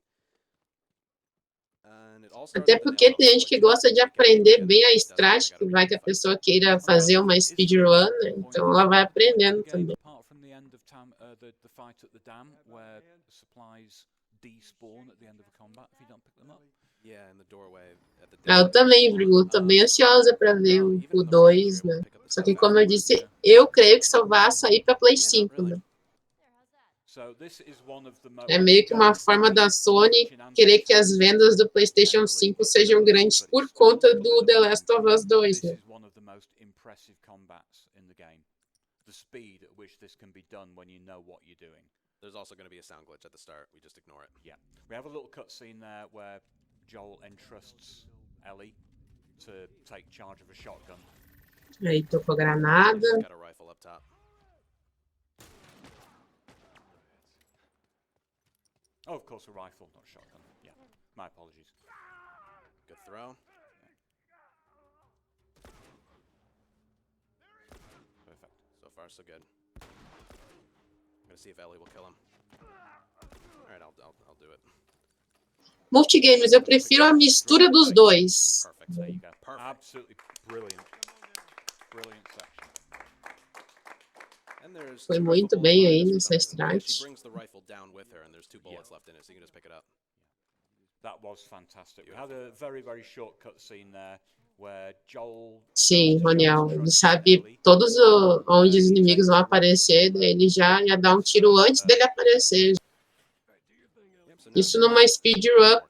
Até porque tem gente que gosta de aprender bem a strat, que vai que a pessoa queira fazer uma speedrun, né? Então ela vai aprendendo também. Eu também, Virgu, tô bem ansiosa para ver o 2, né? Só que, como eu disse, eu creio que só vai sair para Play Yeah, not 5, really. né? So this is one of the most É meio que uma forma da Sony querer que as vendas do PlayStation 5 sejam grandes por conta do The Last of Us 2, This né? is one of the most impressive combats in the game. The speed at which this can be done when you know what you're doing. There's also going to be a sound glitch at the start. We just ignore it. Yeah. We have a little cutscene there where Joel entrusts Ellie to take charge of a shotgun. Aí tocou granada. He's got a rifle up top. Oh, of course, a rifle, not shotgun. Yeah, my apologies. Good throw. Perfect. So far, so good. I'm gonna see if Ellie will kill him. All right, I'll do it. Multigames, eu prefiro a mistura dos dois. Perfect. There you go. Perfect. Absolutely brilliant. Brilliant section. And there's Foi two muito rifle bem bullets aí behind nessa us for some reason. Yeah, strike. she brings the rifle down with her, and there's two bullets left in it, so you can just pick it up. That was fantastic. We had a very, very short cutscene there where Joel. Sim, Roniel, ele sabe todos onde os inimigos vão aparecer, daí ele já dá um tiro antes dele aparecer. Yep, so now Isso numa speedrun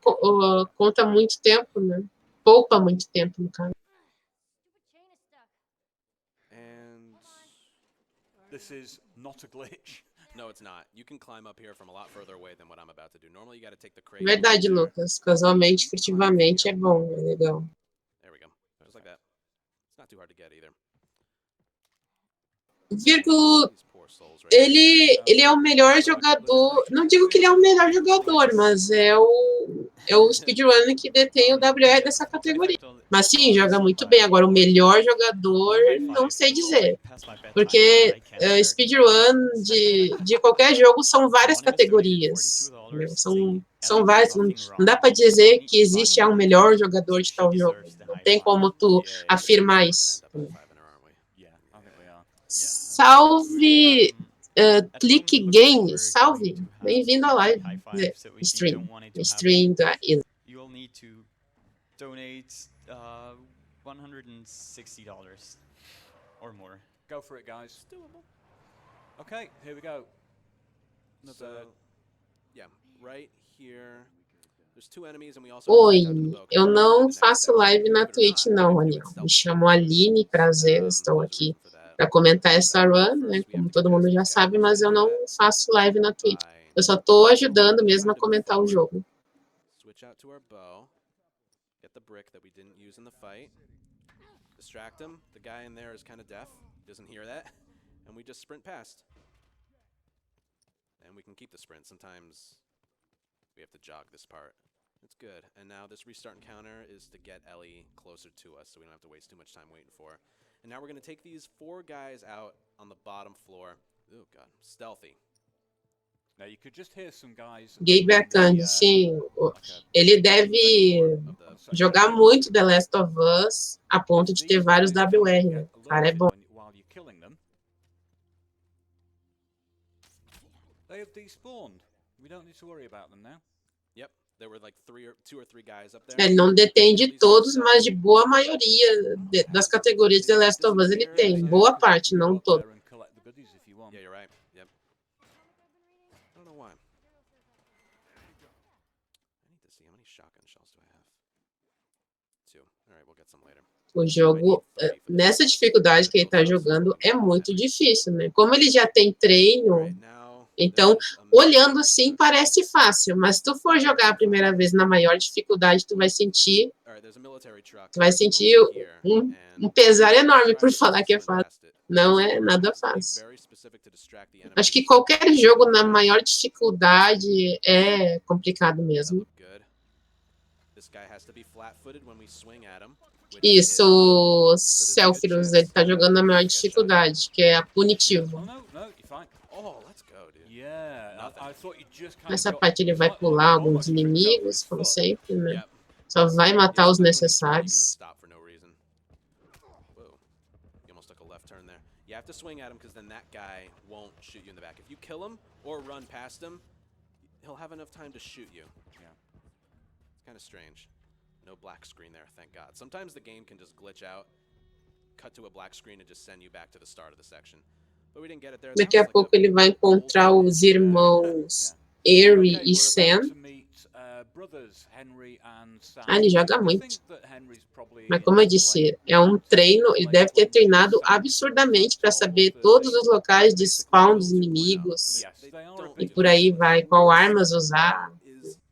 conta muito tempo, né? Poupa muito tempo, no caso. and This is not a glitch. no, it's not. You can climb up here from a lot further away than what I'm about to do. Normally, you got to take the crate. Verdade, Lucas. Casualmente, furtivamente, é bom, é legal. There we go. Just like that. It's not too hard to get either. Virgo, These poor souls right here. ele é o melhor jogador. Não digo que ele é o melhor jogador, mas é o speedrunner que detém o WR dessa categoria. Mas sim, joga muito bem. Agora, o melhor jogador, não sei dizer. Porque speedrun de qualquer jogo são várias categorias. Né? São várias. Não dá para dizer que existe um melhor jogador de tal jogo. Não tem como tu afirmar isso. Yeah, I think we are. Salve, Click Games, salve, bem-vindo à live, stream da ESA. You will need to donate $160 or more. Go for it, guys. Doable. Okay, here we go. So, yeah, right here. There's two enemies and we also Oi, eu não faço live na Twitch não, Roniel. Me chamo Aline, prazer, estou aqui para comentar essa run, né, como todo mundo já sabe, mas eu não faço live na Twitch. Eu só estou ajudando mesmo a comentar o jogo. Switch out to our bow. Get the brick that we didn't use in the fight. Distract him. The guy in there is kind of deaf. Doesn't hear that. And we just sprint past. And we can keep the sprint. Sometimes we have to jog this part. It's good. And now this restart encounter is to get Ellie closer to us so we don't have to waste too much time waiting for her. And now we're going to take these four guys out on the bottom floor. Oh, God. Stealthy. Now you could just hear some guys. Gay Berkand, sim, ele deve jogar muito The Last of Us a ponto de ter vários WR, né? O cara é bom. While you're killing them, they have despawned. We don't need to worry about them now. Yep. There were like two or three guys up there. Ele não detém de todos, mas de boa maioria das categorias de The Last of Us ele tem. Boa parte, não todo. Yeah, you're right. Yep. I don't know why. I need to see how many shotgun shells do I have. 2. All right, we'll get some later. O jogo, nessa dificuldade que ele está jogando, é muito difícil, né? Como ele já tem treino, então, olhando assim, parece fácil, mas se tu for jogar a primeira vez na maior dificuldade, tu vai sentir um pesar enorme por falar que é fácil. Não é nada fácil. Acho que qualquer jogo na maior dificuldade é complicado mesmo. Isso, o Selfirus, ele tá jogando na maior dificuldade, que é a punitivo. Nessa parte ele vai pular alguns inimigos, como sempre, né? Só vai matar os necessários. You have to swing at him because then that guy won't shoot you in the back. If you kill him or run past him, he'll have enough time to shoot you. Yeah. It's kind of strange. No black screen there, thank God. Sometimes the game can just glitch out cut to a black screen and just send you back to the start of the section. But we didn't get it there. Daqui a pouco ele vai encontrar os irmãos Harry e Sam. Ah, ele joga muito. Mas como eu disse, é um treino, ele deve ter treinado absurdamente para saber todos os locais de spawn dos inimigos. E por aí vai, qual armas usar.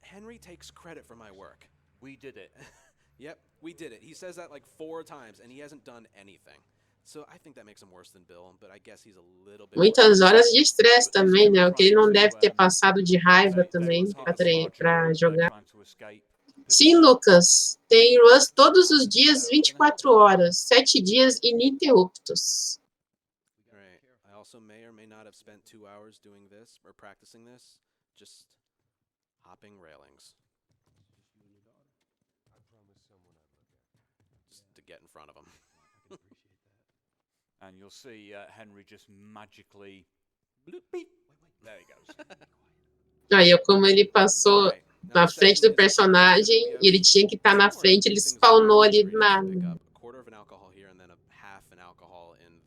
Henry takes credit for my work. We did it. Yep, we did it. He says that like 4 times and he hasn't done anything. So I think that makes him worse than Bill, but I guess he's a little bit. Muitas horas de estresse também, né? O que ele não deve ter passado de raiva também para jogar. Sim, Lucas, tem runs todos os dias, 24 horas, 7 dias ininterruptos. Right. I also may or may not have spent 2 hours doing this or practicing this, just hopping railings. Just to get in front of him. And you'll see Henry just magically. There he goes. Aí, como ele passou na frente do personagem e ele tinha que estar na frente, ele spawnou ali na... A quarter of an alcohol here and then a half an alcohol in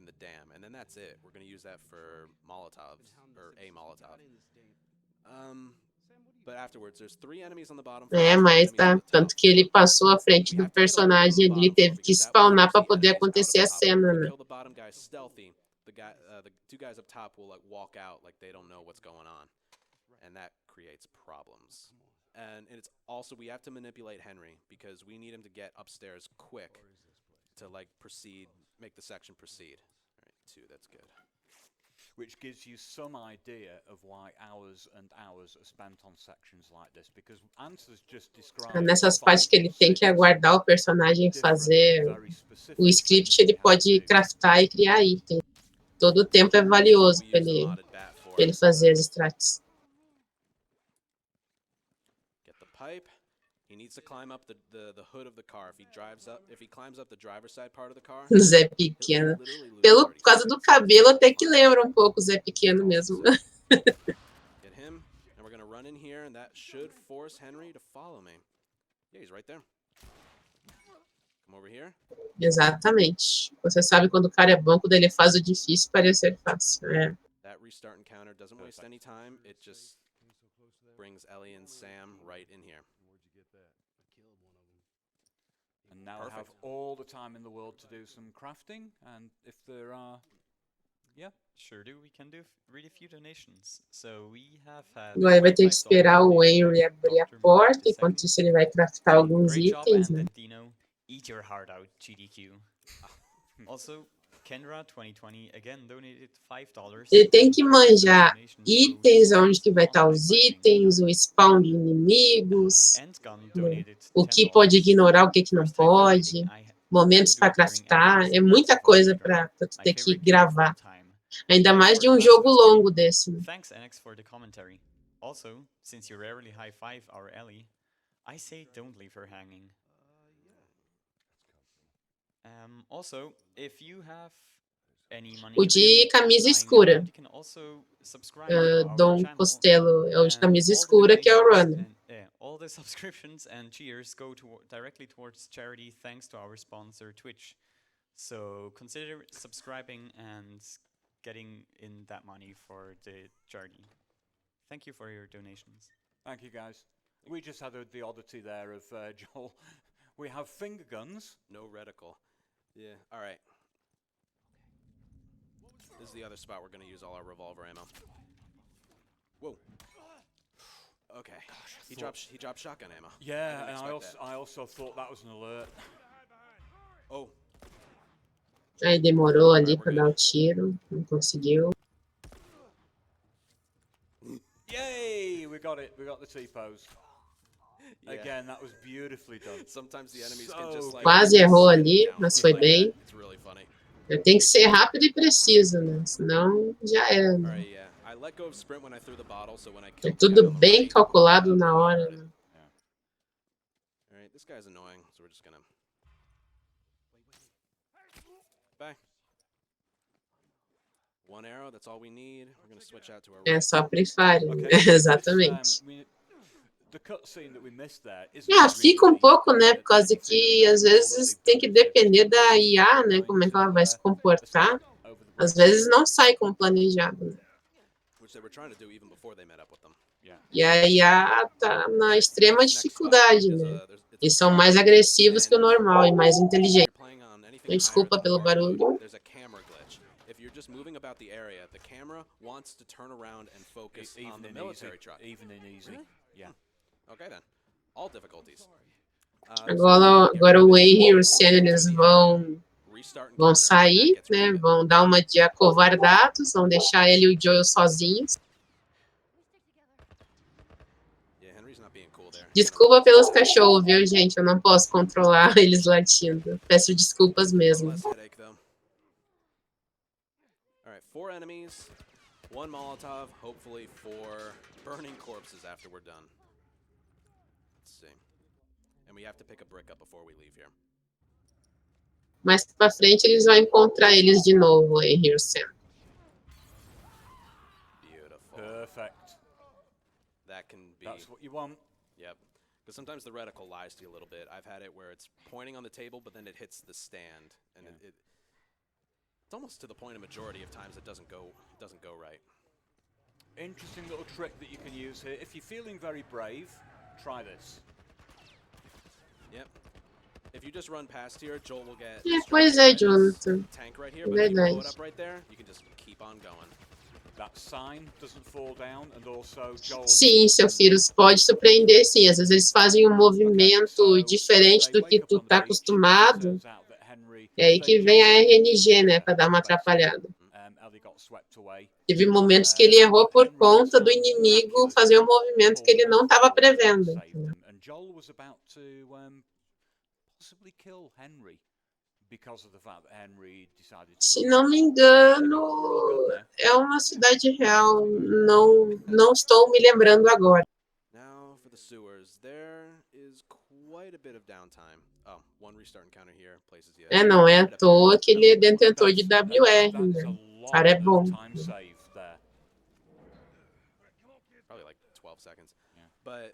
the dam, and then that's it. We're going to use that for Molotovs or a Molotov. But afterwards, there's 3 enemies on the bottom. Mas tá, tanto que ele passou à frente do personagem, ele teve que spawnar para poder acontecer a cena, né? The 2 guys up top will like walk out like they don't know what's going on, and that creates problems. And it's also, we have to manipulate Henry because we need him to get upstairs quick to like proceed, make the section proceed. All right, 2, that's good. Which gives you some idea of why hours and hours are spent on sections like this, because Answer's just described. Nessas partes que ele tem que aguardar o personagem fazer o script, ele pode craftar e criar item. Todo o tempo é valioso para ele fazer as strats. Get the pipe. He needs to climb up the hood of the car. If he climbs up the driver's side part of the car. Zé Pequeno. Por causa do cabelo, até que lembra um pouco o Zé Pequeno mesmo. Get him, and we're gonna run in here, and that should force Henry to follow me. Yeah, he's right there. Come over here. Exatamente. Você sabe quando o cara é bom, quando ele faz o difícil parecer fácil. É. That restart encounter doesn't waste any time. It just brings Ellie and Sam right in here. And now I have all the time in the world to do some crafting, and if there are, yeah, sure do. We can do really few donations. So we have had. Agora vai ter que esperar o Henry abrir a porta, enquanto isso ele vai craftar alguns itens, né? Eat your heart out, GDQ. Also, Kenra 2020 again donated $5. Ele tem que manjar itens, onde que vai estar os itens, o spawn de inimigos, o que pode ignorar, o que não pode, momentos para craftar, é muita coisa para tu ter que gravar. Ainda mais de um jogo longo desse. Né? Thanks, NX, for the commentary. Also, since you rarely high five our Ellie, I say don't leave her hanging. Also, if you have any money o de camisa escura. Dom Costello é o de camisa escura, que é o runner. All the subscriptions and cheers go directly towards charity thanks to our sponsor Twitch. So consider subscribing and getting in that money for the charity. Thank you for your donations. Thank you, guys. We just had the oddity there of Joel. We have finger guns. No reticle. Yeah, all right. This is the other spot we're going to use all our revolver ammo. Whoa. Okay. Gosh, he dropped shotgun ammo. Yeah, and I also thought that was an alert. Oh. Aí demorou ali para dar o tiro, não conseguiu. Yay! We got it. We got the T-pose. Yeah. Again, that was beautifully done. Sometimes the enemies can just like quase errou ali, mas foi bem. It's really funny. Tem que ser rápido e preciso, né? Senão já era. Né? Right, yeah. I let go of sprint when I threw the bottle, so when I é tudo bem calculado na hora. Né? All right, this guy's annoying, so we're just gonna. Bye. One arrow, that's all we need. We're gonna switch out to our. É só Free Fire. Okay. Exatamente. The cutscene that we missed there Fica um pouco, né? Por causa que às vezes tem que depender da IA, né? Como é que ela vai se comportar. Às vezes não sai como planejado, né? Which they were trying to do even before they met up with them. E a IA tá na extrema dificuldade, né? E são mais agressivos que o normal e mais inteligentes. Desculpa pelo barulho. There's a camera glitch. If you're just moving about the area, the camera wants to turn around and focus on the military truck. Even in easy. Really? Yeah. Okay then. All difficulties. Agora o Henry e o Senna, eles vão sair, né? Vão dar uma de acovardados, vão deixar ele e o Joel sozinhos. Desculpa pelos cachorros, viu, gente? Eu não posso controlar eles latindo. Peço desculpas mesmo. Alright, 4 enemies, 1 Molotov, hopefully 4 burning corpses after we're done. Let's see. And we have to pick a brick up before we leave here. Mais pra frente eles vão encontrar eles de novo, Henry e o Senna. Beautiful. Perfect. That can be... That's what you want. Yep. Because sometimes the reticle lies to you a little bit. I've had it where it's pointing on the table, but then it hits the stand, and it's almost to the point a majority of times it doesn't go right. Interesting little trick that you can use here. If you're feeling very brave, try this. Yep. If you just run past here, Joel will get Pois é, Jonathan. tank right here, but if you blow it up right there, you can just keep on going. That sign doesn't fall down, and also Joel... Sim, seu filho, pode surpreender, sim. Às vezes eles fazem um movimento diferente do que tu tá acostumado. É aí que vem a RNG, né, para dar uma atrapalhada. Teve momentos que ele errou por conta do inimigo fazer um movimento que ele não estava prevendo. Se não me engano, é uma cidade real. Não estou me lembrando agora. Now for the sewers, there is quite a bit of downtime. Oh, 1 restart encounter here, places you. Não é à toa que ele é detentor de WR, né? O cara é bom. Probably like 12 seconds. Yeah. But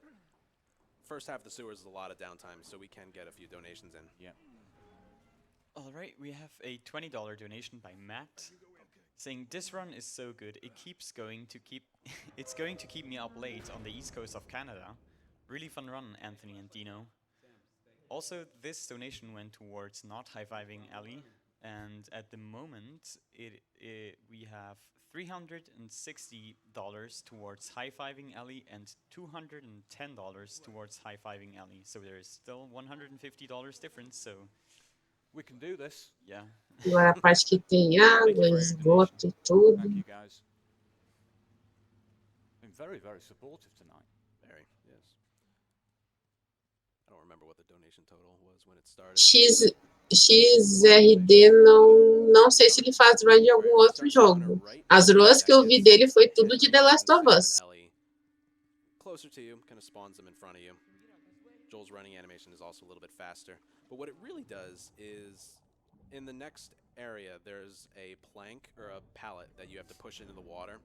first half of the sewers is a lot of downtime, so we can get a few donations in. Yeah. All right, we have a $20 donation by Matt, saying this run is so good. It's going to keep me up late on the east coast of Canada. Really fun run, Anthony and Dino. Also, this donation went towards not high-fiving Ellie, and at the moment we have $360 towards high-fiving Ellie and $210 towards high-fiving Ellie. So there is still $150 difference. So we can do this. Yeah. Agora a parte que tem água, esgoto e tudo. Thank you guys. Been very, very supportive tonight. Very, yes. I don't remember what the donation total was when it started. XRD não sei se ele faz run de algum outro jogo. As runs que eu vi dele foi tudo de The Last of Us. Closer to you, kind of spawns them in front of you. Joel's running animation is also a little bit faster. But what it really does is, in the next area, there's a plank or a pallet that you have to push into the water.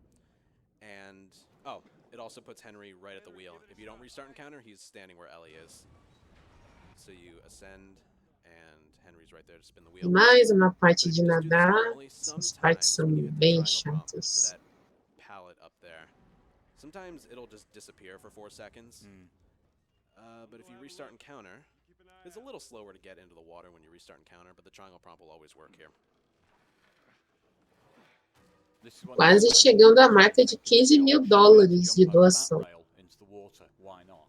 And, oh, it also puts Henry right at the wheel. If you don't restart encounter, he's standing where Ellie is. So you ascend, and Henry's right there to spin the wheel. Mais uma parte de nadar. Essas partes são bem chatas. Pallet up there. Sometimes it'll just disappear for 4 seconds. But if you restart encounter, it's a little slower to get into the water when you restart encounter, but the triangle prompt will always work here. Quase chegando à marca de $15 mil de doação. Why not?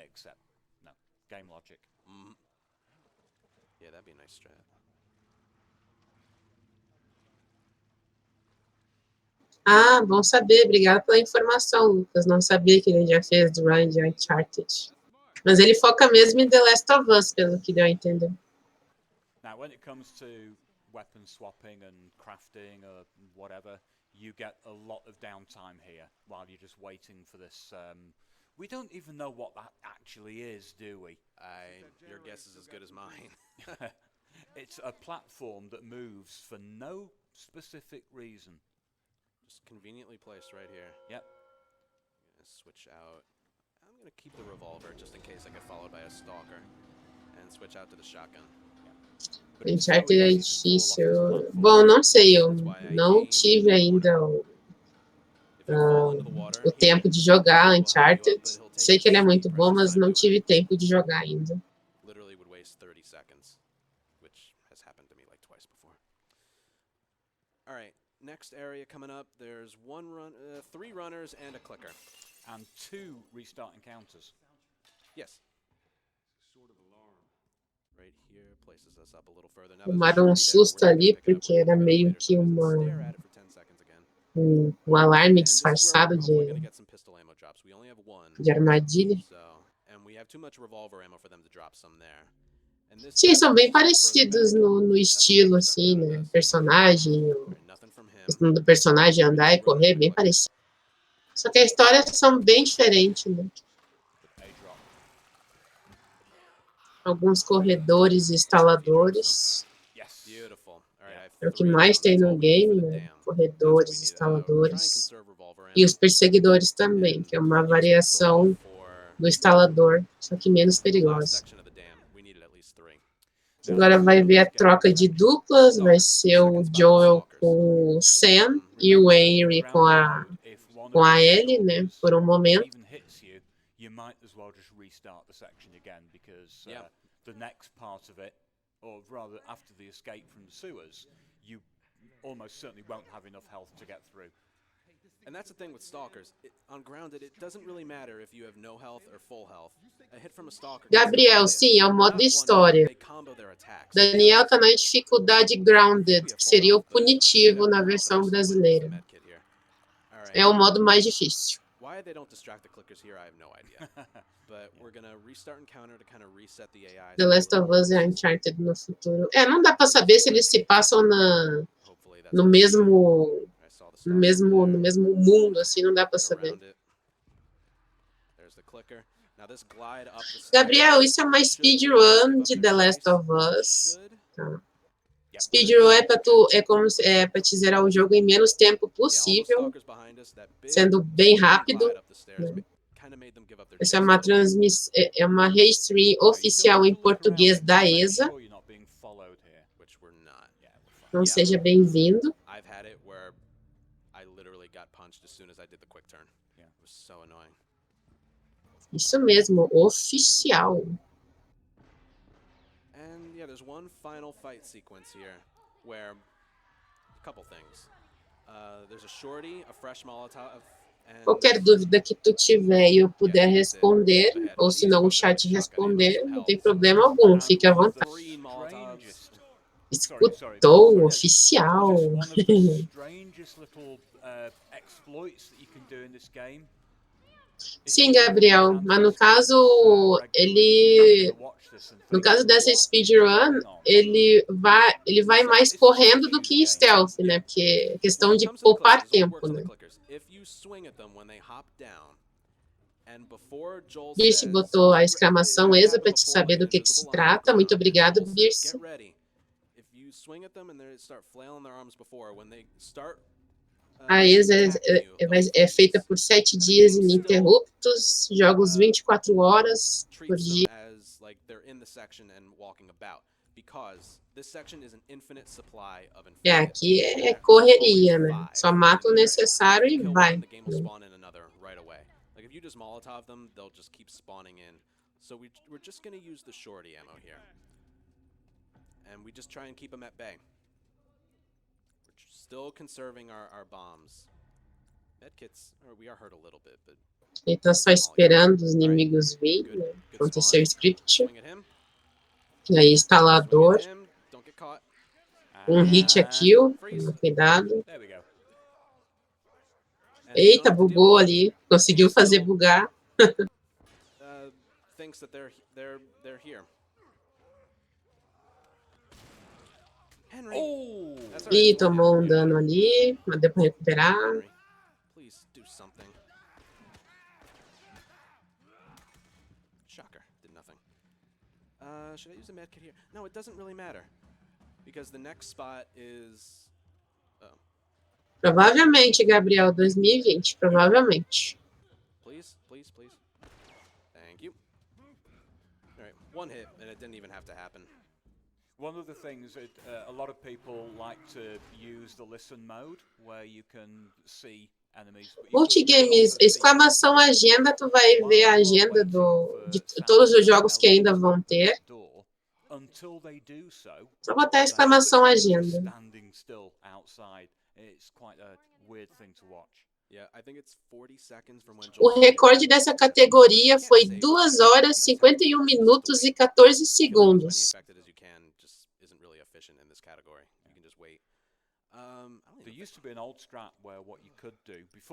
Except, no, game logic. Yeah, that'd be a nice strat. Ah, bom saber. Obrigado pela informação, Lucas. Não sabia que ele já fez do run de Uncharted. Mas ele foca mesmo em The Last of Us, pelo que deu a entender. Now, when it comes to weapon swapping and crafting or whatever, you get a lot of downtime here while you're just waiting for this. We don't even know what that actually is, do we? Your guess is as good as mine. It's a platform that moves for no specific reason. Just conveniently placed right here. Yep. I'm gonna switch out. I'm gonna keep the revolver just in case I get followed by a stalker, and switch out to the shotgun. Uncharted é difícil. Bom, não sei, eu não tive ainda o tempo de jogar Uncharted. Sei que ele é muito bom, mas não tive tempo de jogar ainda. Literally would waste 30 seconds, which has happened to me like twice before. All right, next area coming up. There's 3 runners and a clicker. And 2 restart encounters. Yes. Right here places us up a little further. Now, Tomaram um susto ali, porque era meio que um alarme disfarçado de armadilha. Sim, são bem parecidos no estilo, assim, né? Personagem, questão do personagem andar e correr, bem parecido. Só que as histórias são bem diferentes, né? Alguns corredores e instaladores. É o que mais tem no game, né? Corredores, instaladores. E os perseguidores também, que é uma variação do instalador, só que menos perigosa. Agora vai ver a troca de duplas, vai ser o Joel com o Sam e o Henry com a Ellie, né? Por um momento. You might as well just restart the section again because the next part of it, or rather after the escape from the sewers, you almost certainly won't have enough health to get through. And that's the thing with stalkers. On grounded, it doesn't really matter if you have no health or full health. A hit from a stalker. Gabriel, sim, é o modo história. Daniel tá na dificuldade grounded, que seria o punitivo na versão brasileira. É o modo mais difícil. Why they don't distract the clickers here, I have no idea. But we're gonna restart encounter to kind of reset the AI. The Last of Us é Uncharted no futuro. Não dá pra saber se eles se passam no mesmo mundo, assim, não dá pra saber. Gabriel, isso é uma speedrun de The Last of Us. Tá. Speedrun é pra te zerar o jogo em menos tempo possível, sendo bem rápido. Né? Essa é uma Restream oficial em português da ESA. Então seja bem-vindo. Isso mesmo, oficial. And yeah, there's one final fight sequence here where a couple things. There's a shorty, a fresh Molotov. Qualquer dúvida que tu tiver e eu puder responder, ou se não o chat responder, não tem problema algum, fique à vontade. Escutou, oficial. Sim, Gabriel, mas no caso dessa speedrun, ele vai mais correndo do que em stealth, né? Porque é questão de poupar tempo, né? Birce botou a exclamação ESA para te saber do que se trata. Muito obrigado, Birce. A ESA é feita por 7 dias ininterruptos, jogos 24 horas por dia. Aqui é correria, né? Só mata o necessário e vai. Né? If you just Molotov them, they'll just keep spawning in. So we're just going to use the shorty ammo here. And we just try and keep them at bay. We're still conserving our bombs. Medkits, we are hurt a little bit, but... Ele tá só esperando os inimigos virem, né? Acontecer o script. E aí, instalador. Um hit a kill. Cuidado. Eita, bugou ali. Conseguiu fazer bugar. Ih, tomou um dano ali. Mas deu pra recuperar. Should I use a medkit here? No, it doesn't really matter. Because the next spot is... Provavelmente, Gabriel, 2020, provavelmente. Please, please, please. Thank you. All right, one hit, and it didn't even have to happen. One of the things that a lot of people like to use the listen mode, where you can see enemies. Multigames, exclamação agenda, tu vai ver a agenda de todos os jogos que ainda vão ter. Until they do so, Só botar a exclamação agenda. Standing still outside. It's quite a weird thing to watch. Yeah, I think it's 40 seconds from when O recorde dessa categoria foi 2 horas, 51 minutos e 14 segundos.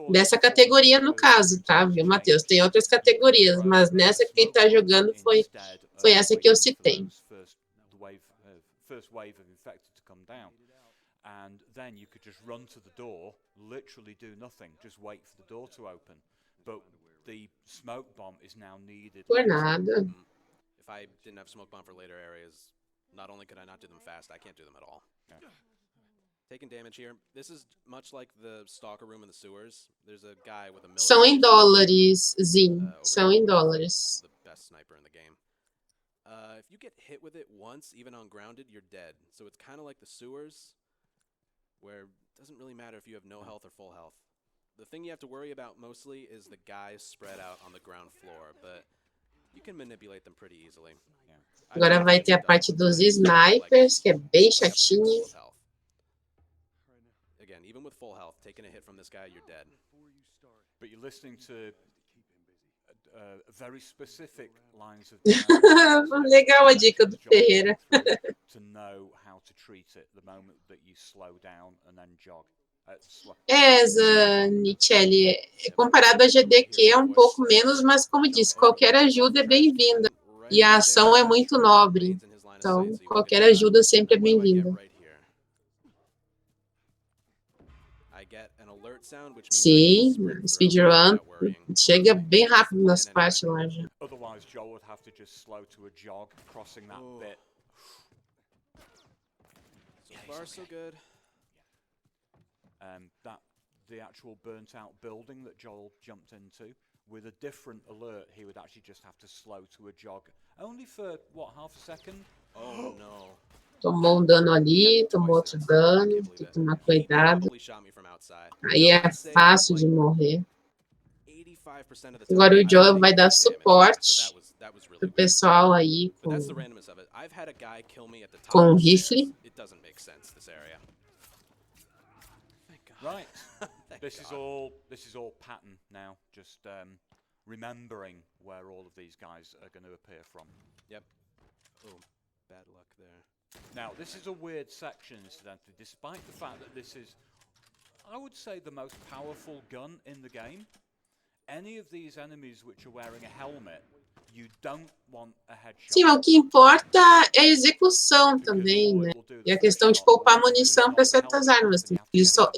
Dessa categoria, no caso, tá? Viu, Matheus? Tem outras categorias, mas nessa que quem tá jogando foi essa que eu citei. First wave of infected to come down, and then you could just run to the door, literally do nothing, just wait for the door to open. But the smoke bomb is now needed. Por nada. If I didn't have smoke bomb for later areas, not only could I not do them fast, I can't do them at all. Yeah. Taking damage here. This is much like the stalker room in the sewers. There's a guy with a military. São em dólares, Zin. São em dólares. The best sniper in the game. If you get hit with it once, even on grounded, you're dead. So it's kind of like the sewers, where it doesn't really matter if you have no health or full health. The thing you have to worry about mostly is the guys spread out on the ground floor, but you can manipulate them pretty easily. Agora vai ter a parte dos snipers, que é bem chatinha. Again, even with full health, taking a hit from this guy, you're dead. But you're listening to very specific lines of Legal a dica do Ferreira. To know how to treat it the moment that you slow down and then jog. Nichelli, comparado a GDQ é um pouco menos, mas como disse, qualquer ajuda é bem-vinda. E a ação é muito nobre. Então, qualquer ajuda sempre é bem-vinda. Sim, speedrun chega bem rápido nas partes lá já. Otherwise, Joel would have to just slow to a jog, crossing that bit. So far, so good. The actual burnt-out building that Joel jumped into, with a different alert, he would actually just have to slow to a jog, only for what, half a second? Oh no. Tomou um dano ali, tomou outro dano, tem que tomar cuidado. Aí é fácil de morrer. Agora o Joel vai dar suporte pro pessoal aí com rifle. Right. This is all pattern now. Just remembering where all of these guys are going to appear from. Yep. Oh, bad luck there. Now, this is a weird section, incidentally, despite the fact that this is, I would say, the most powerful gun in the game. Any of these enemies which are wearing a helmet, you don't want a headshot. Sim, o que importa é a execução também, né? E a questão de poupar munição para certas armas. Eles só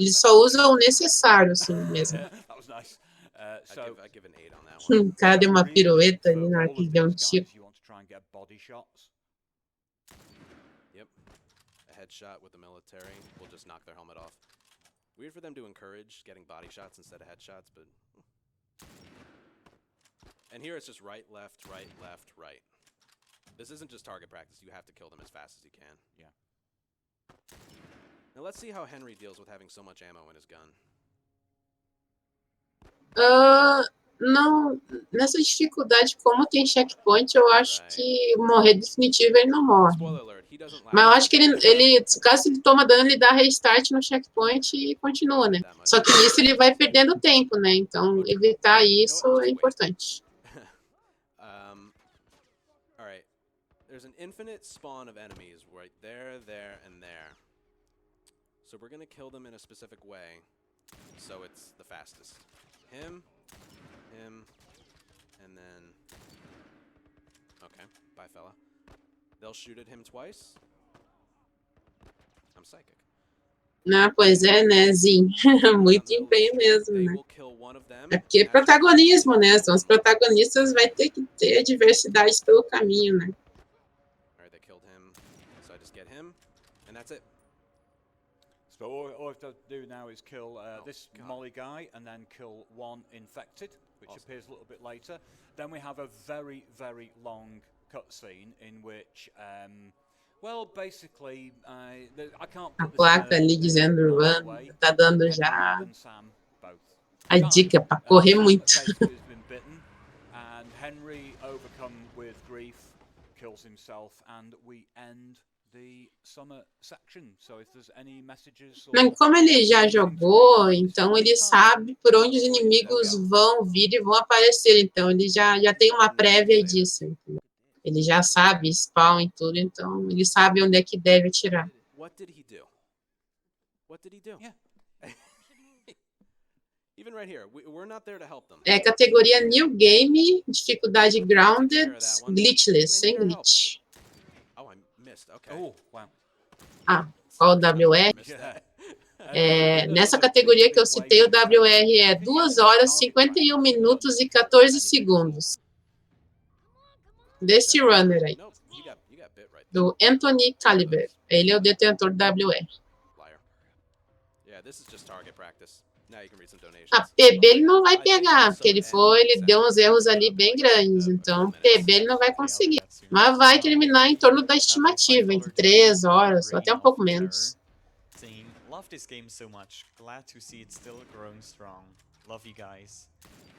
usam o necessário, assim mesmo. That was nice. I give an 8 on that one. O cara deu uma pirueta ali na hora que ele deu um tiro. Yep. A headshot with the military will just knock their helmet off. Weird for them to encourage getting body shots instead of headshots, but... And here it's just right, left, right, left, right. This isn't just target practice. You have to kill them as fast as you can. Yeah. Now let's see how Henry deals with having so much ammo in his gun. Não, nessa dificuldade, como tem checkpoint, eu acho que morrer definitivo ele não morre. Mas eu acho que ele, caso ele toma dano, ele dá restart no checkpoint e continua, né? Só que nisso ele vai perdendo tempo, né? Então, evitar isso é importante. Alright. There's an infinite spawn of enemies right there, there, and there. So we're gonna kill them in a specific way, so it's the fastest. Him, and then... Okay, bye fella. They'll shoot at him twice. I'm psychic. Ah, pois é, né, Zin? Muito empenho mesmo, né? É porque é protagonismo, né? São os protagonistas, vai ter que ter diversidade pelo caminho, né? Alright, they killed him, so I just get him, and that's it. So all I have to do now is kill this molly guy and then kill one infected. which appears a little bit later. Then we have a very, very long cutscene in which, well, basically, I can't A put this placa ali in a dizendo nice run, way. tá dando Henry já and Sam both a die. dica para correr Sam muito. basically has been bitten, and Henry, overcome with grief, kills himself, and we end the summer section. So if there's any messages or Mas como ele já anything to read jogou, out, então ele sabe por onde os inimigos vão vir e vão aparecer. Então ele já tem uma prévia disso. Entendeu? Ele já sabe spawn e tudo, então ele sabe onde é que deve atirar. What did he do? What did he do? Yeah. Even right here, we're not there to help them. É categoria New Game, dificuldade Grounded, Glitchless, sem glitch. Oh, I missed. Okay. Oh, wow. Ah, qual o WR? Missed that. Nessa categoria que eu citei, o WR é 2 horas, 51 minutos e 14 segundos. Desse runner aí, Nope, you got bit right there. do Anthony Caliber. Ele é o detentor do WR. Liar. Yeah, this is just target practice. Now you can read some donations. A PB ele não vai pegar, porque ele deu uns erros ali bem grandes, então PB ele não vai conseguir. Mas vai terminar em torno da estimativa, entre 3 horas, ou até um pouco menos. Saying, love this game so much. Glad to see it still growing strong. Love you guys.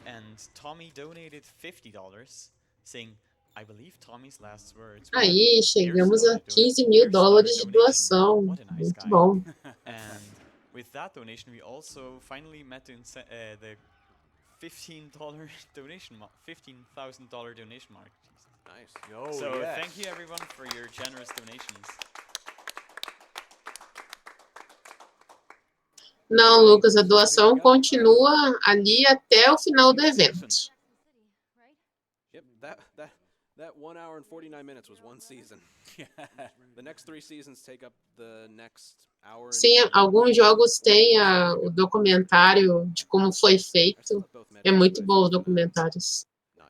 And Tommy donated $50, saying, I believe Tommy's last words were, Aí, chegamos a 15 mil dólares de doação. Muito bom. And with that donation, we also finally met the $15 donation mark, $15,000 donation mark. Nice. Oh, So yes. thank you everyone for your generous donations. Não, Lucas, a doação continua ali até o final do evento. Yep, that 1 hour and 49 minutes was one season. The next 3 seasons take up the next hour. Sim, alguns jogos têm o documentário de como foi feito. É muito bom os documentários.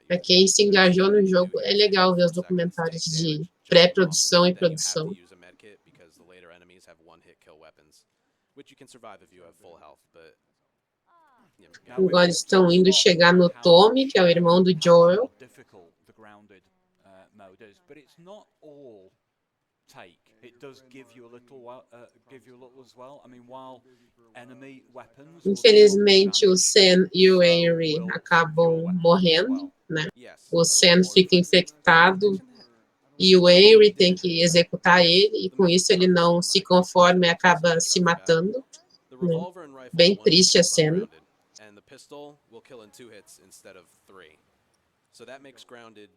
Para quem se engajou no jogo, é legal ver os documentários de pré-produção e produção. Agora estão indo chegar no Tommy, que é o irmão do Joel. Infelizmente, o Sam e o Henry acabam morrendo, né? O Sam fica infectado e o Henry tem que executar ele, e com isso ele não se conforma e acaba se matando. Né? Bem triste a cena. And the pistol will kill in 2 hits instead of 3. So that makes grounded,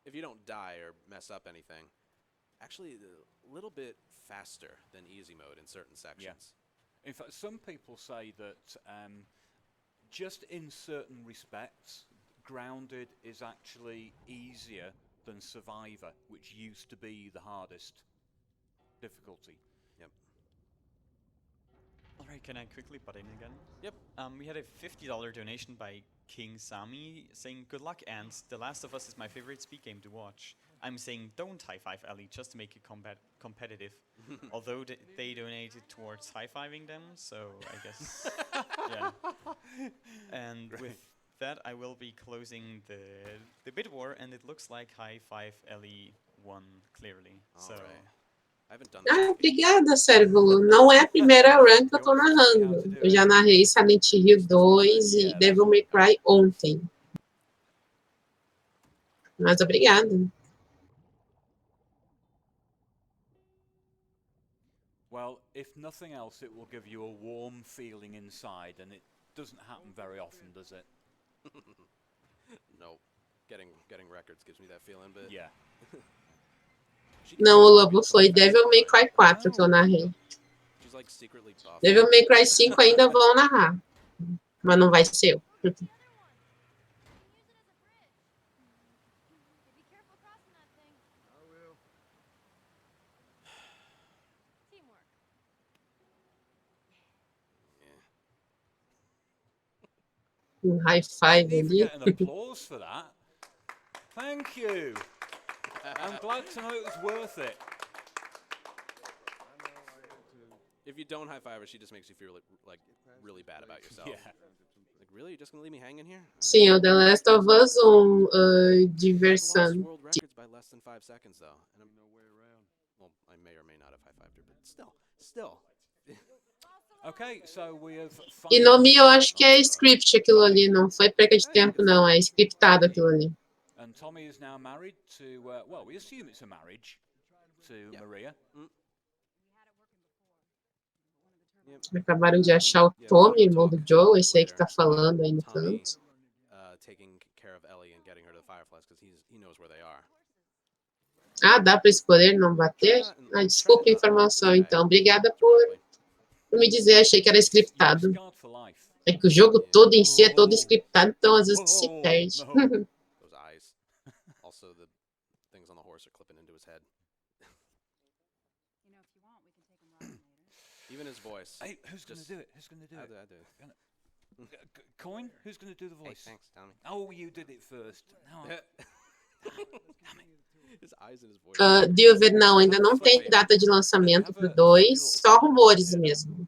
if you don't die or mess up anything, actually a little bit faster than easy mode in certain sections. Yeah. In fact, some people say that just in certain respects, grounded is actually easier than Survivor, which used to be the hardest difficulty. Yep. Alright, can I quickly butt in again? Yep. We had a $50 donation by King Sami saying, good luck, and The Last of Us is my favorite speed game to watch. I'm saying don't high-five Ellie, just to make it competitive. Although they donated towards high-fiving them, so I guess, yeah. And with that, I will be closing the bid war, and it looks like high-five Ellie won clearly. So. Obrigada, Sérvulo. Não é a primeira run que eu tô narrando. Eu já narrei Silent Hill 2 e Devil May Cry ontem. Mas obrigada. Well, if nothing else, it will give you a warm feeling inside, and it doesn't happen very often, does it? No. Getting records gives me that feeling, but... Yeah. Não, o Lobo, foi Devil May Cry 4 que eu narrei. Devil May Cry 5 ainda vão narrar, mas não vai ser eu. Um high five ali. Get an applause for that. Thank you. I'm glad to know it was worth it. If you don't high five her, she just makes you feel like really bad about yourself. Yeah. Like, really? You're just gonna leave me hanging here? Sim, o The Last of Us 1, I've lost diversão. world records by less than 5 seconds, though. And I'm, well, I may or may not have high-fived her, but still. Okay, so we have E no Mi eu finally acho que é script aquilo ali, não foi perca de tempo, não, é scriptado aquilo ali. and Tommy is now married to well, we assume it's a marriage to Maria. Acabaram de achar o Tommy, irmão do Joe, esse aí que tá falando aí no canto. Taking care of Ellie and getting her to the Fireflies because he knows where they are. Ah, dá pra escolher não bater? Ah, desculpa a informação, então. Obrigada por me dizer, achei que era scriptado. É que o jogo todo em si é todo scriptado, então às vezes se perde. Those eyes. Also, the things on the horse are clipping into his head. Even his voice. Hey, who's going to do it? Who's going to do it? I do. Coin? Who's going to do the voice? Hey, thanks, Tommy. Oh, you did it first. No, His eyes and his voice. Dilver, não, ainda não tem data de lançamento pro 2, só rumores mesmo.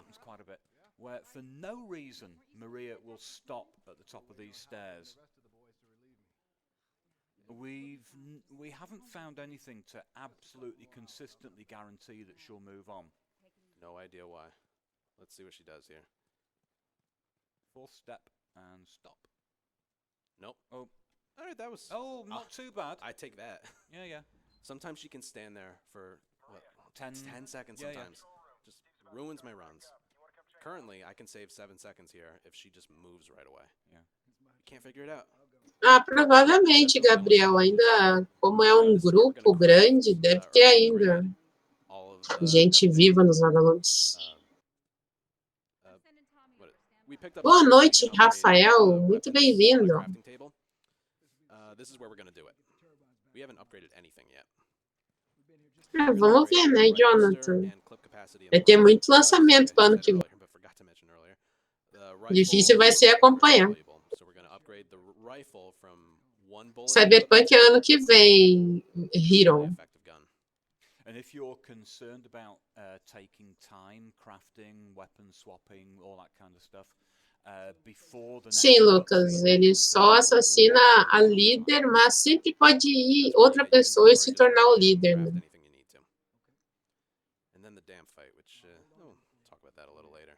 happens quite a bit. Where for no reason Maria will stop at the top of these stairs. We haven't found anything to absolutely consistently guarantee that she'll move on. No idea why. Let's see what she does here. Fourth step and stop. Nope. Oh. All right, that was... Oh, not too bad. I take that. Yeah. Sometimes she can stand there for, what, 10 seconds sometimes. Just ruins my runs. Currently, I can save 7 seconds here if she just moves right away. Yeah. Can't figure it out. Ah, provavelmente, Gabriel, ainda, como é um grupo grande, deve ter ainda gente viva nos vagalumes. Boa noite, Rafael, muito bem-vindo. This is where we're going to do it. We haven't upgraded anything yet. Vamos ver, né, Jonathan? Vai ter muito lançamento para ano que vem. Difícil vai ser acompanhar. Cyberpunk é ano que vem, Hero. And if you're concerned about taking time, crafting, weapon swapping, all that kind of stuff, before the Sim, Lucas, ele só assassina a líder, mas sempre pode ir outra pessoa e se tornar o líder, né? And then the damn fight, which we'll talk about that a little later.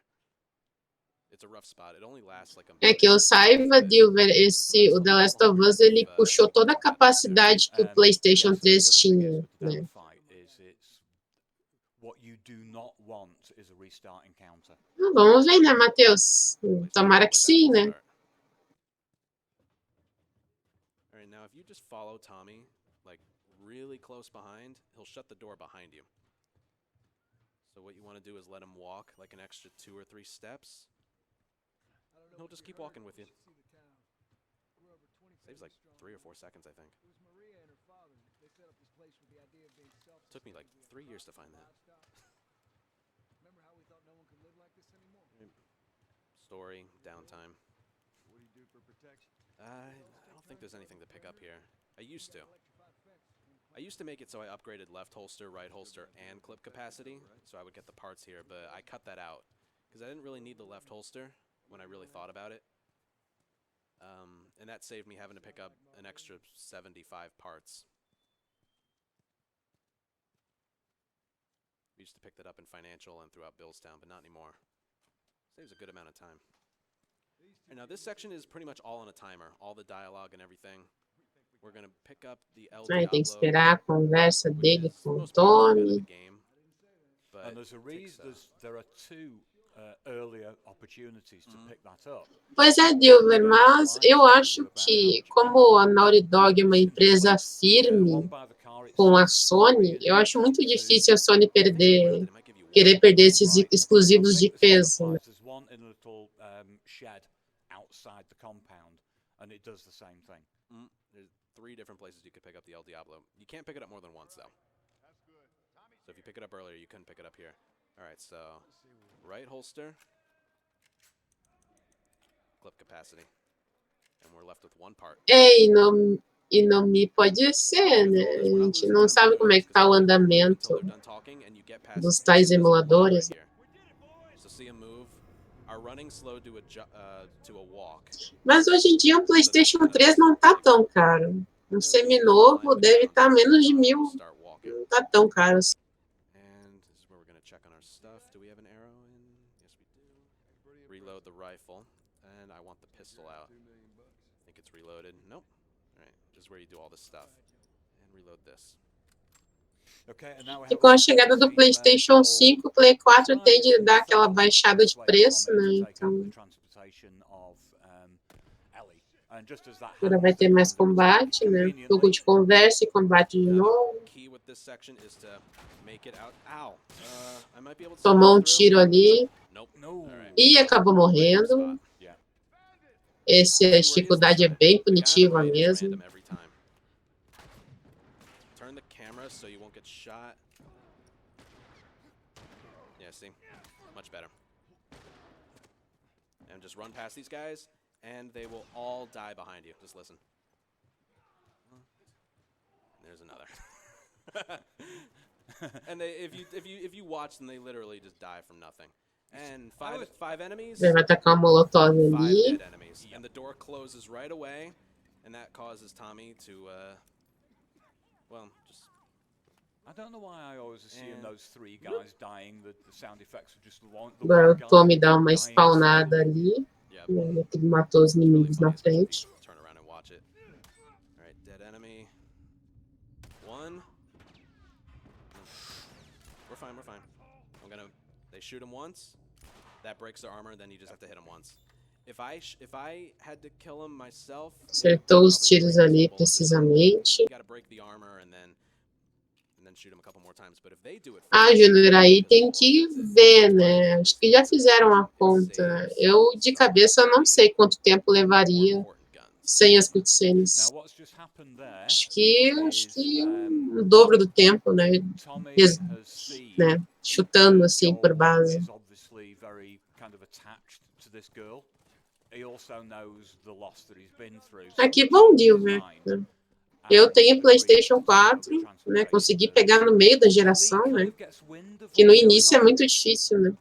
It's a rough spot. It only lasts like a É que eu saiba, Dilver, o The Last of Us, ele puxou toda a capacidade que o PlayStation 3 tinha, né? Vamos ver, né, Matheus? Tomara que sim, né? Alright, now if you just follow Tommy, like really close behind, he'll shut the door behind you. So what you want to do is let him walk like an extra 2 or 3 steps. He'll just keep walking with you. Saves like 3 or 4 seconds, I think. Took me like 3 years to find that. Story, downtime. I don't think there's anything to pick up here. I used to make it so I upgraded left holster, right holster, and clip capacity, so I would get the parts here, but I cut that out, because I didn't really need the left holster when I really thought about it. And that saved me having to pick up an extra 75 parts. We used to pick that up in financial and throughout Billstown, but not anymore. Saves a good amount of time. And now this section is pretty much all on a timer, all the dialogue and everything. We're going to pick up the El Aí Diablo, tem que esperar a conversa dele com o Tommy. And there's a reason, there are 2 earlier opportunities to pick that up. Pois é, Dilver, mas eu acho que, como a Naughty Dog é uma empresa firme com a Sony, eu acho muito difícil a Sony querer perder esses exclusivos de peso, né? There's one in a little shed outside the compound, and it does the same thing. There's 3 different places you could pick up the El Diablo. You can't pick it up more than once, though. So if you pick it up earlier, you couldn't pick it up here. All right, so right holster, clip capacity, and we're left with 1 part. É, e no Mi pode ser, né? A gente não sabe como é que tá o andamento dos tais emuladores. So see him move. Our are running slow to a walk. Mas hoje em dia o PlayStation 3 não tá tão caro. Um seminovo deve estar menos de 1.000. Não tá tão caro assim. And this is where we're going to check on our stuff. Do we have an arrow in? Yes, we do. Reload the rifle. And I want the pistol out. I think it's reloaded. Nope. All right. This is where you do all this stuff. And reload this. E com a chegada do PlayStation 5, o Play 4 tende a dar aquela baixada de preço, né? Então, agora vai ter mais combate, né? Jogo de conversa e combate de novo. Tomou um tiro ali. E acabou morrendo. Essa dificuldade é bem punitiva mesmo. Turn the camera so you won't get shot. Yeah, see? Much better. And just run past these guys, and they will all die behind you. Just listen. There's another. And if you watch them, they literally just die from nothing. And five enemies. Ele vai tacar um molotov ali. Dead enemies. And the door closes right away, and that causes Tommy to well, just. I don't know why I always assume those three guys dying, the sound effects are just the one. Agora o Tommy dá uma spawnada ali. Ele matou os inimigos na frente. Turn around and watch it. All right, dead enemy. One. We're fine. They shoot him once. That breaks their armor. Then you just have to hit him once. If I had to kill him myself, acertou os tiros ali precisamente. Ah, Júnior, aí tem que ver, né? Acho que já fizeram a conta. Eu, de cabeça, não sei quanto tempo levaria sem as cutscenes. Acho que o dobro do tempo, né? Chutando assim por base. Aqui bom Dilver. Eu tenho PlayStation 4, né? Consegui pegar no meio da geração, né? Que no início é muito difícil, né?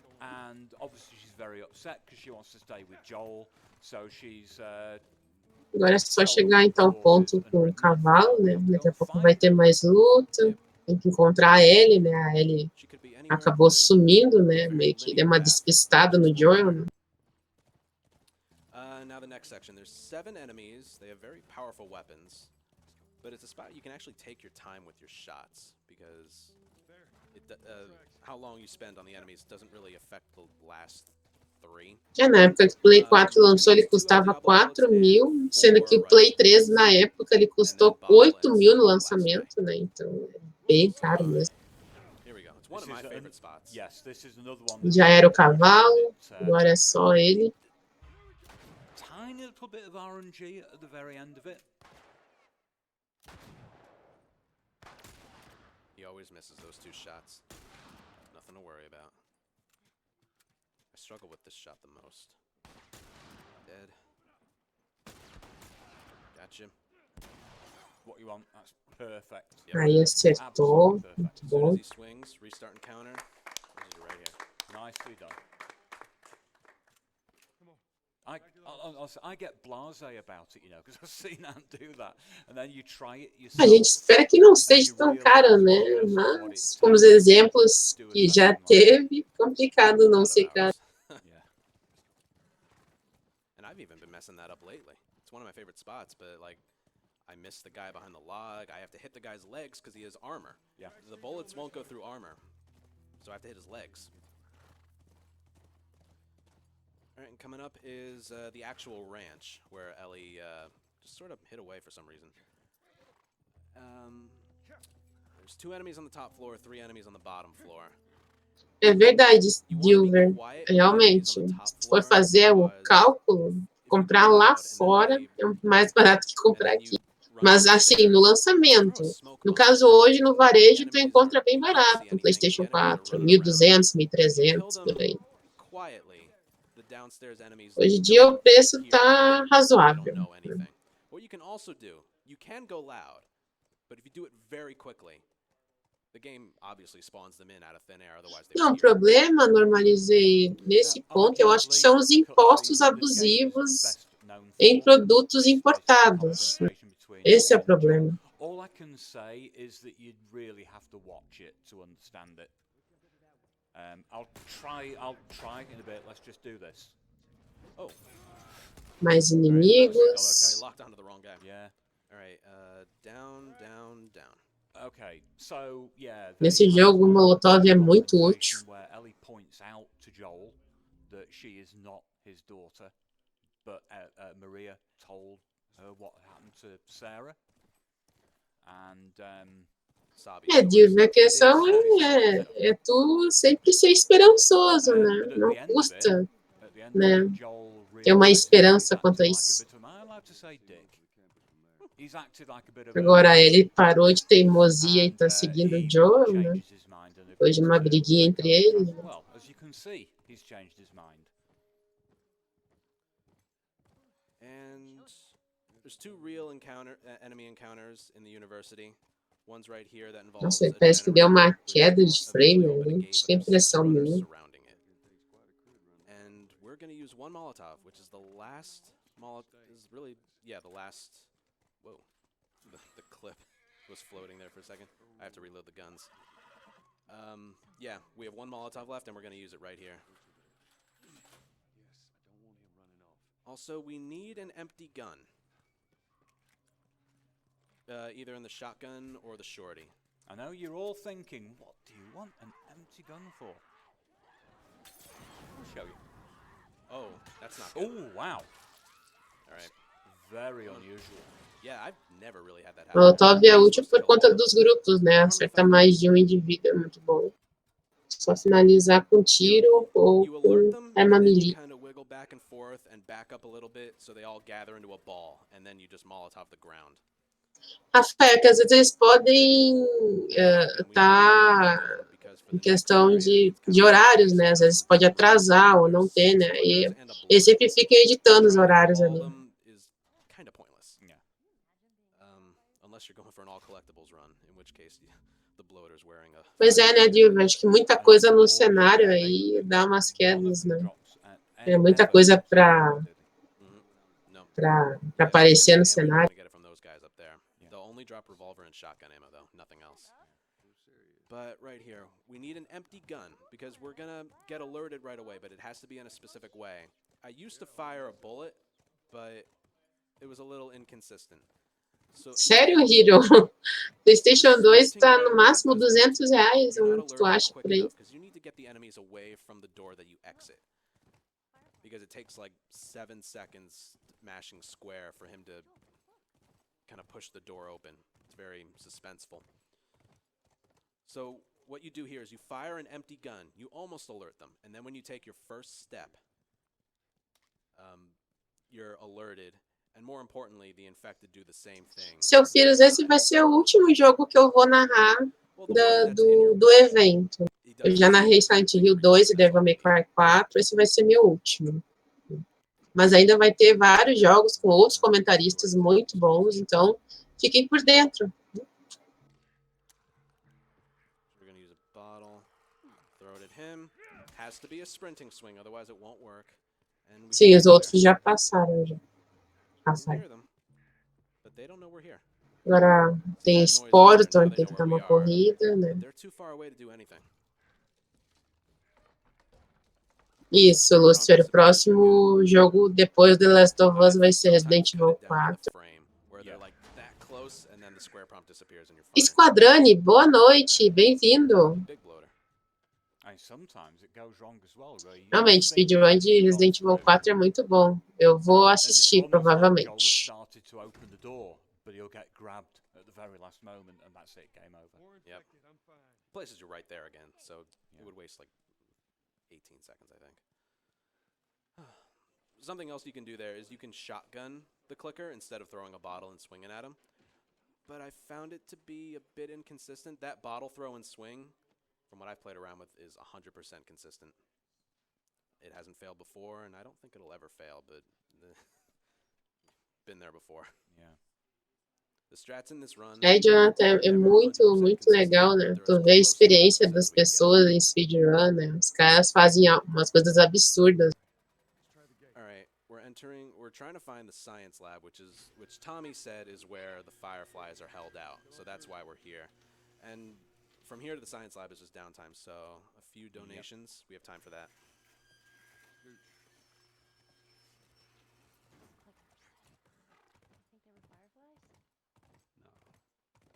Agora é só chegar então ao ponto com o cavalo, né? Daqui a pouco vai ter mais luta. Tem que encontrar a Ellie, né? A Ellie acabou sumindo, né? Meio que deu uma despistada no Joel, né? Now the next section, there's 7 enemies. They have very powerful weapons, but it's a spot you can actually take your time with your shots because how long you spend on the enemies doesn't really affect the last 3. Na época que o Play 4 lançou, ele custava 4.000, sendo que o Play 3 na época ele custou 8.000 no lançamento, né? Então é bem caro mesmo. Já era o cavalo, agora é só ele. Tiny little bit of RNG at the very end of it. He always misses those 2 shots. Nothing to worry about. I struggle with this shot the most. Dead. Gotcha. What you want? That's perfect. Aí acertou, muito bom. He swings, restart and counter. Right here. Nicely done. I get blasé about it, you know, because I've seen Ant do that, and then you try it yourself. A gente espera que não seja tão caro, né? Mas, como os exemplos que já teve, complicado não ser caro. And I've even been messing that up lately. It's one of my favorite spots, but like, I miss the guy behind the log. I have to hit the guy's legs because he has armor. Yeah. The bullets won't go through armor, so I have to hit his legs. All right, and coming up is the actual ranch, where Ellie just sort of hid away for some reason. There's 2 enemies on the top floor, 3 enemies on the bottom floor. É verdade, Dilver. Realmente, se for fazer o cálculo, comprar lá fora é mais barato que comprar aqui. Mas assim, no lançamento. No caso hoje, no varejo, tu encontra bem barato no PlayStation 4, 1.200, 1.300, por aí. Hoje em dia o preço tá razoável. What you can also do, you can go loud, but if you do it very quickly, The game obviously spawns them in out of thin air, otherwise they Não, o would hear. problema, normalizei, nesse ponto, eu acho que são os impostos abusivos em produtos importados. Esse é o problema. All I can say is that you'd really have to watch it to understand it. I'll try in a bit. Let's just do this. Oh, Mais they inimigos. locked onto the wrong guy. Yeah. All right, down, down, down. Okay, so yeah. Nesse jogo, o Molotov é muito útil. Where Ellie points out to Joel that she is not his daughter, but Maria told her what happened to Sarah. And Diva, a questão é tu sempre ser esperançoso, né? Não custa, né? Ter uma esperança quanto a isso. Agora, ele parou de teimosia e tá seguindo o Joel, né? Depois de uma briguinha entre eles. Né? Well, as you can see, he's changed his mind. And there's two real enemy encounters in the university. One's right here that involves Nossa, parece que deu uma queda de frame ali. Acho que é impressão minha. surrounding it. And we're going to use one Molotov, which is the last Molotov. Is really, yeah, the last. Whoa, the clip was floating there for a second. I have to reload the guns. Yeah, we have one Molotov left, and we're going to use it right here. Also, we need an empty gun. Either in the shotgun or the shorty. I know you're all thinking, what do you want an empty gun for? I'll show you. Oh, that's not good. Oh, wow. All right. Very unusual. Yeah, I've never really had that happen. Molotov é útil por conta dos grupos, né? Acerta mais de um indivíduo, é muito bom. Só finalizar com tiro ou You alert com them, arma and then you melee. kind of wiggle back and forth and back up a little bit so they all gather into a ball, and then you just Molotov the ground. Rafael, que às vezes eles podem estar em questão de horários, né? Às vezes pode atrasar ou não ter, né? E eles sempre ficam editando os horários ali. Kind of pointless. Yeah. Unless you're going for an all collectibles run, in which case the bloater's wearing a. Pois é, né, Dilma? Acho que muita coisa no cenário aí dá umas quedas, né? É muita coisa para aparecer no cenário. They'll only drop revolver and shotgun ammo, though, nothing else. But right here, we need an empty gun because we're gonna get alerted right away, but it has to be in a specific way. I used to fire a bullet, but it was a little inconsistent. So, sério, Hiro? PlayStation 2 tá no máximo R$200, onde tu acha por aí? because you need to get the enemies away from the door that you exit. Because it takes like 7 seconds mashing square for him to kind of push the door open. It's very suspenseful. So what you do here is you fire an empty gun. You almost alert them. And then when you take your first step, you're alerted. And more importantly, the infected do the same thing. Seu filho, esse vai ser o último jogo que eu vou narrar do evento. Eu já narrei Silent Hill 2 e Devil May Cry 4. Esse vai ser meu último. Mas ainda vai ter vários jogos com outros comentaristas muito bons, então fiquem por dentro. Sim, os outros já passaram. Já. Agora tem Sporton, tem que dar uma corrida, né? Isso, Lucifer, o próximo jogo depois do The Last of Us vai ser Resident Evil 4. Squadrani, boa noite, bem-vindo. Realmente, speedrun de Resident Evil 4 é muito bom. Eu vou assistir, provavelmente. Places you right there again, so it would waste like 18 seconds, I think. Something else you can do there is you can shotgun the clicker instead of throwing a bottle and swinging at him. But I found it to be a bit inconsistent. That bottle throw and swing, from what I've played around with, is 100% consistent. It hasn't failed before, and I don't think it'll ever fail, but been there before. Yeah. The strats in this run. Jonathan, é muito, muito legal, né? Tu vê a experiência das pessoas em speedrun, né? Os caras fazem umas coisas absurdas. All right, we're trying to find the science lab, which Tommy said is where the fireflies are held out. So that's why we're here. And from here to the science lab is just downtime. So a few donations. We have time for that.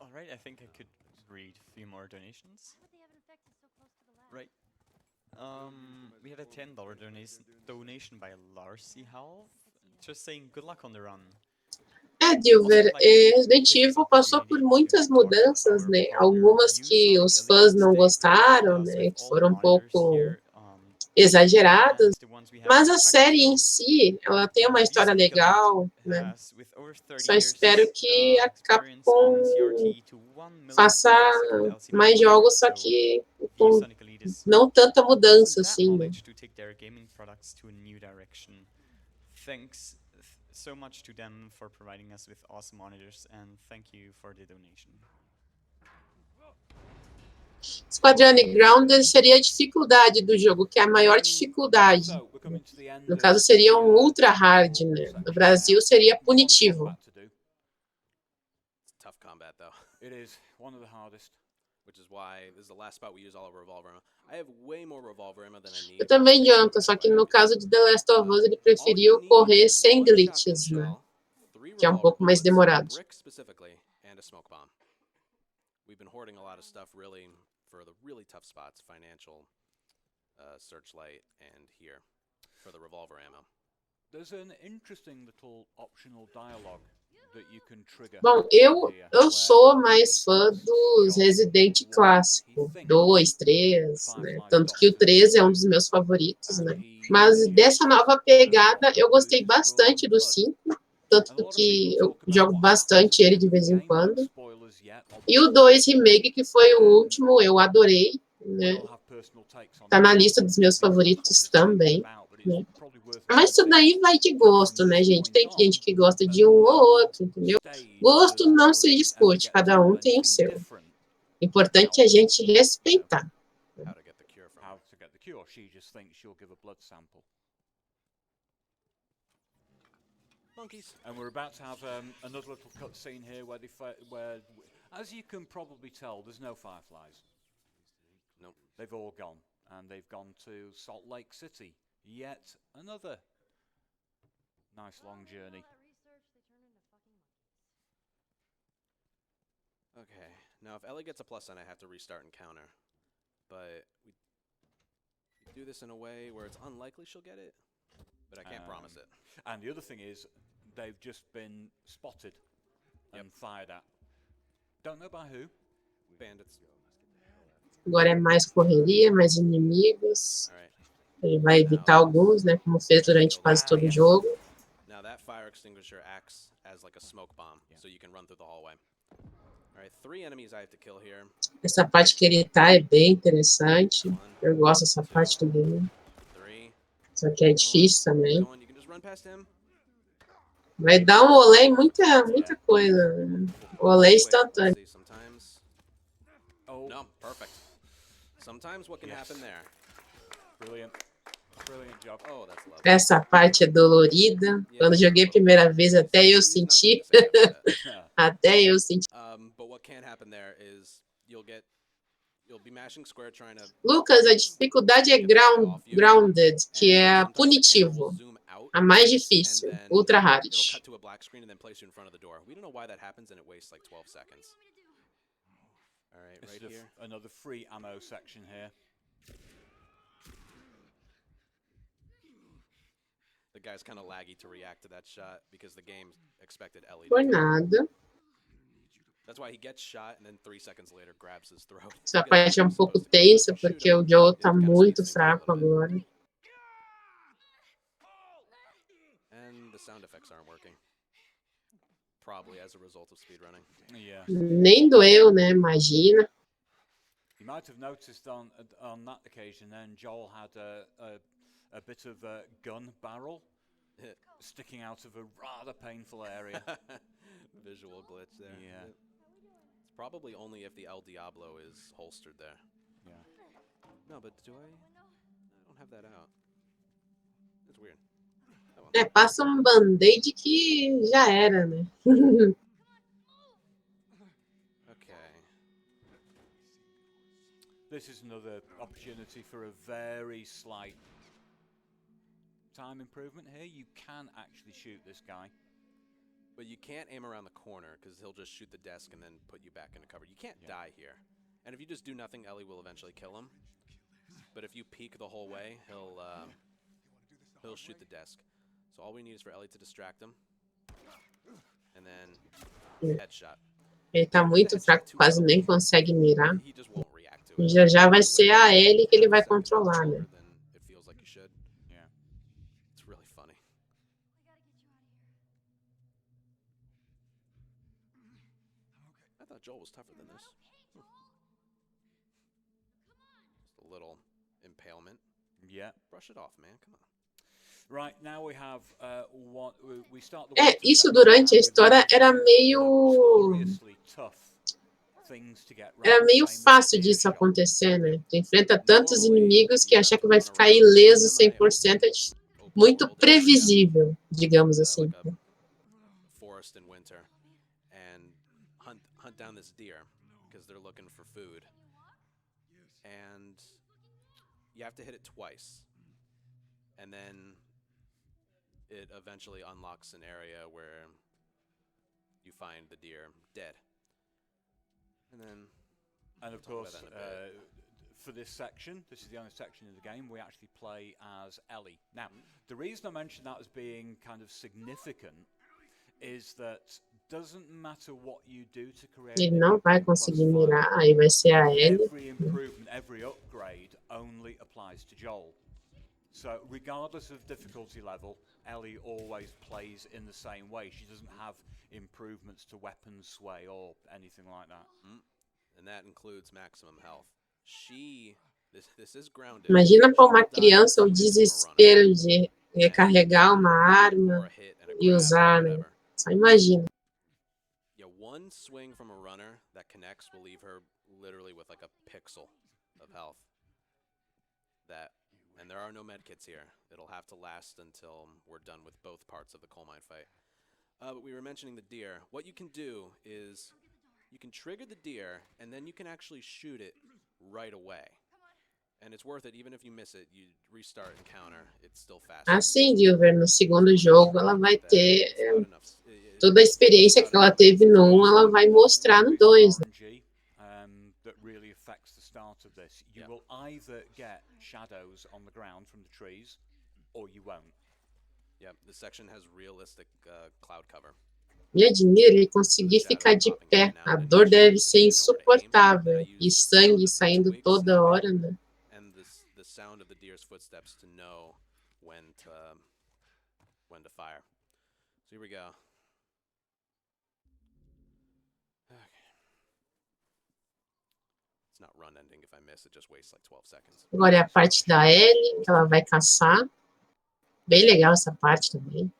All right, I think I could read a few more donations. Right. We had a $10 donation by Larcy Half, just saying good luck on the run. Dilver, Resident Evil passou por muitas mudanças, né? Algumas que os fãs não gostaram, né? Que foram um pouco exageradas, mas a série em si, ela tem uma história legal, né? Só espero que a Capcom faça mais jogos, só que com não tanta mudança, assim, né? Thanks so much to them for providing us with awesome monitors, and thank you for the donation. Speedrunners Grounded seria a dificuldade do jogo, que é a maior dificuldade. No caso, seria um ultra hard, né? No Brasil, seria punitivo. Tough combat, though. It is one of the hardest. Which is why this is the last spot we use all of revolver ammo. I have way more revolver ammo than I need. Eu também, Jonathan, só que no caso de The Last of Us, ele preferiu correr sem glitches, né? Que é um pouco mais demorado. We've been hoarding a lot of stuff really for the really tough spots, financial, searchlight, and here for the revolver ammo. There's an interesting little optional dialogue that you can trigger. Bom, eu sou mais fã dos Resident clássico, 2, 3, né? Tanto que o 3 é um dos meus favoritos, né? Mas dessa nova pegada, eu gostei bastante do 5, tanto que eu jogo bastante ele de vez em quando. E o 2 Remake, que foi o último, eu adorei, né? Tá na lista dos meus favoritos também, né? Mas isso daí vai de gosto, né, gente? Tem gente que gosta de um ou outro, entendeu? Gosto não se discute, cada um tem o seu. Importante é a gente respeitar. And we're about to have another little cutscene here where, as you can probably tell, there's no fireflies. Nope. They've all gone, and they've gone to Salt Lake City. Yet another nice long journey. Okay, now if Ellie gets a plus sign, I have to restart and counter. But we do this in a way where it's unlikely she'll get it, but I can't promise it. And the other thing is, they've just been spotted and fired at. Don't know by who. Bandits. Agora é mais correria, mais inimigos. Ele vai evitar alguns, né? Como fez durante quase todo o jogo. Now that fire extinguisher acts as like a smoke bomb, so you can run through the hallway. All right, 3 enemies I have to kill here. Essa parte que ele tá é bem interessante. Eu gosto dessa parte do game. Só que é difícil também. Vai dar um olé em muita coisa. Olé instantâneo. No, perfect. Sometimes what can happen there. Brilliant. Brilliant job. Oh, that's lovely. Essa parte é dolorida. Quando joguei a primeira vez, até eu senti. Até eu senti. But what can happen there is you'll be mashing square trying to. Lucas, a dificuldade é grounded, que é punitivo. A mais difícil, ultra hard. It'll cut to a black screen and then place you in front of the door. We don't know why that happens and it wastes like 12 seconds. All right, right here. Another free ammo section here. The guy's kind of laggy to react to that shot because the game expected Ellie. Por nada. That's why he gets shot and then 3 seconds later grabs his throat. Essa parte é um pouco tensa porque o Joe tá muito fraco agora. And the sound effects aren't working. Probably as a result of speedrunning. Yeah. Nem doeu, né? Imagina. You might have noticed on that occasion then Joel had a bit of a gun barrel sticking out of a rather painful area. visual glitch there. Yeah. It's probably only if the El Diablo is holstered there. Yeah. No, but do I? I don't have that out. It's weird. Oh, well. É, passa um band-aid que já era, né? Okay. This is another opportunity for a very slight time improvement here. You can actually shoot this guy. But you can't aim around the corner because he'll just shoot the desk and then put you back into cover. You can't die here. And if you just do nothing, Ellie will eventually kill him. But if you peek the whole way, he'll shoot the desk. So all we need is for Ellie to distract him. And then headshot. Ele tá muito fraco, quase nem consegue mirar. He just won't react to it. Já já vai ser a Ellie que ele vai controlar, né? It feels like you should. Yeah. It's really funny. I thought Joel was tougher than this. Just a little impalement. Yeah. Brush it off, man. Come on. Right, now we have we start the É, isso durante a história era meio fácil disso acontecer, né? Tu enfrenta tantos inimigos que achar que vai ficar ileso 100% é muito previsível, digamos assim. Like a forest in winter and hunt down this deer because they're looking for food. And you have to hit it twice. And then it eventually unlocks an area where you find the deer dead. And of course, for this section, this is the only section in the game we actually play as Ellie. Now, the reason I mention that as being kind of significant is that doesn't matter what you do to create. Ele não vai conseguir mirar, aí vai ser a Ellie. Every improvement, every upgrade only applies to Joel. So regardless of difficulty level, Ellie always plays in the same way. She doesn't have improvements to weapon sway or anything like that. And that includes maximum health. This is grounded. Imagina para uma criança o desespero de recarregar uma arma e usar, né? Só imagina. Yeah, one swing from a runner that connects will leave her literally with like a pixel of health. And there are no medkits here. It'll have to last until we're done with both parts of the coal mine fight. But we were mentioning the deer. What you can do is you can trigger the deer, and then you can actually shoot it right away. And it's worth it, even if you miss it, you restart and counter, it's still faster. Assim, Gilver, no segundo jogo, ela vai ter toda a experiência que ela teve no 1, ela vai mostrar no 2. That really affects the start of this. You will either get shadows on the ground from the trees, or you won't. Yeah, this section has realistic cloud cover. Me admira ele conseguir ficar de pé. A dor deve ser insuportável. E sangue saindo toda hora, né? And the sound of the deer's footsteps to know when to fire. So here we go. Not run ending. If I miss, it just wastes like 12 seconds. Agora é a parte da Ellie, que ela vai caçar. Bem legal essa parte também.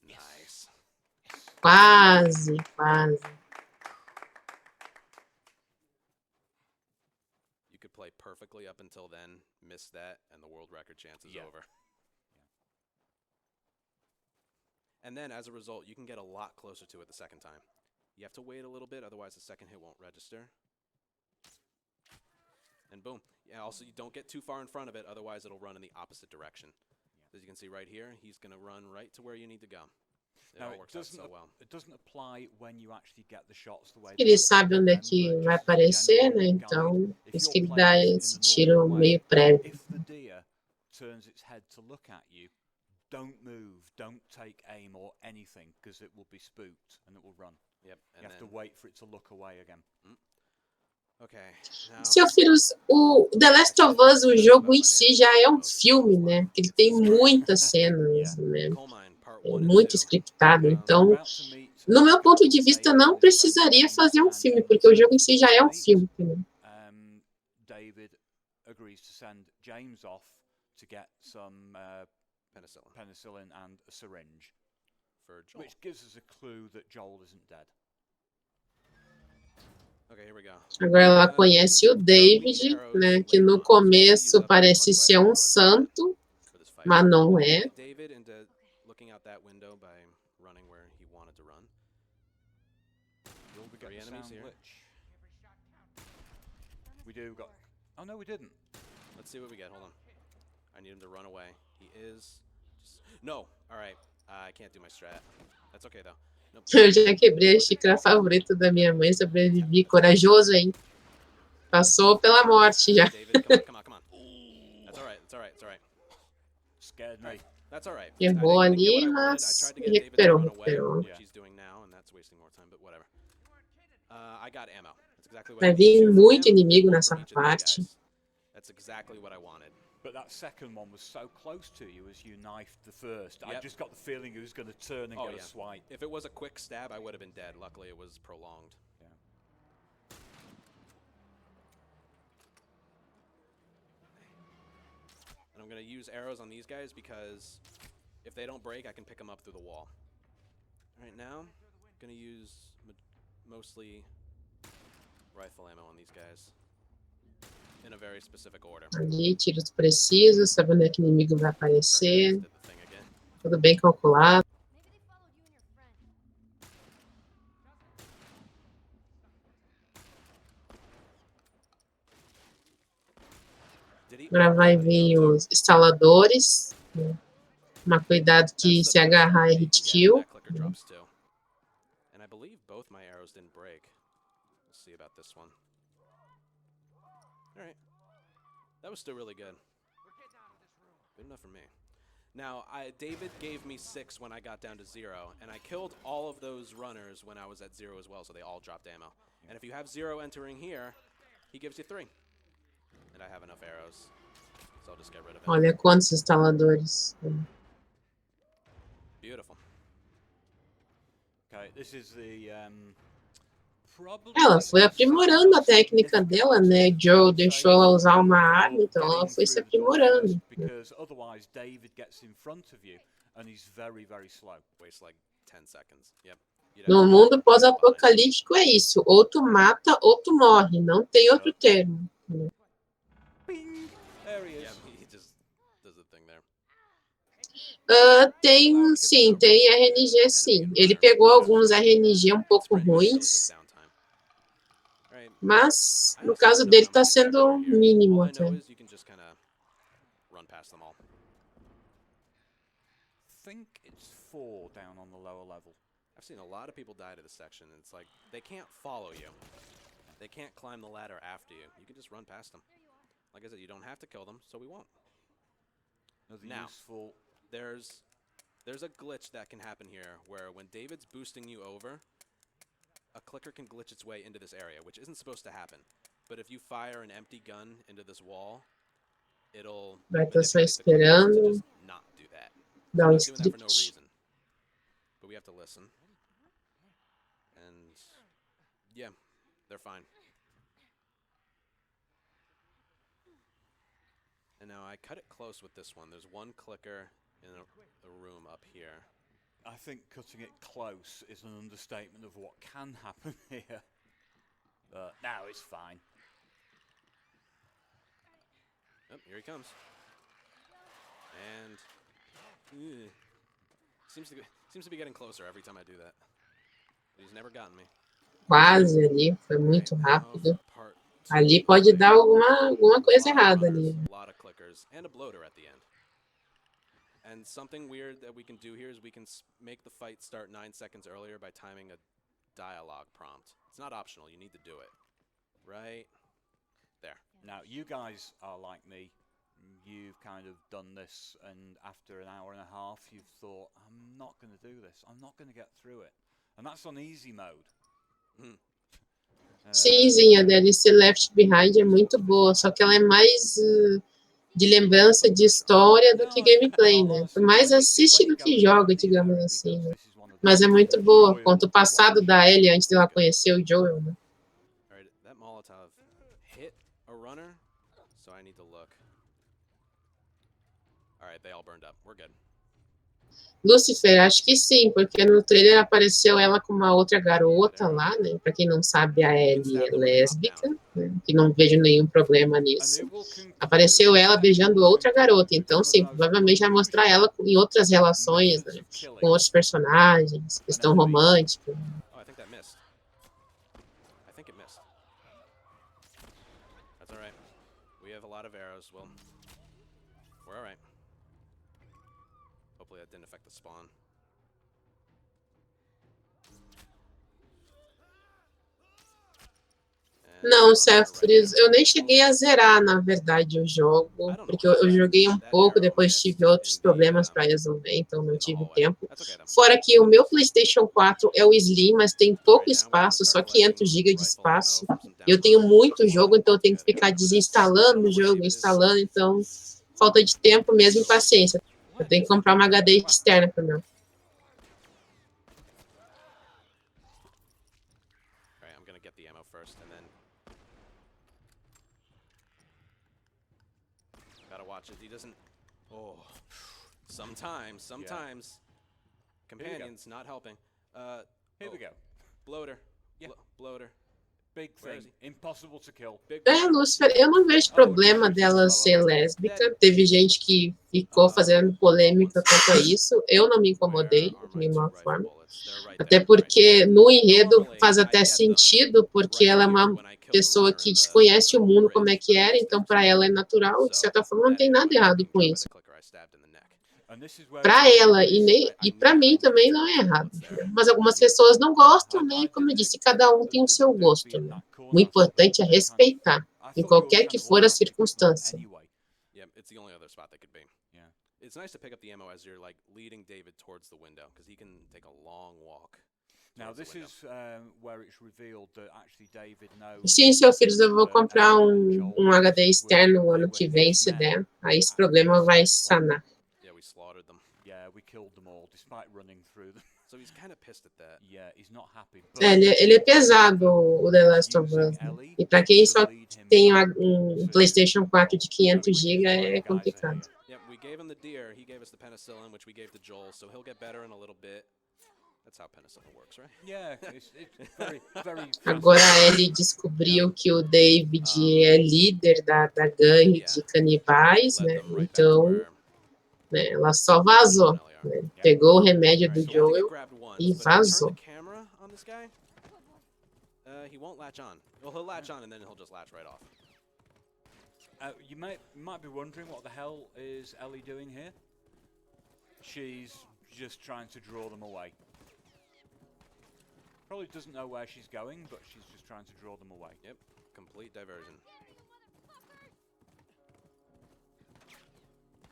Nice. Quase. You could play perfectly up until then, miss that, and the world record chance is over. And then, as a result, you can get a lot closer to it the second time. You have to wait a little bit, otherwise the second hit won't register. And boom. Yeah, also, you don't get too far in front of it, otherwise it'll run in the opposite direction. As you can see right here, he's going to run right to where you need to go. It all works out so well. It doesn't apply when you actually get the shots the way Ele sabe onde é que vai aparecer, né? Então, por isso que ele dá esse tiro meio prévio. If the deer turns its head to look at you, don't move, don't take aim or anything, because it will be spooked and it will run. Yep, and you have to wait for it to look away again. Okay. Seu Filhos, o The Last of Us, o jogo em si já é um filme, né? Ele tem muitas cenas, né? É muito scriptado. Então, no meu ponto de vista, não precisaria fazer um filme, porque o jogo em si já é um filme. Né? David agrees to send James off to get some penicillin and a syringe, for Joel. which gives us a clue that Joel isn't dead. Okay, here we go. Agora ela conhece o David, né, que no começo parece ser um santo, mas não é. David into looking out that window by running where he wanted to run. Will we get 3 the enemies sound here. glitch? We do got. Oh no, we didn't. Let's see what we get. Hold on. I need him to run away. He is. No. All right. I can't do my strat. That's okay though. Nope. Eu já quebrei a xícara favorita da minha mãe, sobrevivi. Corajoso, hein? Passou pela morte já. David, come on, come on, come on. That's all right. That's all right. It's all right. Scared me. That's all right. Errou I didn't get what ali, I wanted. I mas tried to get David to recuperou, run away, recuperou. which he's doing now, and that's wasting more time. But whatever. I got ammo. That's exactly what Vai I vir needed. 2 from muito him, inimigo 1 nessa from each of these parte. guys. That's exactly what I wanted. But that second one was so close to you as you knifed the first. I Yep. just got the feeling he was going to turn and Oh, get yeah. a swipe. If it was a quick stab, I would have been dead. Luckily, it was prolonged. Yeah. And I'm going to use arrows on these guys because if they don't break, I can pick them up through the wall. Right now, I'm going to use mostly rifle ammo on these guys in a very specific order. Ali, tiros precisos, sabendo que o inimigo vai aparecer. Did the thing again. Tudo bem calculado. Agora vai vir os instaladores. Tomar cuidado que se agarrar é hit kill. That clicker drops too. And I believe both my arrows didn't break. Let's see about this one. All right. That was still really good. Good enough for me. Now, David gave me 6 when I got down to 0, and I killed all of those runners when I was at 0 as well, so they all dropped ammo. And if you have 0 entering here, he gives you 3. And I have enough arrows, so I'll just get rid of it. Olha quantos instaladores. Beautiful. Okay, this is the probably. Ela foi aprimorando a técnica dela, né? Joe deixou ela usar uma arma, então ela foi se aprimorando. Because otherwise, David gets in front of you, and he's very, very slow. Waste like 10 seconds. Yep. No mundo pós-apocalíptico é isso. Ou tu mata ou tu morre. Não tem outro termo. Bing! There he is. Yeah, he just does the thing there. Tem, sim, tem RNG, sim. Ele pegou alguns RNG um pouco ruins, mas no caso dele está sendo mínimo até. Think it's 4 down on the lower level. I've seen a lot of people die to this section, and it's like they can't follow you. They can't climb the ladder after you. You can just run past them. Like I said, you don't have to kill them, so we won't. Now, there's a glitch that can happen here where when David's boosting you over, a clicker can glitch its way into this area, which isn't supposed to happen. But if you fire an empty gun into this wall, it'll Vai estar só manipulate the clicker to esperando just not do that. dar um It's not doing that for no script. reason. But we have to listen. And yeah, they're fine. And now I cut it close with this one. There's one clicker in a room up here. I think cutting it close is an understatement of what can happen here. But now it's fine. Yep, here he comes. And seems to be getting closer every time I do that. He's never gotten me. Quase ali, foi muito rápido. Ali pode dar alguma coisa errada ali. A lot of clickers and a bloater at the end. And something weird that we can do here is we can make the fight start 9 seconds earlier by timing a dialogue prompt. It's not optional, you need to do it. Right there. Now, you guys are like me. You've kind of done this, and after an hour and a half, you've thought, I'm not going to do this. I'm not going to get through it. And that's on easy mode. Sim, a DLC Left Behind é muito boa, só que ela é mais de lembrança de história do que gameplay, né? Mais assiste do que joga, digamos assim, né? Mas é muito boa, conta o passado da Ellie antes de ela conhecer o Joel, né? Alright, that Molotov hit a runner, so I need to look. Alright, they all burned up. We're good. Lucifer, acho que sim, porque no trailer apareceu ela com uma outra garota lá, né? Pra quem não sabe, a Ellie é lésbica, né? Que não vejo nenhum problema nisso. Apareceu ela beijando outra garota, então sim, provavelmente vai mostrar ela em outras relações, né? Com outros personagens, questão romântica. Oh, I think that missed. I think it missed. That's all right. We have a lot of arrows. Well, we're all right. Hopefully that didn't affect the spawn. Não, Cefris, eu nem cheguei a zerar, na verdade, o jogo, porque eu joguei um pouco, depois tive outros problemas para resolver, então não tive tempo. Fora que o meu PlayStation 4 é o Slim, mas tem pouco espaço, só 500 GB de espaço. Eu tenho muito jogo, então eu tenho que ficar desinstalando o jogo, instalando, então falta de tempo mesmo e paciência. Eu tenho que comprar uma HD externa para o meu. Alright, I'm gonna get the ammo first, and then gotta watch it. He doesn't. Oh, sometimes companions not helping. Here we go. Bloater. Yeah. Bloater. Big thing. Impossible to kill. Lucifer, eu não vejo problema dela ser lésbica. Teve gente que ficou fazendo polêmica quanto a isso. Eu não me incomodei de nenhuma forma. Até porque no enredo faz até sentido, porque ela é uma pessoa que desconhece o mundo como é que era, então para ela é natural. De certa forma, não tem nada errado com isso. Para ela e para mim também não é errado. Mas algumas pessoas não gostam, né? Como eu disse, cada um tem o seu gosto. Né? O importante é respeitar, em qualquer que for a circunstância. It's nice to pick up the ammo as you're like leading David towards the window because he can take a long walk. Now this is where it's revealed that actually David knows. Sim, seu filho, eu vou comprar um HD externo no ano que vem, se der. Aí esse problema vai sanar. Yeah, we slaughtered them. Yeah, we killed them all despite running through them. So he's kind of pissed at that. Yeah, he's not happy. Ele é pesado, o The Last of Us. Né? E para quem só tem um PlayStation 4 de 500 GB é complicado. Yeah, we gave him the deer. He gave us the penicillin, which we gave to Joel, so he'll get better in a little bit. That's how penicillin works, right? Yeah, it's very, very. Agora ele descobriu que o David é líder da gangue de canibais, né? Então, né, ela só vazou. Né? Pegou o remédio do Joel e vazou. He won't latch on. Well, he'll latch on and then he'll just latch right off. You might be wondering what the hell is Ellie doing here? She's just trying to draw them away. Probably doesn't know where she's going, but she's just trying to draw them away. Yep, complete diversion.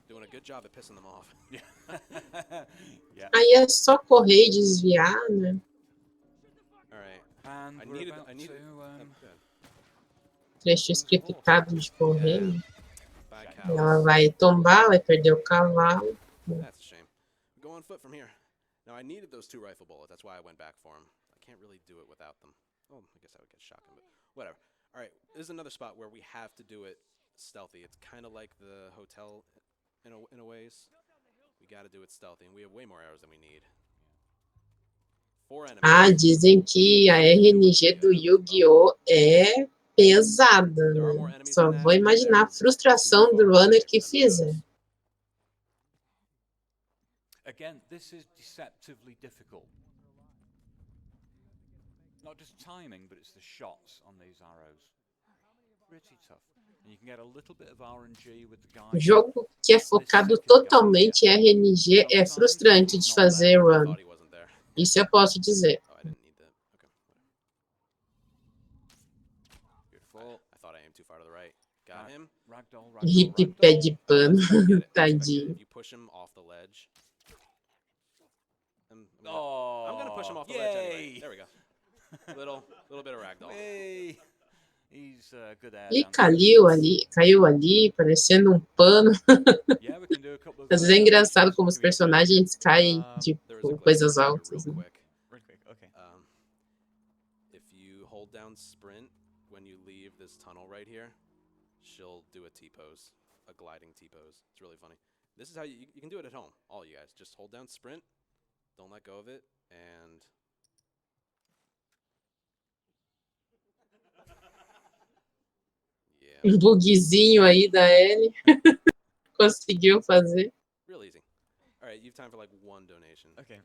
Doing a good job at pissing them off. Yeah. Aí é só correr e desviar, né? Alright. And I we're needed about to, to, Trecho scriptado de correr. Né? Bye, Ela cows. vai tombar, vai perder o cavalo. That's a shame. Go on foot from here. Now I needed those 2 rifle bullets. That's why I went back for them. I can't really do it without them. Oh, I guess I would get shotgun, but whatever. All right, this is another spot where we have to do it stealthy. It's kind of like the hotel in a ways. We got to do it stealthy, and we have way more arrows than we need. 4 enemies. Ah, dizem que a RNG do Yu-Gi-Oh! É pesada, né? Só vou imaginar a frustração do runner que fizer. again, this is deceptively difficult. Not just timing, but it's the shots on these arrows. Pretty tough. And you can get a little bit of RNG with the guy. Jogo que é focado totalmente em RNG é frustrante de fazer run. Isso eu posso dizer. Hip pé de pano, tadinho. Oh, I'm gonna push him off the ledge anyway. There we go. Little bit of ragdoll. He's good at. Ele caiu ali, parecendo um pano. Às vezes é engraçado como os personagens caem de coisas altas. Né? If you hold down sprint when you leave this tunnel right here, she'll do a T-pose, a gliding T-pose. It's really funny. This is how you can do it at home. All you guys just hold down sprint, don't let go of it, and yeah, Bugzinho aí da Ellie. Conseguiu fazer. real easy. All right, you have time for like one donation. Okay.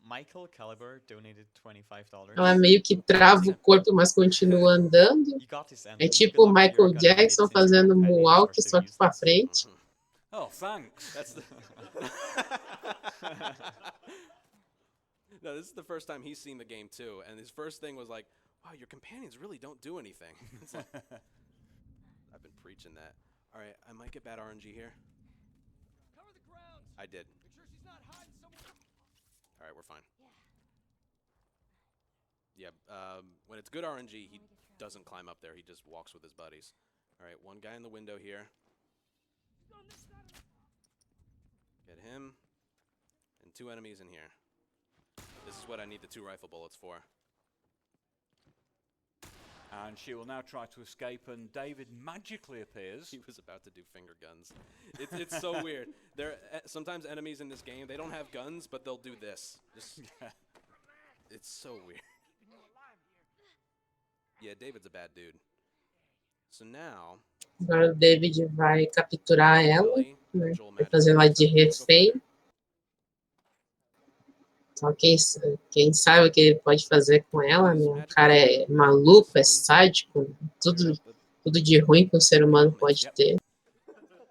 Michael Caliber donated $25. Ela meio que trava o corpo, mas continua andando. You got this, É Anthony. tipo o Good luck. You're Michael gonna need it Jackson since your fazendo Wi-Fi name is moonwalk, for so só que pra useless. frente. Oh, thanks. That's the No, this is the first time he's seen the game too, and his first thing was like, "Wow, your companions really don't do anything." It's like, I've been preaching that. All right, I might get bad RNG here. I did. All right, we're fine. Yeah, when it's good RNG, he doesn't climb up there. He just walks with his buddies. All right, one guy in the window here. Get him. And 2 enemies in here. This is what I need the 2 rifle bullets for. And she will now try to escape, and David magically appears. He was about to do finger guns. It's so weird. There are sometimes enemies in this game, they don't have guns, but they'll do this. Just, it's so weird. Yeah, David's a bad dude. So now... Agora o David vai capturar ela, né? Joel Vai fazer ela de magically refém. Só quem sabe o que ele pode fazer com ela, né? O cara é maluco, é sádico, tudo de ruim que um ser humano pode ter.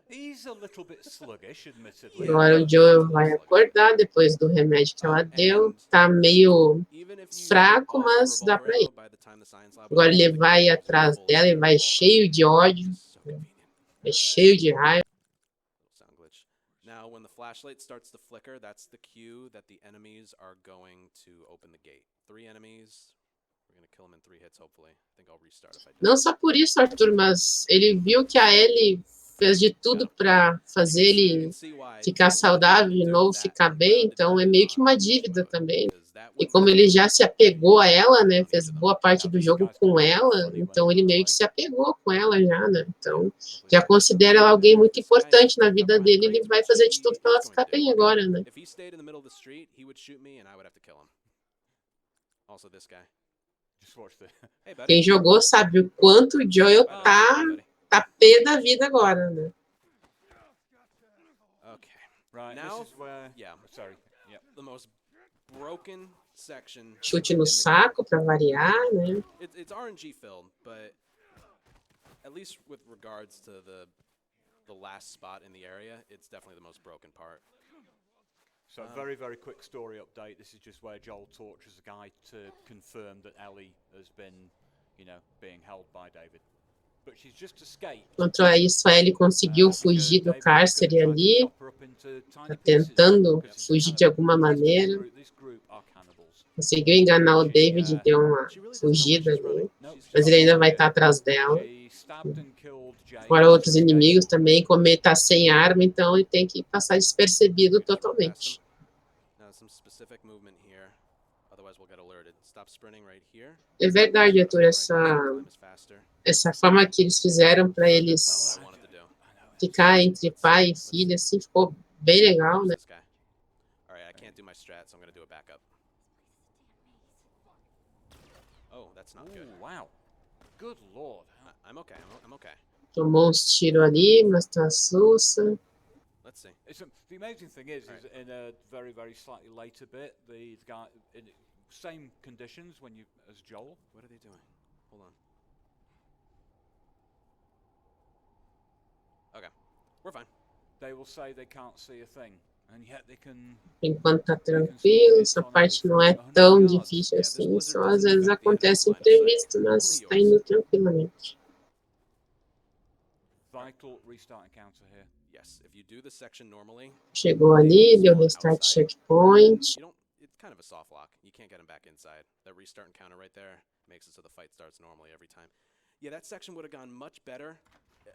He's a little bit sluggish, admittedly. Agora o Joel vai acordar depois do remédio que ela deu. Tá meio fraco, mas dá pra ir. Agora ele vai atrás dela e vai cheio de ódio, é cheio de raiva. Now, when the flashlight starts to flicker, that's the cue that the enemies are going to open the gate. 3 enemies. We're going to kill them in 3 hits, hopefully. I think I'll restart if I do. Não só por isso, Arthur, mas ele viu que a Ellie fez de tudo para fazer ele ficar saudável de novo, ficar bem, então é meio que uma dívida também. E como ele já se apegou a ela, né, fez boa parte do jogo com ela, então ele meio que se apegou com ela já, né, então já considera ela alguém muito importante na vida dele, ele vai fazer de tudo para ela ficar bem agora, né. Quem jogou sabe o quanto o Joel tá pé da vida agora, né. Okay. Right, Now, this is where... yeah, sorry. Yep. The most broken section. Chute no saco para variar, né. It's RNG filled, but at least with regards to the last spot in the area, it's definitely the most broken part. So very, very quick story update. This is just where Joel tortures a guy to confirm that Ellie has been, being held by David. But she's just escaped. Contra isso, a Ellie conseguiu fugir do cárcere ali, tá tentando fugir de alguma maneira. Conseguiu enganar o David e deu uma fugida ali, mas ele ainda vai estar atrás dela. Fora outros inimigos também, como ele tá sem arma, então ele tem que passar despercebido totalmente. É verdade, Arthur, essa forma que eles fizeram para eles ficar entre pai e filha, assim, ficou bem legal, né? Tomou uns tiros ali, mas tá sussa. The amazing thing is in a very, very slightly later bit, the guy in same conditions when you as Joel. What are they doing? Hold on. Okay, we're fine. They will say they can't see a thing, and yet they can. Enquanto tá tranquilo, essa parte não é tão difícil assim, só às vezes acontece imprevisto, mas tá indo tranquilamente. Vital restart encounter here. Yes, if you do the section normally. Chegou ali, deu restart checkpoint. It's kind of a soft lock. You can't get him back inside. That restart encounter right there makes it so the fight starts normally every time. Yeah, that section would have gone much better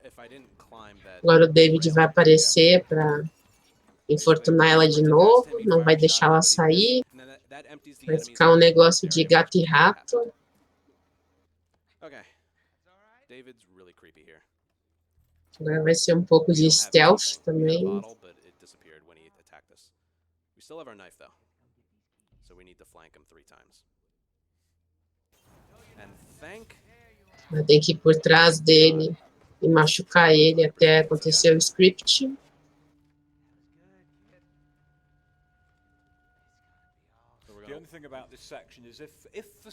if I didn't climb that. Agora o David vai aparecer para infortunar ela de novo, não vai deixar ela sair. Vai ficar um negócio de gato e rato. Okay. David's really creepy here. Agora vai ser um pouco de stealth também. Bottle, but it disappeared when he attacked us. We still have our knife though, so we need to flank him 3 times. And thank. Tem que ir por trás dele e machucar ele até acontecer o script.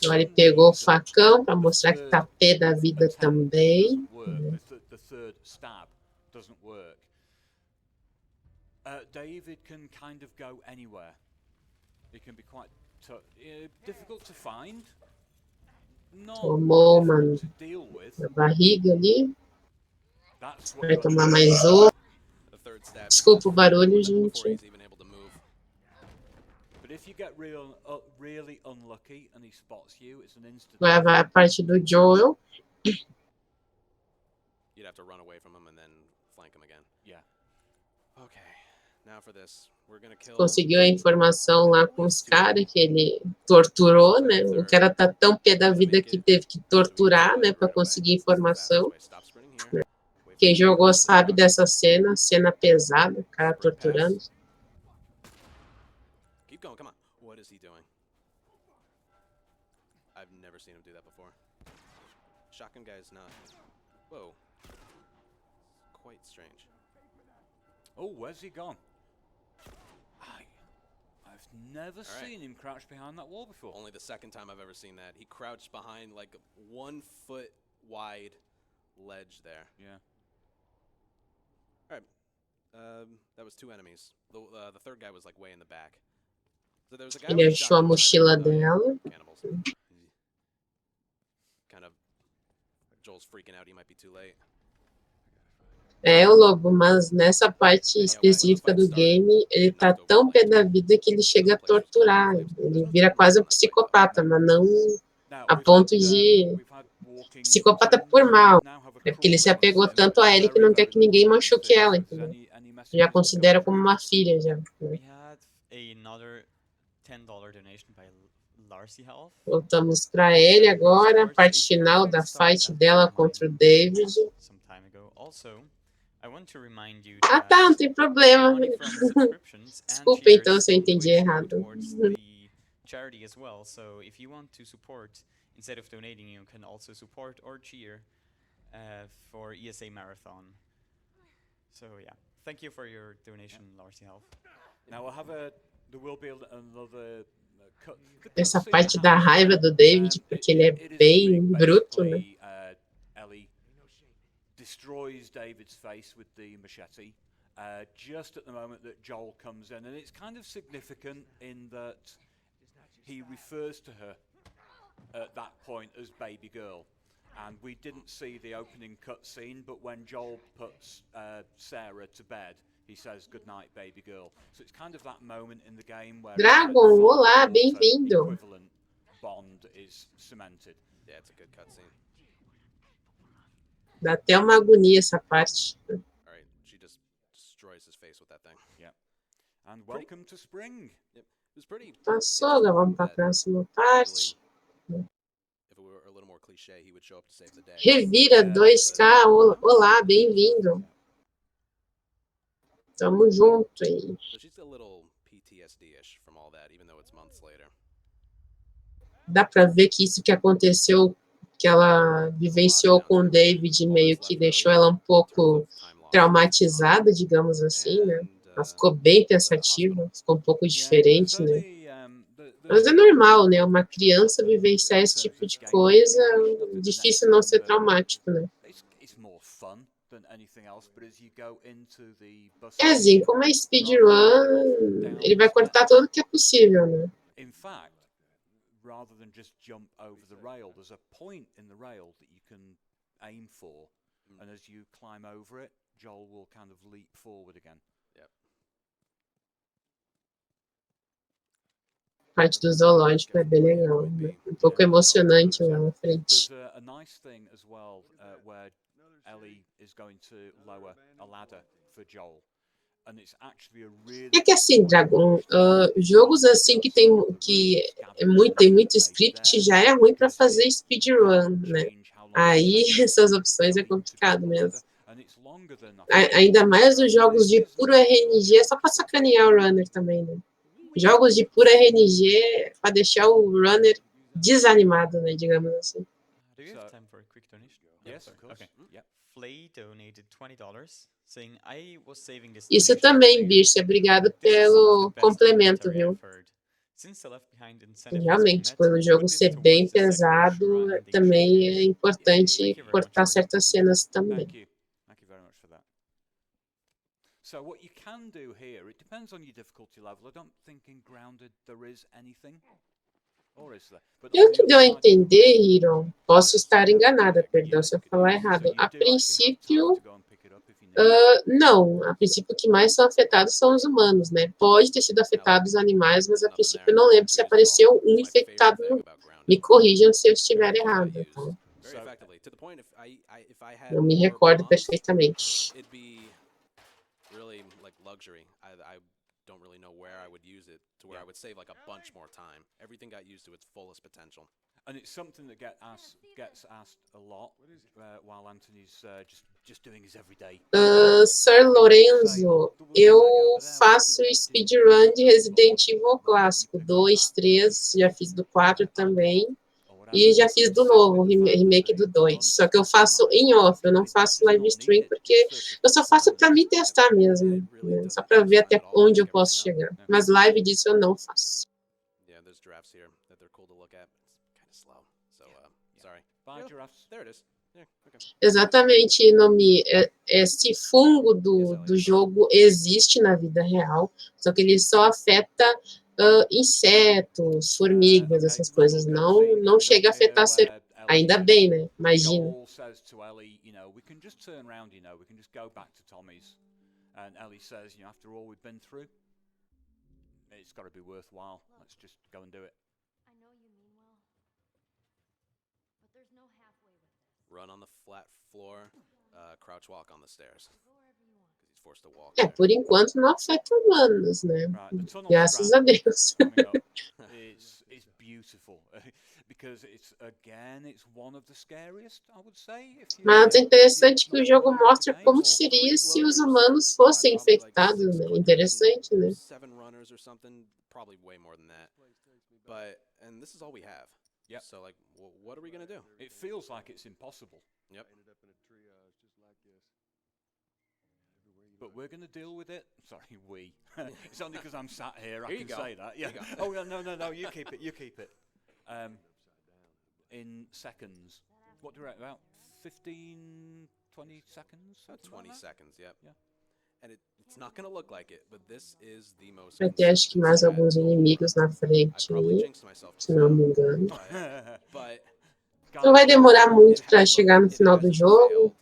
Agora ele pegou o facão para mostrar que tá pé da vida também. David can kind of go anywhere. It can be quite difficult to find. Tomou uma na barriga ali. Vai tomar mais outro. Desculpa o barulho, gente. Agora vai a parte do Joel. You'd have to run away from him and then flank him again. Yeah. Okay. Now for this. We're gonna kill. Conseguiu a informação lá com os caras que ele torturou, né? O cara tá tão pé da vida que teve que torturar, né, para conseguir informação. Quem jogou sabe dessa cena pesada, o cara torturando. Keep going, come on. What is he doing? I've never seen him do that before. Shotgun guy's not. Whoa. Quite strange. Oh, where's he gone? I've never seen him crouch behind that wall before. Only the second time I've ever seen that. He crouched behind like 1 foot wide ledge there. Yeah. All right. That was 2 enemies. The third guy was like way in the back. So there was a guy. Ele achou a mochila dela. Kind of. Joel's freaking out. He might be too late. O Lobo, mas nessa parte específica do game, ele tá tão pé da vida que ele chega a torturar. Ele vira quase um psicopata, mas não a ponto de psicopata por mal. É porque ele se apegou tanto a Ellie que não quer que ninguém machuque ela, entendeu? Já considera como uma filha, já. Voltamos para ele agora, a parte final da fight dela contra o David. Ah, tá, não tem problema. Desculpa, então, se eu entendi errado. Charity as well, so if you want to support, instead of donating, you can also support or cheer for ESA Marathon. So yeah, thank you for your donation, Larcy Health. Now we'll have there will be another cut. Essa parte da raiva do David, porque ele é bem bruto, né? Ellie destroys David's face with the machete just at the moment that Joel comes in, and it's kind of significant in that he refers to her at that point as baby girl, and we didn't see the opening cutscene, but when Joel puts Sarah to bed, he says good night baby girl. So it's kind of that moment in the game where Dragon, olá, bem-vindo. Equivalent bond is cemented. Yeah, it's a good cutscene. Dá até uma agonia essa parte. All right, she just destroys his face with that thing. Yeah. And welcome to spring. Yep. It was pretty. Passou, agora vamos para a próxima parte. If it were a little more cliché, he would show up to save the day. Revira 2K, olá, bem-vindo. Tamo junto aí. So she's a little PTSD-ish from all that, even though it's months later. Dá pra ver que isso que aconteceu, que ela vivenciou com o David, meio que deixou ela um pouco traumatizada, digamos assim, né? Ela ficou bem pensativa, ficou um pouco diferente, né? Mas é normal, né? Uma criança vivenciar esse tipo de coisa, difícil não ser traumático, né? É assim, como é speedrun, ele vai cortar tudo que é possível, né? Rather than just jump over the rail, there's a point in the rail that you can aim for, and as you climb over it, Joel will kind of leap forward again. Yep. A parte do zoológico é bem legal, né? Um pouco emocionante lá na frente. There's a nice thing as well where Ellie is going to lower a ladder for Joel. É que assim, Dragon, jogos assim que tem muito script já é ruim para fazer speedrun, né? Aí essas opções é complicado mesmo. Ainda mais os jogos de puro RNG, é só pra sacanear o runner também, né? Jogos de puro RNG pra deixar o runner desanimado, né, digamos assim. Do you have time for a quick donation? Yes, of course. Okay. Flay donated $20, saying I was saving this Isso donation também, for later. Birce, obrigado This is some of pelo the best complemento, commentary viu? I've heard. Since the Left Behind incentive has been Realmente, met, pelo jogo put this ser bem towards the second pesado, run ending também shortly. é importante Thank you very much cortar for certas cenas também. Thank you very much for that. So what you can do here, it depends on your difficulty level. I don't think in Grounded there is anything. Or is there? But E o que deu a entender, Hiro, posso estar enganada, perdão se eu falar errado. A princípio, não. A princípio, o que mais são afetados são os humanos, né? Pode ter sido afetados os animais, mas a princípio eu não lembro se apareceu um infectado. Me corrijam se eu estiver errado, tá? Eu me recordo perfeitamente. Really like luxury. I don't really know where I would use it to where I would save like a bunch more time. Everything got used to its fullest potential. And it's something that gets asked a lot while Anthony's just doing his everyday. Sir Lorenzo, eu faço speedrun de Resident Evil clássico, 2, 3, já fiz do 4 também. E já fiz do novo, remake do 2. Só que eu faço em off, eu não faço live stream, porque eu só faço para me testar mesmo. Né? Só para ver até onde eu posso chegar. Mas live disso eu não faço. Yeah, there's giraffes here that they're cool to look at. It's kind of slow. So, sorry. Bye, giraffes. There it is. Yeah, okay. Exatamente, Nomi. Esse fungo do jogo existe na vida real, só que ele só afeta insetos, formigas, essas coisas. Não chega a afetar ser. Ainda bem, né? Imagina. We can just turn around, we can just go back to Tommy's. And Ellie says, after all we've been through, it's got to be worthwhile. Let's just go and do it. I know you mean well, but there's no halfway with this. Run on the flat floor, crouch walk on the stairs. Go wherever you want. He's forced to walk there. Por enquanto não afeta humanos, né? Graças a Deus. It's beautiful. Because it's one of the scariest, I would say. Mas é interessante que o jogo mostra como seria se os humanos fossem infectados, né? Interessante, né? 7 runners or something, probably way more than that. And this is all we have. Yep. So like, what are we gonna do? It feels like it's impossible. Yep. But we're going to deal with it. Sorry, we. It's only because I'm sat here I can go. say that. Yeah. Oh no, you keep it. You keep it. In seconds. What do you reckon? About 15, 20 seconds? About 20 seconds, yep. Yeah. And it's not going to look like it, but this is the most. Vai ter acho que mais alguns inimigos na frente aí, se não me engano. Não vai demorar muito para chegar no final do jogo.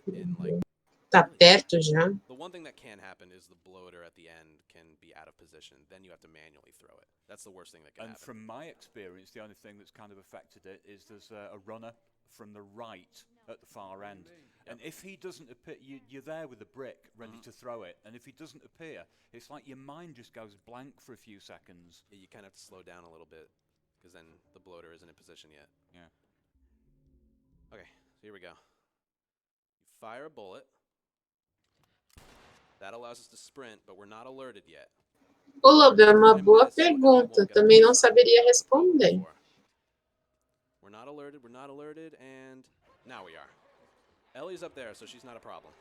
Tá perto já. The one thing that can happen is the bloater at the end can be out of position. Then you have to manually throw it. That's the worst thing that can happen. And from my experience, the only thing that's kind of affected it is there's a runner from the right at the far end. And if he doesn't appear, you're there with a brick ready to throw it. And if he doesn't appear, it's like your mind just goes blank for a few seconds. Yeah, you kind of have to slow down a little bit because then the bloater isn't in position yet. Yeah. Okay, so here we go. You fire a bullet. That allows us to sprint, but we're not alerted yet. Ô, Lobo, é uma boa pergunta. Também não saberia responder. We're not alerted, and now we are. Ellie's up there, so she's not a problem.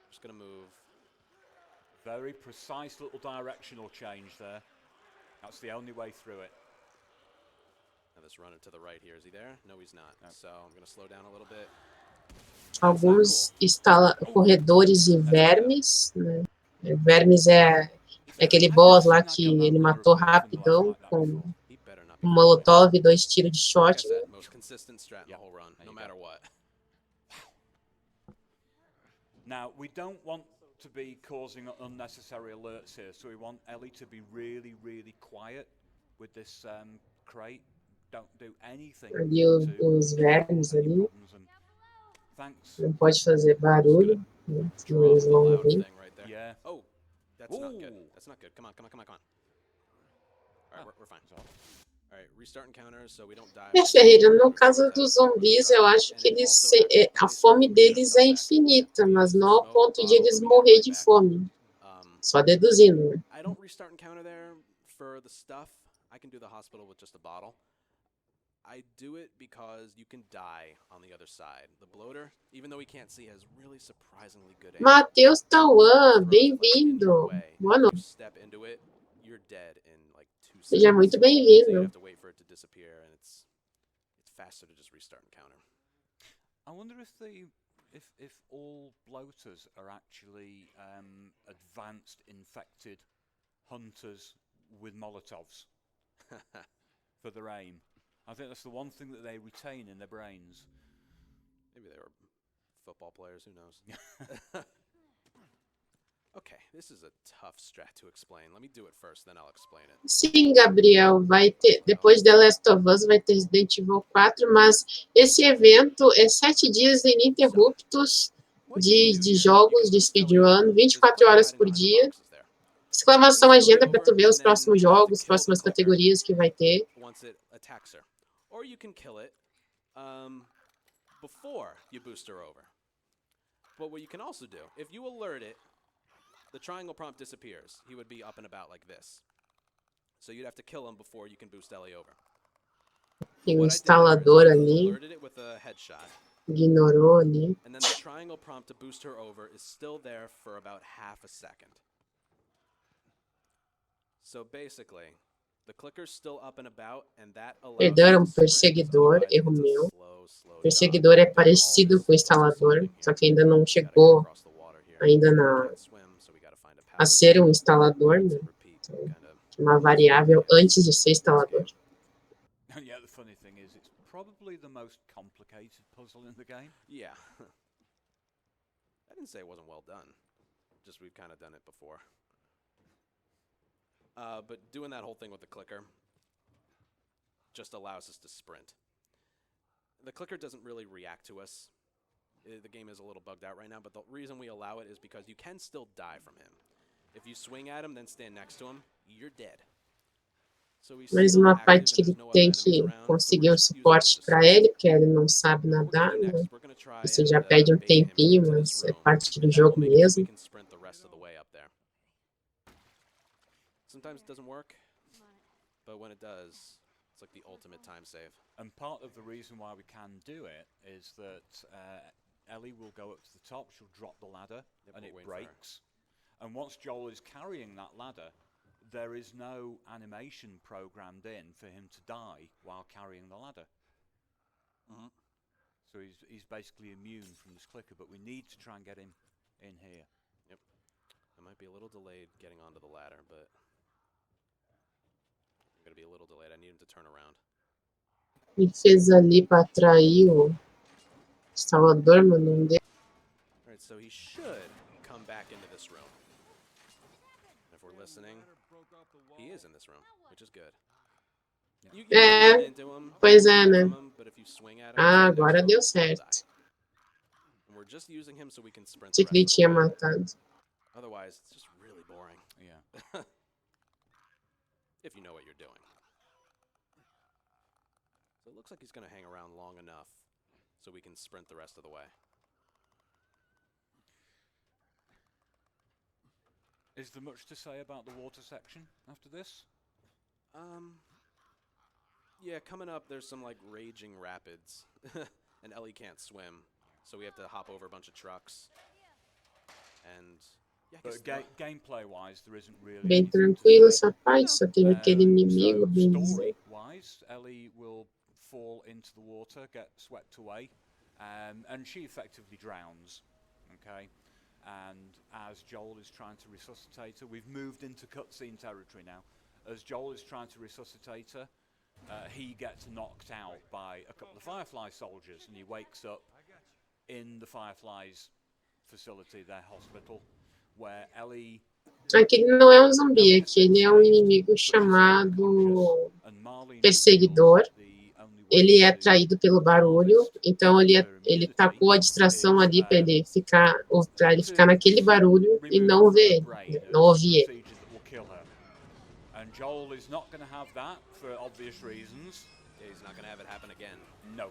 Just gonna move. Very precise little directional change there. That's the only way through it. Now this runner to the right here, is he there? No, he's not. No. So I'm gonna slow down a little bit. Alguns corredores e vermes, né? Vermes é aquele boss lá que ele matou rapidão com um molotov e 2 tiros de shot. Now we don't want to be causing unnecessary alerts here, so we want Ellie to be really, really quiet with this crate. Don't do anything. Ali os vermes ali. Não pode fazer barulho, né? Senão eles vão vir. Yeah. Oh, that's not good. That's not good. Come on. All right, we're fine. All Ferreira, no caso dos zumbis, eu acho que a fome deles é infinita, mas não ao ponto de eles morrer de fome. Só deduzindo, né? I don't restart encounter there for the stuff. I can do the hospital with just a bottle. I do it because you can die on the other side. The bloater, even though he can't see, has really surprisingly good aim. Matheus Tauan, bem-vindo. Boa noite. You step into it, you're dead in like 2 seconds. Seja muito So you bem-vindo. have to wait for it to disappear, and it's faster to just restart encounter. I wonder if all bloaters are actually advanced infected hunters with Molotovs for their aim. I think that's the one thing that they retain in their brains. Maybe they were football players, who knows? Okay, this is a tough strat to explain. Let me do it first, then I'll explain it. Sim, Gabriel, vai ter, depois de The Last of Us vai ter Resident Evil 4, mas esse evento é 7 dias ininterruptos de jogos, de speedrun, 24 horas por dia. Exclamação agenda para tu ver os próximos jogos, próximas categorias que vai ter. Or you can kill it before you boost her over. But what you can also do, if you alert it, the triangle prompt disappears. He would be up and about like this. So you'd have to kill him before you can boost Ellie over. Tem um instalador ali. Alerted it with a headshot. Ignorou ali. And then the triangle prompt to boost her over is still there for about half a second. So basically, the clicker's still up and about, and that allows Perderam o perseguidor, erro meu. O perseguidor é parecido com o instalador, só que ainda não chegou ainda a ser um instalador, né? Então, uma variável antes de ser instalador. And yeah, the funny thing is, it's probably the most complicated puzzle in the game. Yeah. I didn't say it wasn't well done. Just we've kind of done it before. But doing that whole thing with the clicker just allows us to sprint. The clicker doesn't really react to us. The game is a little bugged out right now, but the reason we allow it is because you can still die from him. If you swing at him, then stand next to him, you're dead. Mas uma parte que ele tem que conseguir um suporte para ele, porque ele não sabe nadar, né? Isso já pede um tempinho, mas é parte do jogo mesmo. Sometimes it doesn't work, but when it does, it's like the ultimate time save. And part of the reason why we can do it is that Ellie will go up to the top, she'll drop the ladder, and it breaks. And once Joel is carrying that ladder, there is no animation programmed in for him to die while carrying the ladder. So he's basically immune from this clicker, but we need to try and get him in here. Yep. I might be a little delayed getting onto the ladder, but I'm going to be a little delayed. I need him to turn around. Ele fez ali para atrair o instalador, mas não deu. Alright, so he should come back into this room. If we're listening, he is in this room, which is good. Pois é, né? Ah, agora deu certo. Achei que ele tinha matado. Otherwise, it's just really boring. Yeah. If you know what you're doing. So it looks like he's going to hang around long enough so we can sprint the rest of the way. Is there much to say about the water section after this? Yeah, coming up there's some like raging rapids. And Ellie can't swim, so we have to hop over a bunch of trucks. And gameplay-wise, there isn't really. Bem tranquilo essa parte, só teve aquele inimigo bem dizer. Story-wise, Ellie will fall into the water, get swept away, and she effectively drowns. Okay, and as Joel is trying to resuscitate her, we've moved into cutscene territory now. As Joel is trying to resuscitate her, he gets knocked out by a couple of Firefly soldiers, and he wakes up in the Fireflies' facility, their hospital. Aquele não é um zumbi, aquele é um inimigo chamado perseguidor. Ele é atraído pelo barulho, então ele tacou a distração ali para ele ficar naquele barulho e não ver ele, não ouvir ele. Joel is not going to have that for obvious reasons. Yeah, he's not going to have it happen again. No.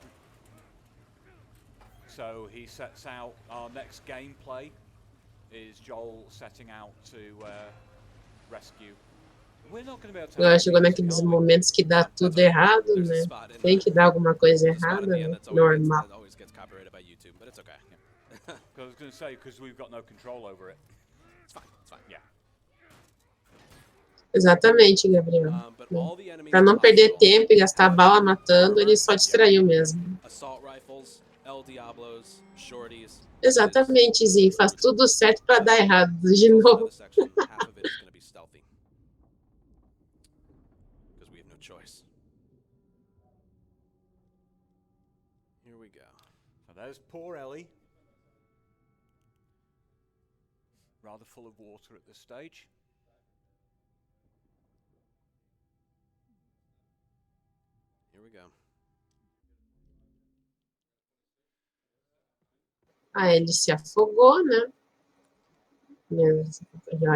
So he sets out, our next gameplay is Joel setting out to rescue. We're not going to be able to Agora chegou naqueles momentos que dá tudo errado, There's a né? spot in Tem que dar alguma coisa there's a spot at errada, the end né? that's Normal. that always gets copyrighted by YouTube, but it's okay. Because I was going to say, because we've got no control over it. It's fine. It's fine. Yeah. Exatamente, Gabriel. But all the enemies Para in the não perder hospital tempo e gastar have bala matando, ele só distraiu mesmo. assault rifles, El Diablos, shorties. Exatamente, Zinho. Faz tudo certo para dar errado de It's also by novo. the section. Half of it is going to be stealthy. Because we have no choice. Here we go. So there's poor Ellie. Rather full of water at this stage. Here we go. Ah, ele se afogou, né?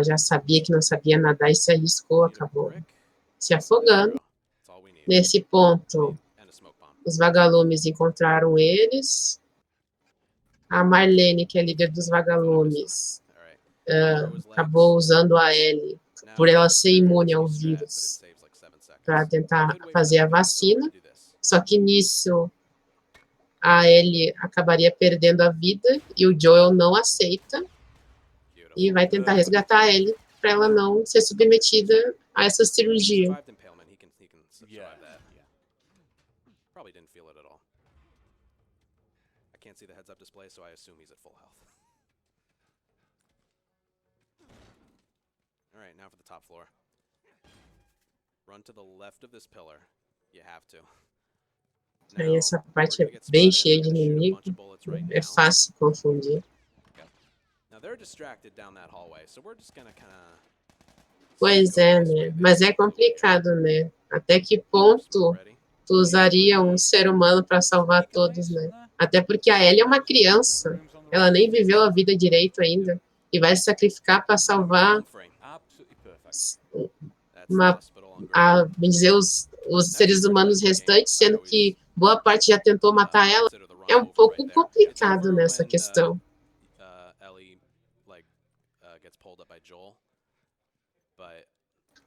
Já sabia que não sabia nadar e se arriscou, acabou se afogando. That's all we need. Nesse ponto, And a smoke bomb. os vagalumes encontraram eles. A Marlene, que é líder dos vagalumes, All right. acabou usando a Ellie Now, por ela it's ser very imune ao risky strat, but it vírus saves like 7 seconds. para tentar Good way fazer a for them to vacina. do this. Só que nisso a Ellie acabaria perdendo a vida e o Joel não aceita e vai tentar resgatar a Ellie para ela não ser submetida a essa cirurgia. Survived impalement. He can survive Yeah. that. Probably didn't feel it at all. I can't see the heads-up display, so I assume he's at full health. All right, now for the top floor. Run to the left of this pillar. You have to. Aí essa parte é bem cheia de inimigo, é fácil confundir. Now they're distracted down that hallway, so we're just gonna kind of. Pois é, né? Mas é complicado, né? Até que ponto tu usaria um ser humano para salvar todos, né? Até porque a Ellie é uma criança. Ela nem viveu a vida direito ainda. E vai se sacrificar para salvar bem dizer, os seres humanos restantes, sendo que boa parte já tentou matar ela. É um pouco complicado nessa questão. Ellie gets pulled up by Joel. But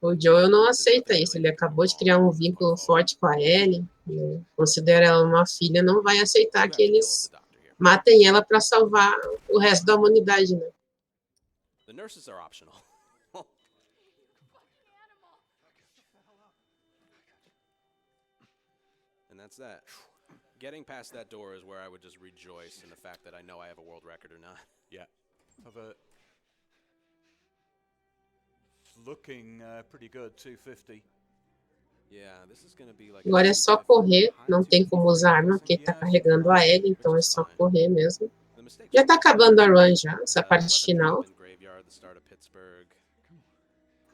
O Joel não aceita isso, ele acabou de criar um vínculo forte com a Ellie, né? Considera ela uma filha, não vai aceitar que eles matem ela para salvar o resto da humanidade, né? The nurses are optional. And that's that. Getting past that door is where I would just rejoice in the fact that I know I have a world record or not. Yeah. Looking pretty good, 250. Yeah, this is gonna be like Agora é só correr, não tem como usar arma, porque ele tá carregando a Ellie, então é só correr mesmo. Já tá acabando a run já, essa parte final.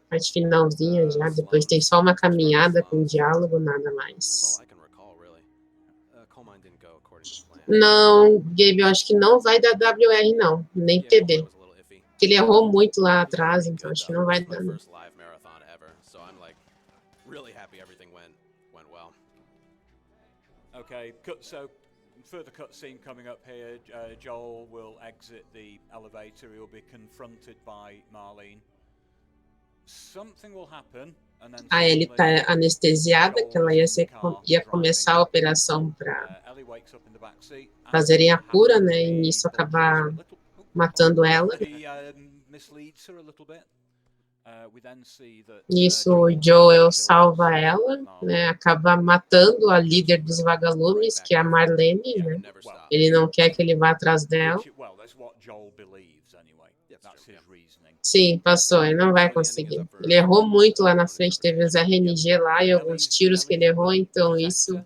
Parte finalzinha já, depois tem só uma caminhada com diálogo, nada mais. Não, Gabe, eu acho que não vai dar WR não, nem PB. Porque ele errou muito lá atrás, então acho que não vai dar não. Okay, so further cutscene coming up here. Joel will exit the elevator. He'll be confronted by Marlene. Something will happen, and then A Ellie tá anestesiada, que ela ia começar a operação para fazerem a cura, né? E nisso acabar matando ela. Nisso o Joel salva ela, né? Acaba matando a líder dos vagalumes, que é a Marlene, né? Ele não quer que ele vá atrás dela. Sim, passou, ele não vai conseguir. Ele errou muito lá na frente, teve os RNG lá e alguns tiros que ele errou, então isso,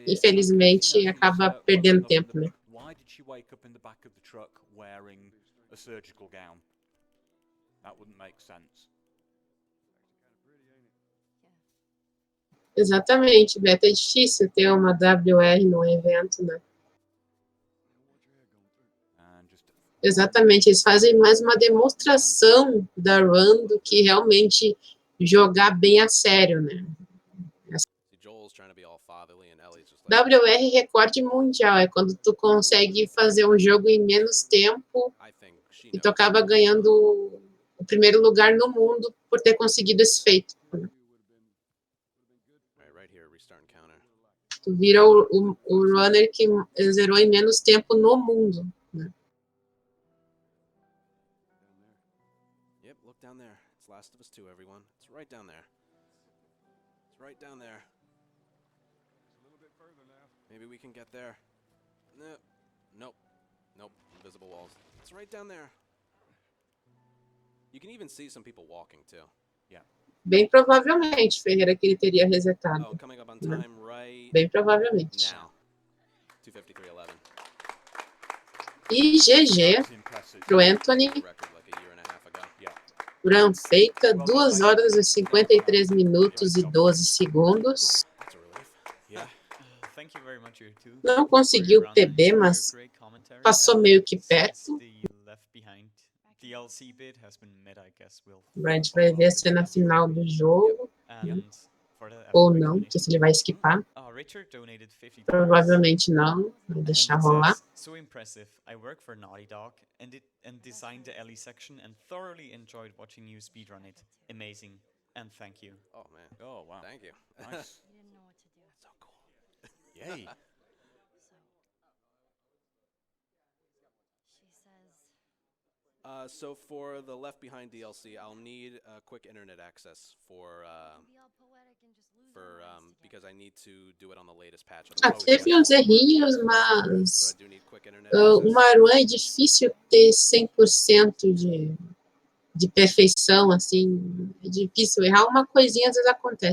infelizmente, acaba perdendo tempo, né? Exatamente, Beto, é difícil ter uma WR no evento, né? Exatamente, eles fazem mais uma demonstração da run do que realmente jogar bem a sério, né? See, Joel's trying to be all fatherly and Ellie's just like, WR recorde mundial, é quando tu consegue fazer um jogo em menos tempo I think she e knows. tu acaba ganhando o primeiro lugar no mundo por ter conseguido esse feito. All right here, restart and counter. Tu vira o runner que zerou em menos tempo no mundo, né? Yep, look down there. It's Last of Us 2, everyone. It's right down there. It's right down there. Maybe we can get there. Nope. Nope. Nope. Invisible walls. It's right down there. You can even see some people walking too. Bem provavelmente, Ferreira, que ele teria Oh, resetado. coming up on time right Bem provavelmente. now. 2:53:11. E GG That's impressive. pro Anthony. Record like a year and a half ago. Run feita, 2 horas e 53 minutos e 12 segundos. That's a relief. Yeah. Thank you very much, you two, Não for conseguiu your run PB, and your mas great commentary. passou And meio que since perto. the Left Behind DLC bit has been met, I guess we'll A gente vai ver se é na final do jogo and for that, ou não, não sei se ele vai esquipar. Richard donated $50. Provavelmente não, vai And deixar it rolar. says, so impressive. I work for Naughty Dog and designed the Ellie section and thoroughly enjoyed watching you speedrun it. Amazing. And thank you. Oh man. Oh, wow. Thank you. Nice. He didn't know what to do. So cool. Yay. She says, So for the Left Behind DLC, I'll need quick internet access for be all poetic and just lose our minds together. because I need to do it on the latest patch. Ah, teve uns errinhos, So mas I do need quick internet uma access. run é difícil ter 100% de perfeição, assim, é difícil errar uma coisinha, às vezes acontece.